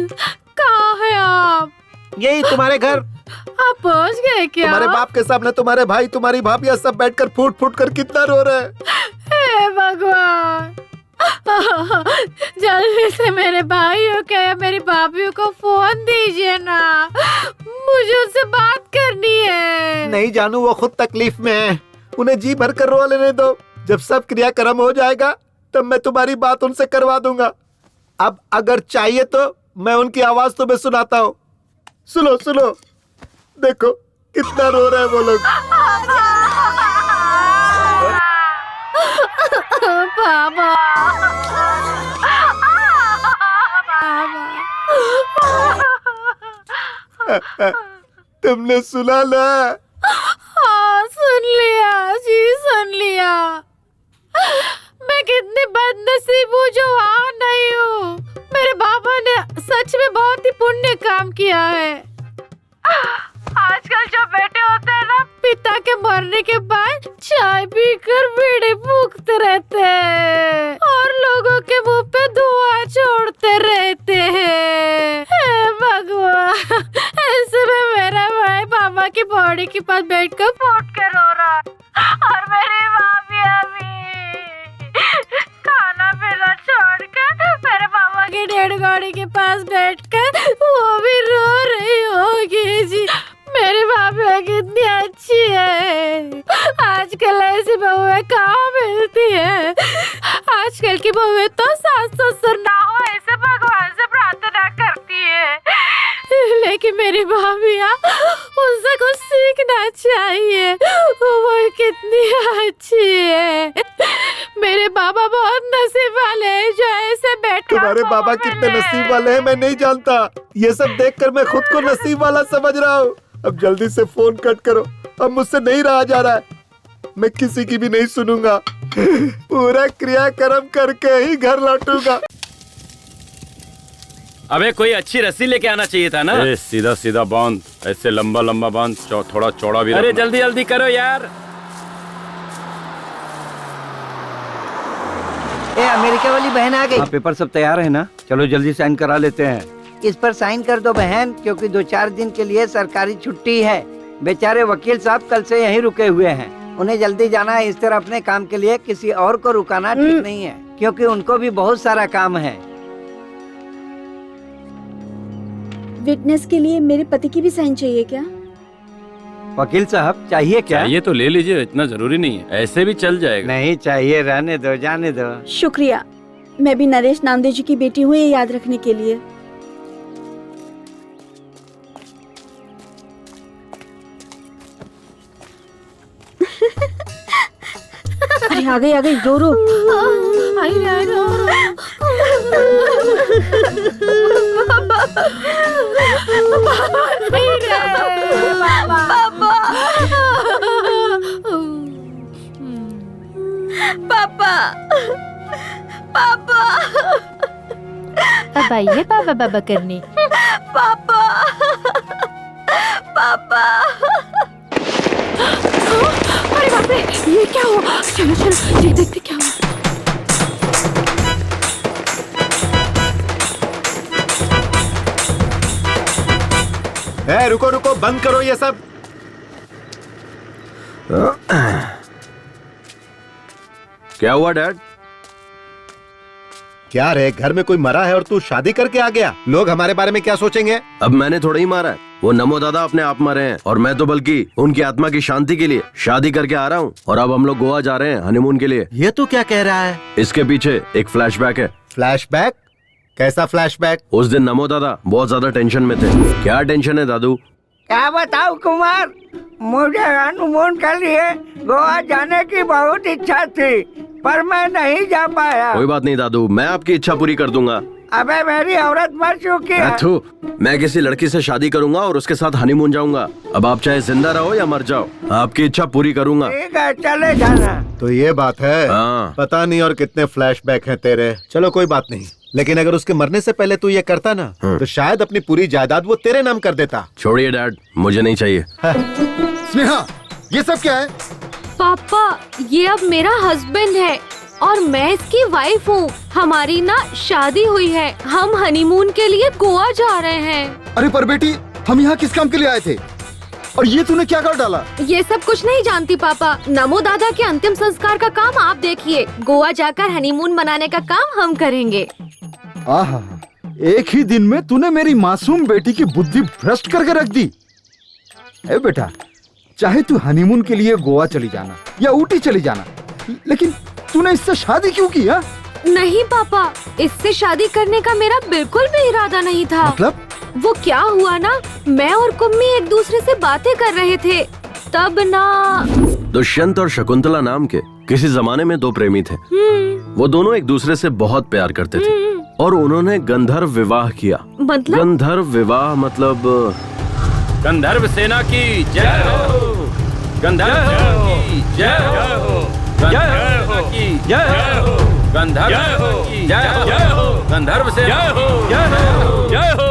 कहाँ है आप? यही तुम्हारे घर। आप पहुँच गए क्या? तुम्हारे बाप के सामने तुम्हारे भाई, तुम्हारी भाभी सब बैठकर फूट फूट कर कितना रो रहे हैं। हे भगवान, जल्दी से मेरे भाइयों के या मेरी भाभीयों को फोन दीजिए ना, मुझे उनसे बात करनी है। नहीं जानू, वो खुद तकलीफ में है, उन्हें जी भर कर रो लेने दो। जब सब क्रियाक्रम हो जाएगा तब मैं तुम्हारी बात उनसे करवा दूंगा। अब अगर चाहिए तो मैं उनकी आवाज तुम्हें सुनाता हूँ। सुनो सुनो, देखो कितना रो रहे हैं वो लोग। बाबा, तुमने सुना ना? हाँ सुन लिया जी, सुन लिया। मैं कितनी बदनसीब हूँ जो वहाँ नहीं हूँ। मेरे बाबा ने सच में बहुत ही पुण्य काम किया है। आजकल जो बेटे होते हैं ना, पिता के मरने के बाद चाय पीकर बीड़ी फूकते रहते हैं और लोगों के मुंह पे धुआं छोड़ते रहते हैं। हे भगवान, ऐसे में मेरा भाई पापा की बॉडी के पास बैठकर फूट के रो रहा और मेरी भाभी अभी रेलगाड़ी के पास बैठकर वो भी रो रही होगी जी। मेरी भाभी कितनी अच्छी है। आजकल ऐसी बहुएं कहाँ मिलती है। आजकल की बहुएं तो सास ससुर ना हो ऐसे भगवान से प्रार्थना करती है, लेकिन मेरी भाभियाँ उससे कुछ सीखना चाहिए। वो कितनी अच्छी है। मेरे बाबा बहुत नसीब वाले हैं जो ऐसे बैठे। तुम्हारे बाबा कितने नसीब वाले हैं मैं नहीं जानता। ये सब देखकर मैं खुद को नसीब वाला समझ रहा हूँ। अब जल्दी से फोन कट करो, अब मुझसे नहीं रहा जा रहा है। मैं किसी की भी नहीं सुनूंगा, पूरा क्रियाक्रम करके ही घर लौटूंगा। अबे कोई अच्छी रस्सी लेके आना चाहिए था ना। सीधा सीधा बांध, ऐसे लंबा लंबा बांध, थोड़ा चौड़ा भी। अरे जल्दी जल्दी करो यार। अमेरिका वाली बहन आ गई। पेपर सब तैयार है ना? चलो जल्दी साइन करा लेते हैं। इस पर साइन कर दो बहन, क्योंकि 2-4 दिन के लिए सरकारी छुट्टी है। बेचारे वकील साहब कल से यहीं रुके हुए हैं, उन्हें जल्दी जाना है। इस तरह अपने काम के लिए किसी और को रुकाना ठीक नहीं है, क्योंकि उनको भी बहुत सारा काम है। विटनेस के लिए मेरे पति की भी साइन चाहिए क्या? वकील साहब चाहिए क्या? चाहिए तो ले लीजिए, इतना जरूरी नहीं है, ऐसे भी चल जाएगा। नहीं चाहिए, रहने दो, जाने दो। शुक्रिया। मैं भी नरेश नामदेव जी की बेटी हूँ, ये याद रखने के लिए। अरे आ गई रो रो। पापा पापा अब आइए पापा बाबा करने। पापा पापा। अरे बाप रे, ये क्या हुआ? चलो चलो ये देखते क्या हुआ। रुको रुको, बंद करो ये सब। क्या हुआ डैड? क्या रे, घर में कोई मरा है और तू शादी करके आ गया? लोग हमारे बारे में क्या सोचेंगे? अब मैंने थोड़ा ही मारा है, वो नमो दादा अपने आप मरे हैं, और मैं तो बल्कि उनकी आत्मा की शांति के लिए शादी करके आ रहा हूँ। और अब हम लोग गोवा जा रहे हैं हनीमून के लिए। ये तो क्या कह रहा है? इसके पीछे एक फ्लैशबैक है। फ्लैशबैक? कैसा फ्लैशबैक? उस दिन नमो दादा बहुत ज्यादा टेंशन में थे। क्या टेंशन है दादू? क्या बताऊं कुमार, मुझे हनीमून के लिए गोवा जाने की बहुत इच्छा थी, पर मैं नहीं जा पाया। कोई बात नहीं दादू, मैं आपकी इच्छा पूरी कर दूंगा। अबे मेरी औरत मर चुकी है। मैं किसी लड़की से शादी करूंगा और उसके साथ हनीमून जाऊंगा। अब आप चाहे जिंदा रहो या मर जाओ, आपकी इच्छा पूरी करूंगा। ठीक है, चले जाना। तो ये बात है। हाँ। पता नहीं और कितने फ्लैशबैक हैं तेरे। चलो कोई बात नहीं, लेकिन अगर उसके मरने से पहले तू ये करता ना, तो शायद अपनी पूरी जायदाद वो तेरे नाम कर देता। छोड़िए डैड, मुझे नहीं चाहिए। स्नेहा, ये सब क्या है? पापा, ये अब मेरा हस्बैंड है और मैं इसकी वाइफ हूँ। हमारी ना शादी हुई है, हम हनीमून के लिए गोवा जा रहे हैं। अरे पर बेटी, हम यहाँ किस काम के लिए आए थे? और ये तूने क्या कर डाला? ये सब कुछ नहीं जानती पापा। नमो दादा के अंतिम संस्कार का काम आप देखिए, गोवा जाकर हनीमून मनाने का काम हम करेंगे। आहा, एक ही दिन में तूने मेरी मासूम बेटी की बुद्धि भ्रष्ट करके रख दी। ए बेटा, चाहे तू हनीमून के लिए गोवा चली जाना या ऊटी चली जाना, लेकिन तूने इससे शादी क्यों की? हा? नहीं पापा, इससे शादी करने का मेरा बिल्कुल भी इरादा नहीं था। मतलब? वो क्या हुआ ना, मैं और कुम्मी एक दूसरे से बातें कर रहे थे, तब ना दुष्यंत और शकुंतला नाम के किसी जमाने में दो प्रेमी थे। वो दोनों एक दूसरे से बहुत प्यार करते थे और उन्होंने गंधर्व विवाह किया। मतलब? गंधर्व विवाह मतलब गंधर्व सेना की जय हो, गंधर्व सेना की जय हो, गंधर्व की जय हो, गंधर्व की जय हो, गंधर्व सेना की जय हो।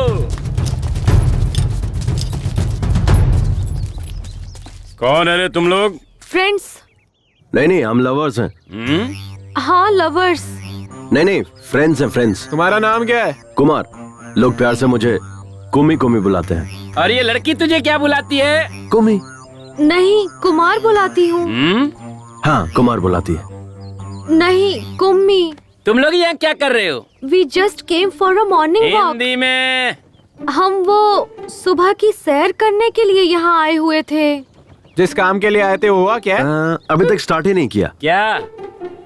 कौन है रे तुम लोग? फ्रेंड्स। नहीं, हम लवर्स हैं। हाँ, लवर्स। नहीं, फ्रेंड्स हैं, फ्रेंड्स। तुम्हारा नाम क्या है? कुमार। लोग प्यार से मुझे कुमी कुमी बुलाते हैं। और ये लड़की तुझे क्या बुलाती है? कुमी। नहीं, कुमार बुलाती हूँ। हाँ, कुमार बुलाती है। नहीं, कुम्मी। तुम लोग यहाँ क्या कर रहे हो? We just came for a morning walk. Hindi में। हम वो सुबह की सैर करने के लिए यहाँ आए हुए थे। जिस काम के लिए आए थे हुआ क्या? अभी तक स्टार्ट ही नहीं किया। क्या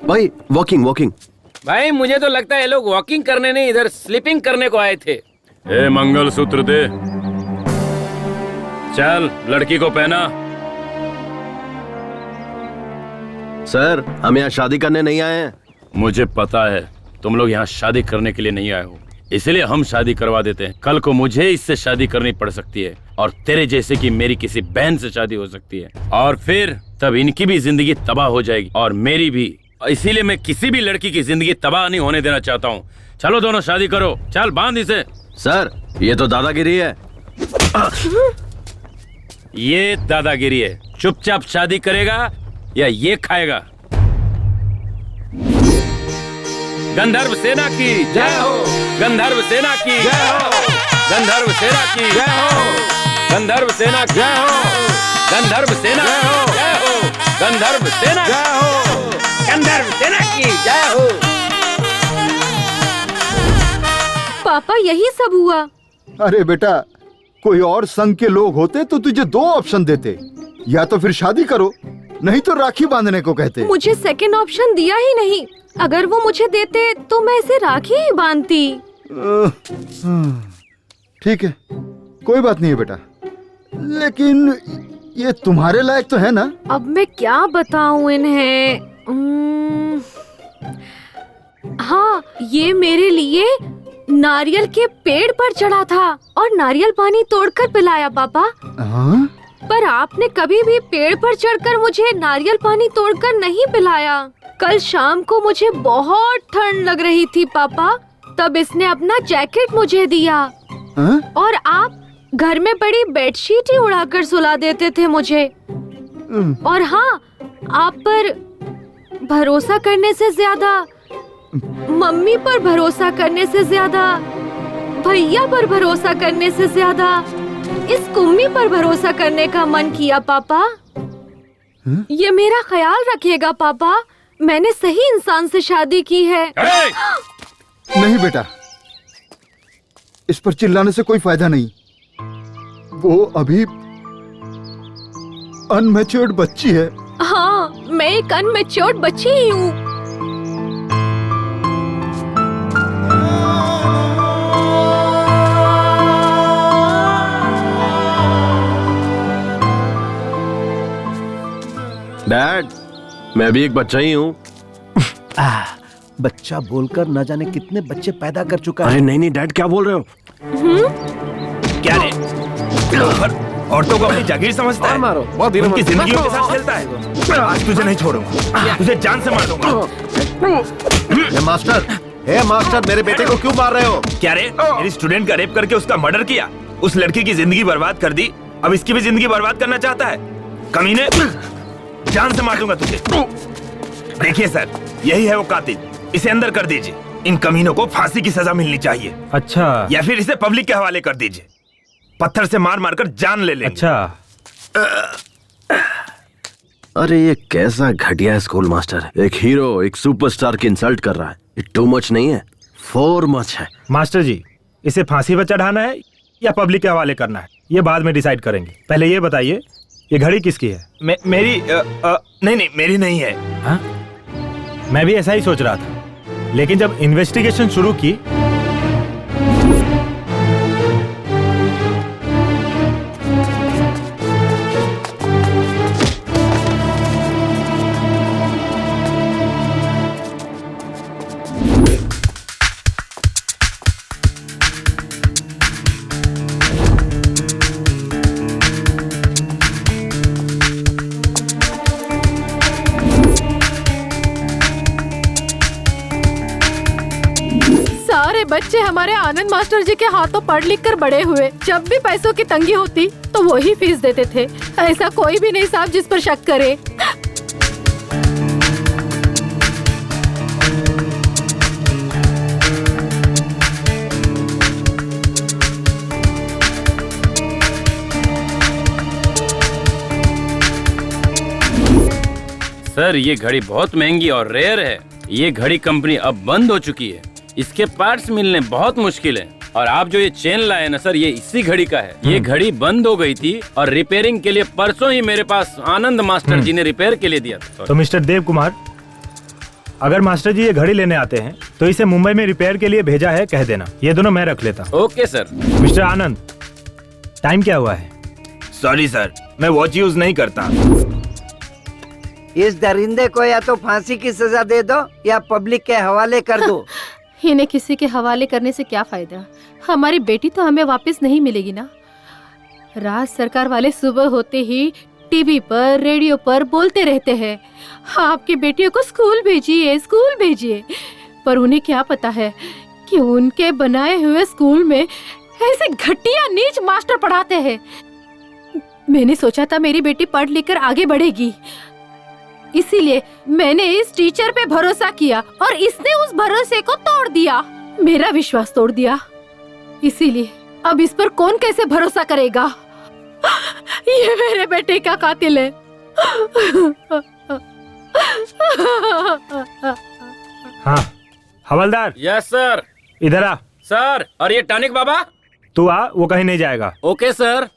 भाई वॉकिंग वॉकिंग। भाई मुझे तो लगता है ये लोग वॉकिंग करने नहीं, इधर स्लीपिंग करने को आए थे। ए मंगलसूत्र दे। चल लड़की को पहना। सर हम यहाँ शादी करने नहीं आए हैं। मुझे पता है तुम लोग यहाँ शादी करने के लिए नहीं आए हो, इसलिए हम शादी करवा देते हैं। कल को मुझे इससे शादी करनी पड़ सकती है और तेरे जैसे की मेरी किसी बहन से शादी हो सकती है, और फिर तब इनकी भी जिंदगी तबाह हो जाएगी और मेरी भी। इसीलिए मैं किसी भी लड़की की जिंदगी तबाह नहीं होने देना चाहता हूँ। चलो दोनों शादी करो। चल बांध इसे। सर ये तो दादागिरी है। ये दादागिरी है। चुपचाप शादी करेगा या ये खाएगा? गंधर्व सेना की जय हो। गंधर्व सेना की जय हो। गंधर्व सेना की जय हो। गंधर्व सेना की जय हो। गंधर्व सेना जय हो। गंधर्व सेना जय हो। गंधर्व सेना की जय हो। पापा यही सब हुआ। अरे बेटा, कोई और संघ के लोग होते तो तुझे 2 ऑप्शन देते, या तो फिर शादी करो, नहीं तो राखी बांधने को कहते। मुझे सेकंड ऑप्शन दिया ही नहीं। अगर वो मुझे देते तो मैं इसे राखी ही बांधती। ठीक है, कोई बात नहीं है बेटा, लेकिन ये तुम्हारे लायक तो है ना? अब मैं क्या बताऊं इन्हें? हाँ, ये मेरे लिए नारियल के पेड़ पर चढ़ा था और नारियल पानी तोड़कर पिलाया पापा। हाँ? पर आपने कभी भी पेड़ पर चढ़कर मुझे नारियल पानी तोड़कर नहीं पिलाया। कल शाम को मुझे बहुत ठंड लग रही थी पापा, तब इसने अपना जैकेट मुझे दिया। हाँ? और आप घर में पड़ी बेडशीट ही उड़ाकर सुला देते थे मुझे। और हाँ, आप पर भरोसा करने से ज्यादा, मम्मी पर भरोसा करने से ज्यादा, भैया पर भरोसा करने से ज्यादा इस कुम्मी पर भरोसा करने का मन किया पापा। ये मेरा ख्याल रखिएगा पापा, मैंने सही इंसान से शादी की है। नहीं बेटा, इस पर चिल्लाने से कोई फायदा नहीं। वो अभी अनमैच्योर्ड बच्ची है। हाँ, मैं एक अनमैच्योर्ड बच्ची ही हूँ। डैड, मैं भी एक बच्चा ही हूँ। बच्चा बोलकर न जाने कितने बच्चे पैदा कर चुका अरे है। नहीं डैड, क्या बोल रहे हो? क्या रे? औरतों को अपनी जागीर समझता है? मारो, बहुत धीरे उनकी मारो। जिंदगियों के साथ खेलता है। आज तुझे नहीं छोड़ूंगा, तुझे जान से मार दूंगा। मास्टर, मेरे बेटे को क्यों मार रहे हो? क्या रे? मेरी स्टूडेंट का रेप करके उसका मर्डर किया, उस लड़की की जिंदगी बर्बाद कर दी, अब इसकी भी जिंदगी बर्बाद करना चाहता है? कमीने, जान से मार दूंगा तुझे। देखिए सर, यही है वो कातिल, इसे अंदर कर दीजिए। इन कमीनों को फांसी की सजा मिलनी चाहिए। अच्छा। या फिर इसे पब्लिक के हवाले कर दीजिए, पत्थर से मार मार कर जान ले लेंगे। अच्छा। अरे ये कैसा घटिया स्कूल मास्टर है। एक हीरो, एक सुपरस्टार की इंसल्ट कर रहा है। ये टू मच नहीं है, 4 मच है। मास्टर जी, इसे फांसी पर चढ़ाना है या पब्लिक के हवाले करना है, ये बाद में डिसाइड करेंगे। पहले ये बताइए, ये घड़ी किसकी है? मेरी नहीं, मेरी नहीं है। हाँ? मैं भी ऐसा ही सोच रहा था, लेकिन जब इन्वेस्टिगेशन शुरू की बच्चे हमारे आनंद मास्टर जी के हाथों पढ़ लिख कर बड़े हुए। जब भी पैसों की तंगी होती तो वो ही फीस देते थे। ऐसा कोई भी नहीं साहब जिस पर शक करे। सर ये घड़ी बहुत महंगी और रेयर है, ये घड़ी कंपनी अब बंद हो चुकी है। इसके पार्ट्स मिलने बहुत मुश्किल है। और आप जो ये चेन लाए ना सर, ये इसी घड़ी का है। ये घड़ी बंद हो गई थी और रिपेयरिंग के लिए परसों ही मेरे पास आनंद मास्टर जी ने रिपेयर के लिए दिया था। तो मिस्टर देव कुमार, अगर मास्टर जी ये घड़ी लेने आते हैं तो इसे मुंबई में रिपेयर के लिए भेजा है, कह देना। ये दोनों मैं रख लेता। Okay sir. मिस्टर आनंद, टाइम क्या हुआ है? सॉरी सर, मैं वॉच यूज नहीं करता। इस दरिंदे को या तो फांसी की सजा दे दो या पब्लिक के हवाले कर दो। इन्हें किसी के हवाले करने से क्या फायदा? हमारी बेटी तो हमें वापस नहीं मिलेगी ना। राज सरकार वाले सुबह होते ही टीवी पर, रेडियो पर बोलते रहते हैं, आपकी बेटियों को स्कूल भेजिए, स्कूल भेजिए। पर उन्हें क्या पता है कि उनके बनाए हुए स्कूल में ऐसे घटिया नीच मास्टर पढ़ाते हैं। मैंने सोचा था मेरी बेटी पढ़ लिख कर आगे बढ़ेगी, इसीलिए मैंने इस टीचर पे भरोसा किया और इसने उस भरोसे को तोड़ दिया, मेरा विश्वास तोड़ दिया। इसीलिए अब इस पर कौन कैसे भरोसा करेगा? ये मेरे बेटे का कातिल है। हाँ हवलदार। Yes sir. इधर आ। सर, और ये टॉनिक बाबा? तू आ, वो कहीं नहीं जाएगा। Okay sir.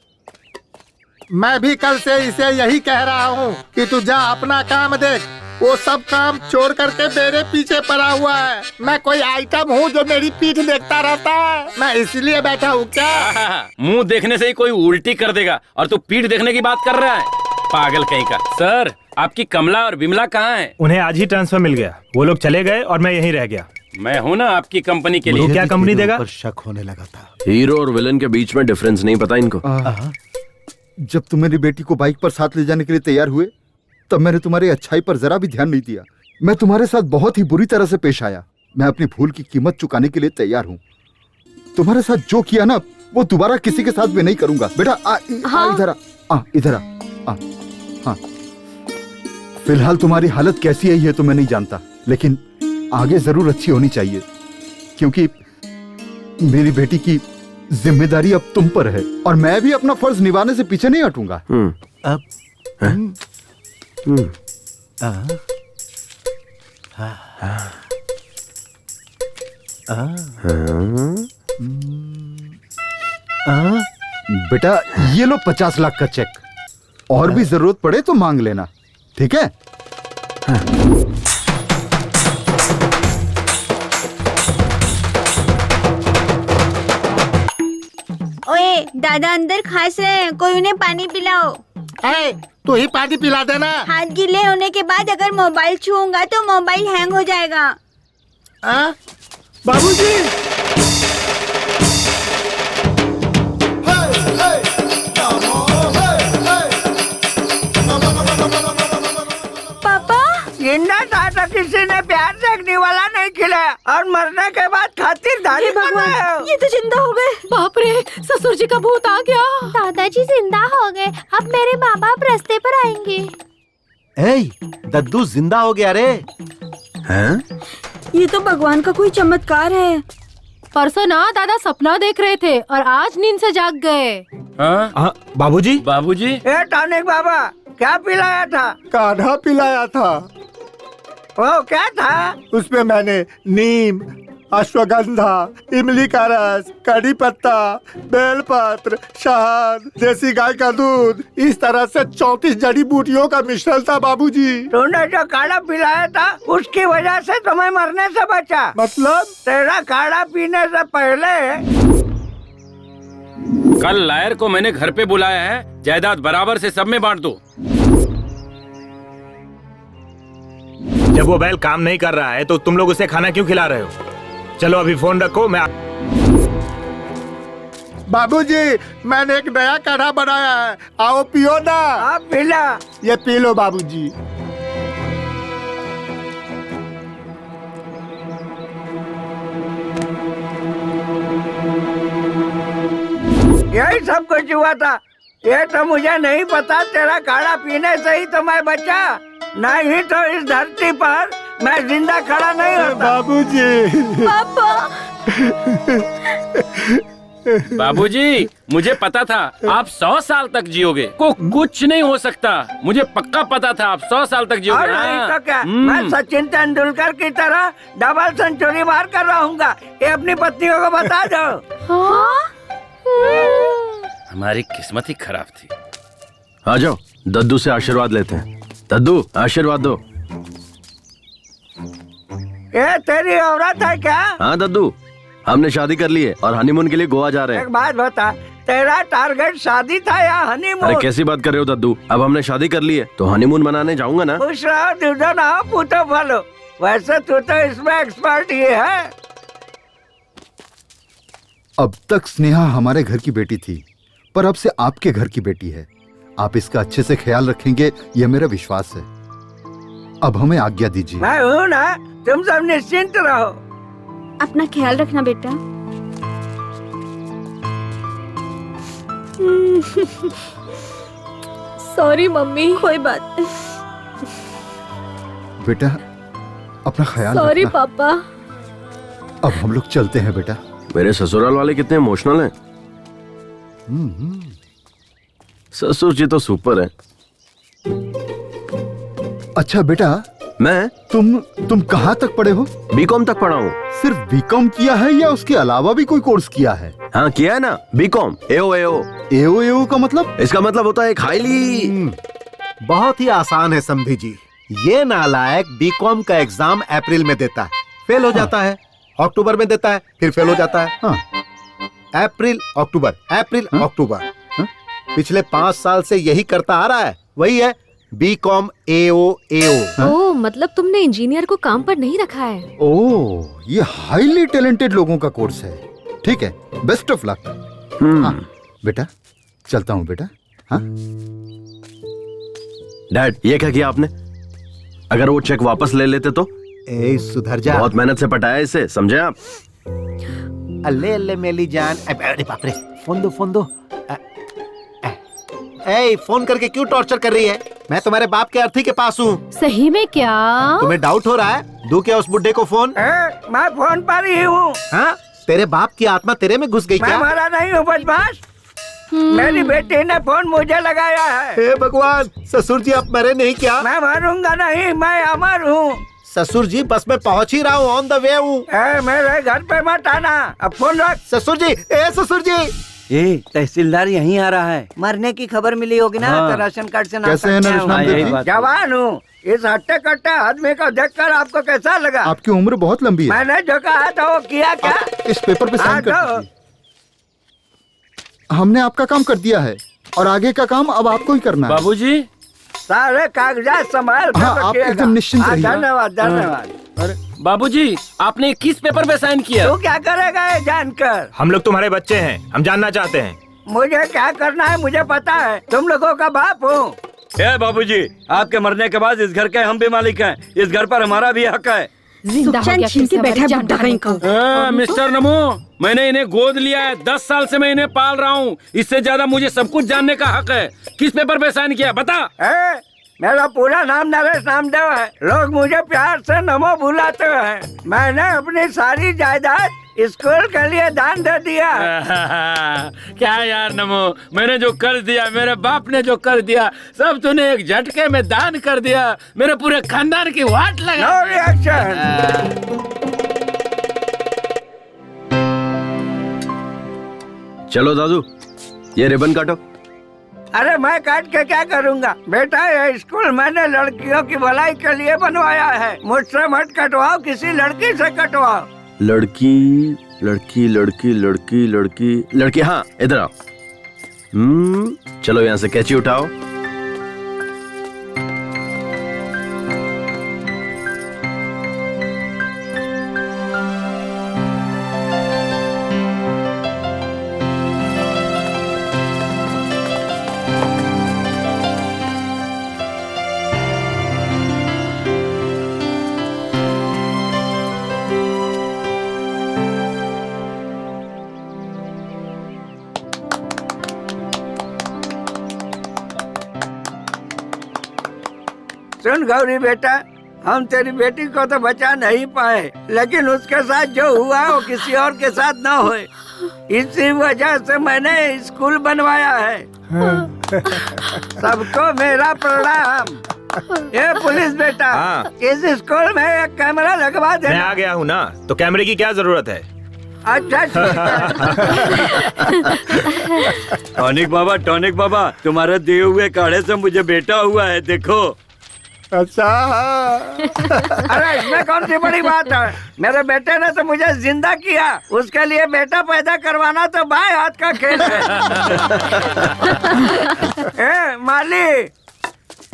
मैं भी कल से इसे यही कह रहा हूँ कि तू जा अपना काम देख। वो सब काम छोड़ करके मेरे पीछे पड़ा हुआ है। मैं कोई आइटम हूँ जो मेरी पीठ देखता रहता है? मैं इसलिए बैठा हूँ क्या? मुंह देखने से ही कोई उल्टी कर देगा और तू पीठ देखने की बात कर रहा है, पागल कहीं का। सर, आपकी कमला और बिमला कहाँ है? उन्हें आज ही ट्रांसफर मिल गया। वो लोग चले गए और मैं यहीं रह गया। मैं हूँ ना आपकी कंपनी के लिए। क्या कंपनी देगा? शक होने लगा था। हीरो और विलन के बीच में डिफरेंस नहीं पता इनको। जब तुम मेरी बेटी को बाइक पर साथ ले जाने के लिए तैयार हुए तब मैंने तुम्हारी अच्छाई पर जरा भी ध्यान नहीं दिया। मैं तुम्हारे साथ बहुत ही बुरी तरह से पेश आया। मैं अपनी भूल की कीमत चुकाने के लिए तैयार हूँ। तुम्हारे साथ जो किया ना वो दोबारा किसी के साथ भी नहीं करूंगा। बेटा इधर आ, इधर आ। हाँ, फिलहाल तुम्हारी हालत कैसी है ये तो मैं नहीं जानता, लेकिन आगे जरूर अच्छी होनी चाहिए, क्योंकि मेरी बेटी की जिम्मेदारी अब तुम पर है और मैं भी अपना फर्ज निभाने से पीछे नहीं हटूंगा। बेटा ये लो 50 लाख का चेक, और भी जरूरत पड़े तो मांग लेना, ठीक है? ओए, दादा अंदर खास रहे हैं, कोई उन्हें पानी पिलाओ। तू ही पानी पिला देना। हाथ गीले होने के बाद अगर मोबाइल छूऊंगा तो मोबाइल हैंग हो जाएगा। बाबूजी, पापा, जिंदा था तो किसी ने प्यार देखने वाला नहीं खिलाया और मरने के बाद खातिरदारी बनाया। ये तो जिंदा हो गए। बाप रे, ससुर जी का भूत आ गया। दादाजी जिंदा हो गए, अब मेरे माँ बाप रास्ते पर आएंगे। दद्दू जिंदा हो गया रे। हैं? ये तो भगवान का कोई चमत्कार है। परसों ना दादा सपना देख रहे थे और आज नींद से जाग गए। बाबूजी। बाबूजी, ए टॉनिक बाबा, क्या पिलाया था? काढ़ा पिलाया था। वो क्या था? उसमें मैंने नीम, अश्वगंधा, इमली का रस, कड़ी पत्ता, बेलपत्र, शहद, देसी गाय का दूध, इस तरह से 34 जड़ी बूटियों का मिश्रण था बाबूजी। तूने जो काढ़ा पिलाया था उसकी वजह से तुम्हें मरने से बचा। मतलब? तेरा काढ़ा पीने से पहले कल लायर को मैंने घर पे बुलाया है, जायदाद बराबर से सब में बांट दो। जब वो बैल काम नहीं कर रहा है तो तुम लोग उसे खाना क्यों खिला रहे हो? चलो अभी फोन रखो, मैं बाबूजी, मैंने एक नया काढ़ा बनाया है, आओ पियो ना। आप पिला। ये पी लो बाबूजी। यही सब कुछ हुआ था। ये तो मुझे नहीं पता, तेरा काढ़ा पीने से ही तो मैं बचा, नहीं तो इस धरती पर मैं जिंदा खड़ा नहीं होता। बाबूजी। पापा। बाबूजी, मुझे पता था आप 100 साल तक जियोगे। को कुछ नहीं हो सकता। मुझे पक्का पता था आप 100 साल तक जियोगे। और नहीं हाँ। तो क्या, मैं सचिन तेंदुलकर की तरह डबल सेंचुरी मार कर रहूंगा। ये अपनी पत्नियों को बता दो। हमारी किस्मत ही खराब थी। आ जाओ, दद्दू से आशीर्वाद लेते हैं। दद्दू, आशीर्वाद दो। ये तेरी औरत है क्या? हाँ दद्दू, हमने शादी कर ली है और हनीमून के लिए गोवा जा रहे हैं। एक बात बता, तेरा टारगेट शादी था या हनीमून? अरे कैसी बात कर रहे हो दद्दू, अब हमने शादी कर ली है तो हनीमून मनाने जाऊंगा ना। खुश रहो, दूधो ना हो, पूतो फलो। वैसे तू तो इसमें एक्सपर्ट ही है। अब तक स्नेहा हमारे घर की बेटी थी, पर अब से आपके घर की बेटी है। आप इसका अच्छे से ख्याल रखेंगे, यह मेरा विश्वास है। अब हमें आज्ञा दीजिए। मैं हूँ ना, तुम सब निश्चिंत रहो। अपना ख्याल रखना बेटा। Sorry mummy. कोई बात नहीं। बेटा अपना ख्याल सॉरी रखना। पापा। अब हम लोग चलते हैं बेटा। मेरे ससुराल वाले कितने इमोशनल हैं। ससुर जी तो सुपर है। अच्छा बेटा, मैं तुम कहाँ तक पढ़े हो? बीकॉम तक पढ़ा हूँ। सिर्फ बीकॉम किया है या उसके अलावा भी कोई कोर्स किया है? हाँ किया है ना, बीकॉम। एओ का मतलब? इसका मतलब होता है एक हाईली। बहुत ही आसान है समधी जी। ये नालायक बीकॉम का एग्जाम अप्रैल में देता है, फेल हो जाता है, अक्टूबर में देता है, फिर फेल हो जाता है। अप्रैल अक्टूबर, अप्रैल अक्टूबर। पिछले 5 साल से यही करता आ रहा है। वही है बीकॉम एओ। ओह, मतलब तुमने इंजीनियर को काम पर नहीं रखा है। ओह, ये हाईली टैलेंटेड लोगों का कोर्स है। ठीक है, बेस्ट ऑफ लक। बेटा चलता हूँ बेटा। हाँ डैड, ये क्या किया आपने? अगर वो चेक वापस ले लेते तो? सुधर जा। बहुत मेहनत से पटाया इसे, समझे आप? अल्ले अल्ले मेली जान। अरे बाप रे, फोन दो। ए, फोन करके क्यों टॉर्चर कर रही है? मैं तुम्हारे बाप के अर्थी के पास हूँ। सही में क्या? तुम्हें डाउट हो रहा है? दूं क्या उस बुड्ढे को फोन? मैं फोन पर ही हूँ। हाँ, तेरे बाप की आत्मा तेरे में घुस गई क्या? मैं मरा नहीं हूँ बदमाश। मेरी बेटी ने फोन मुझे लगाया है। हे भगवान, ससुर जी आप मरे नहीं क्या? मैं मरूंगा नहीं, मैं अमर हूँ। ससुर जी बस मैं पहुँच ही रहा हूँ, ऑन द वे हूँ। मेरे घर पे मत आना, अब फोन रख। ससुर जी, ससुर जी। ये तहसीलदार यहीं आ रहा है। मरने की खबर मिली होगी ना, तो राशन कार्ड से नाम। कैसे हैं नरेश नामदेव जी? जवान हूँ। इस हट्टे कट्टे आदमी को देखकर आपको कैसा लगा? आपकी उम्र बहुत लंबी है। मैंने जो कहा था वो किया क्या? इस पेपर पे साइन कर दीजिए। हमने आपका काम कर दिया है और आगे का काम अब आपको ही करना है। बाबूजी, सारे कागजात संभाल कर हाँ, आप रखिएगा। एकदम निश्चिंत रहिए। धन्यवाद। अरे बाबूजी, आपने किस पेपर पे साइन किया? तू क्या करेगा ये जानकर? हम लोग तुम्हारे बच्चे हैं, हम जानना चाहते हैं। मुझे क्या करना है मुझे पता है। तुम लोगों का बाप हूँ। बाबूजी, आपके मरने के बाद इस घर के हम भी मालिक हैं। इस घर पर हमारा भी हक है। जिंदा हो गया छीन के बैठा है बुड्ढा कहीं का। मिस्टर नमो, मैंने इन्हें गोद लिया है। 10 साल से मैं इन्हें पाल रहा हूँ। इससे ज्यादा मुझे सब कुछ जानने का हक है। किस पेपर पे साइन किया बता? मेरा पूरा नाम नरेश नामदेव है। लोग मुझे प्यार से नमो बुलाते हैं। मैंने अपनी सारी जायदाद स्कूल के लिए दान दे दिया। क्या यार नमो, मैंने जो कर दिया, मेरे बाप ने जो कर दिया, सब तूने एक झटके में दान कर दिया। मेरे पूरे खानदान की वाट लगा। No reaction. चलो दादू, ये रिबन काटो। अरे मैं काट के क्या करूँगा बेटा? ये स्कूल मैंने लड़कियों की भलाई के लिए बनवाया है। मुझसे मत कटवाओ, किसी लड़की से कटवाओ। लड़की, हाँ इधर आओ। चलो यहाँ से कैंची उठाओ। सुन गौरी बेटा, हम तेरी बेटी को तो बचा नहीं पाए, लेकिन उसके साथ जो हुआ वो किसी और के साथ न होए, इसी वजह से मैंने स्कूल बनवाया है। सबको मेरा प्रणाम। ये पुलिस बेटा, इस स्कूल में एक कैमरा लगवा दे। मैं आ गया हूँ ना, तो कैमरे की क्या जरूरत है? अच्छा टॉनिक बाबा तुम्हारे दिए हुए काढ़े से मुझे बेटा हुआ है, देखो। अच्छा अरे इसमें कौन सी बड़ी बात है, मेरे बेटे ने तो मुझे जिंदा किया, उसके लिए बेटा पैदा करवाना तो बाएं हाथ का खेल है। ए, माली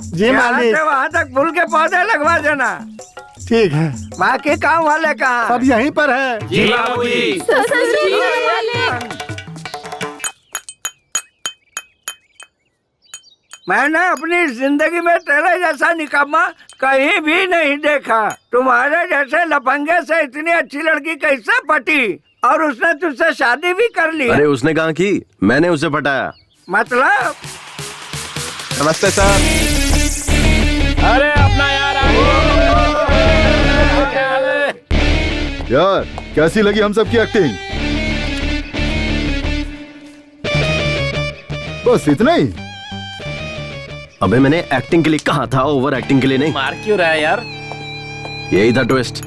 जी मालिक, वहाँ तक फूल के पौधे लगवा देना। ठीक है। बाकी काम वाले कहाँ? सब यहीं पर है। जी बाबूजी। मैंने अपनी जिंदगी में तेरे जैसा निकम्मा कहीं भी नहीं देखा। तुम्हारे जैसे लफंगे से इतनी अच्छी लड़की कैसे पटी, और उसने तुझसे शादी भी कर ली? अरे उसने कहाँ की, मैंने उसे पटाया। मतलब? नमस्ते सर। अरे अपना यार यार कैसी लगी हम सबकी एक्टिंग? बस इतना ही? अबे मैंने एक्टिंग के लिए कहा था, ओवर एक्टिंग के लिए नहीं। मार क्यों रहा है यार? यही था ट्विस्ट।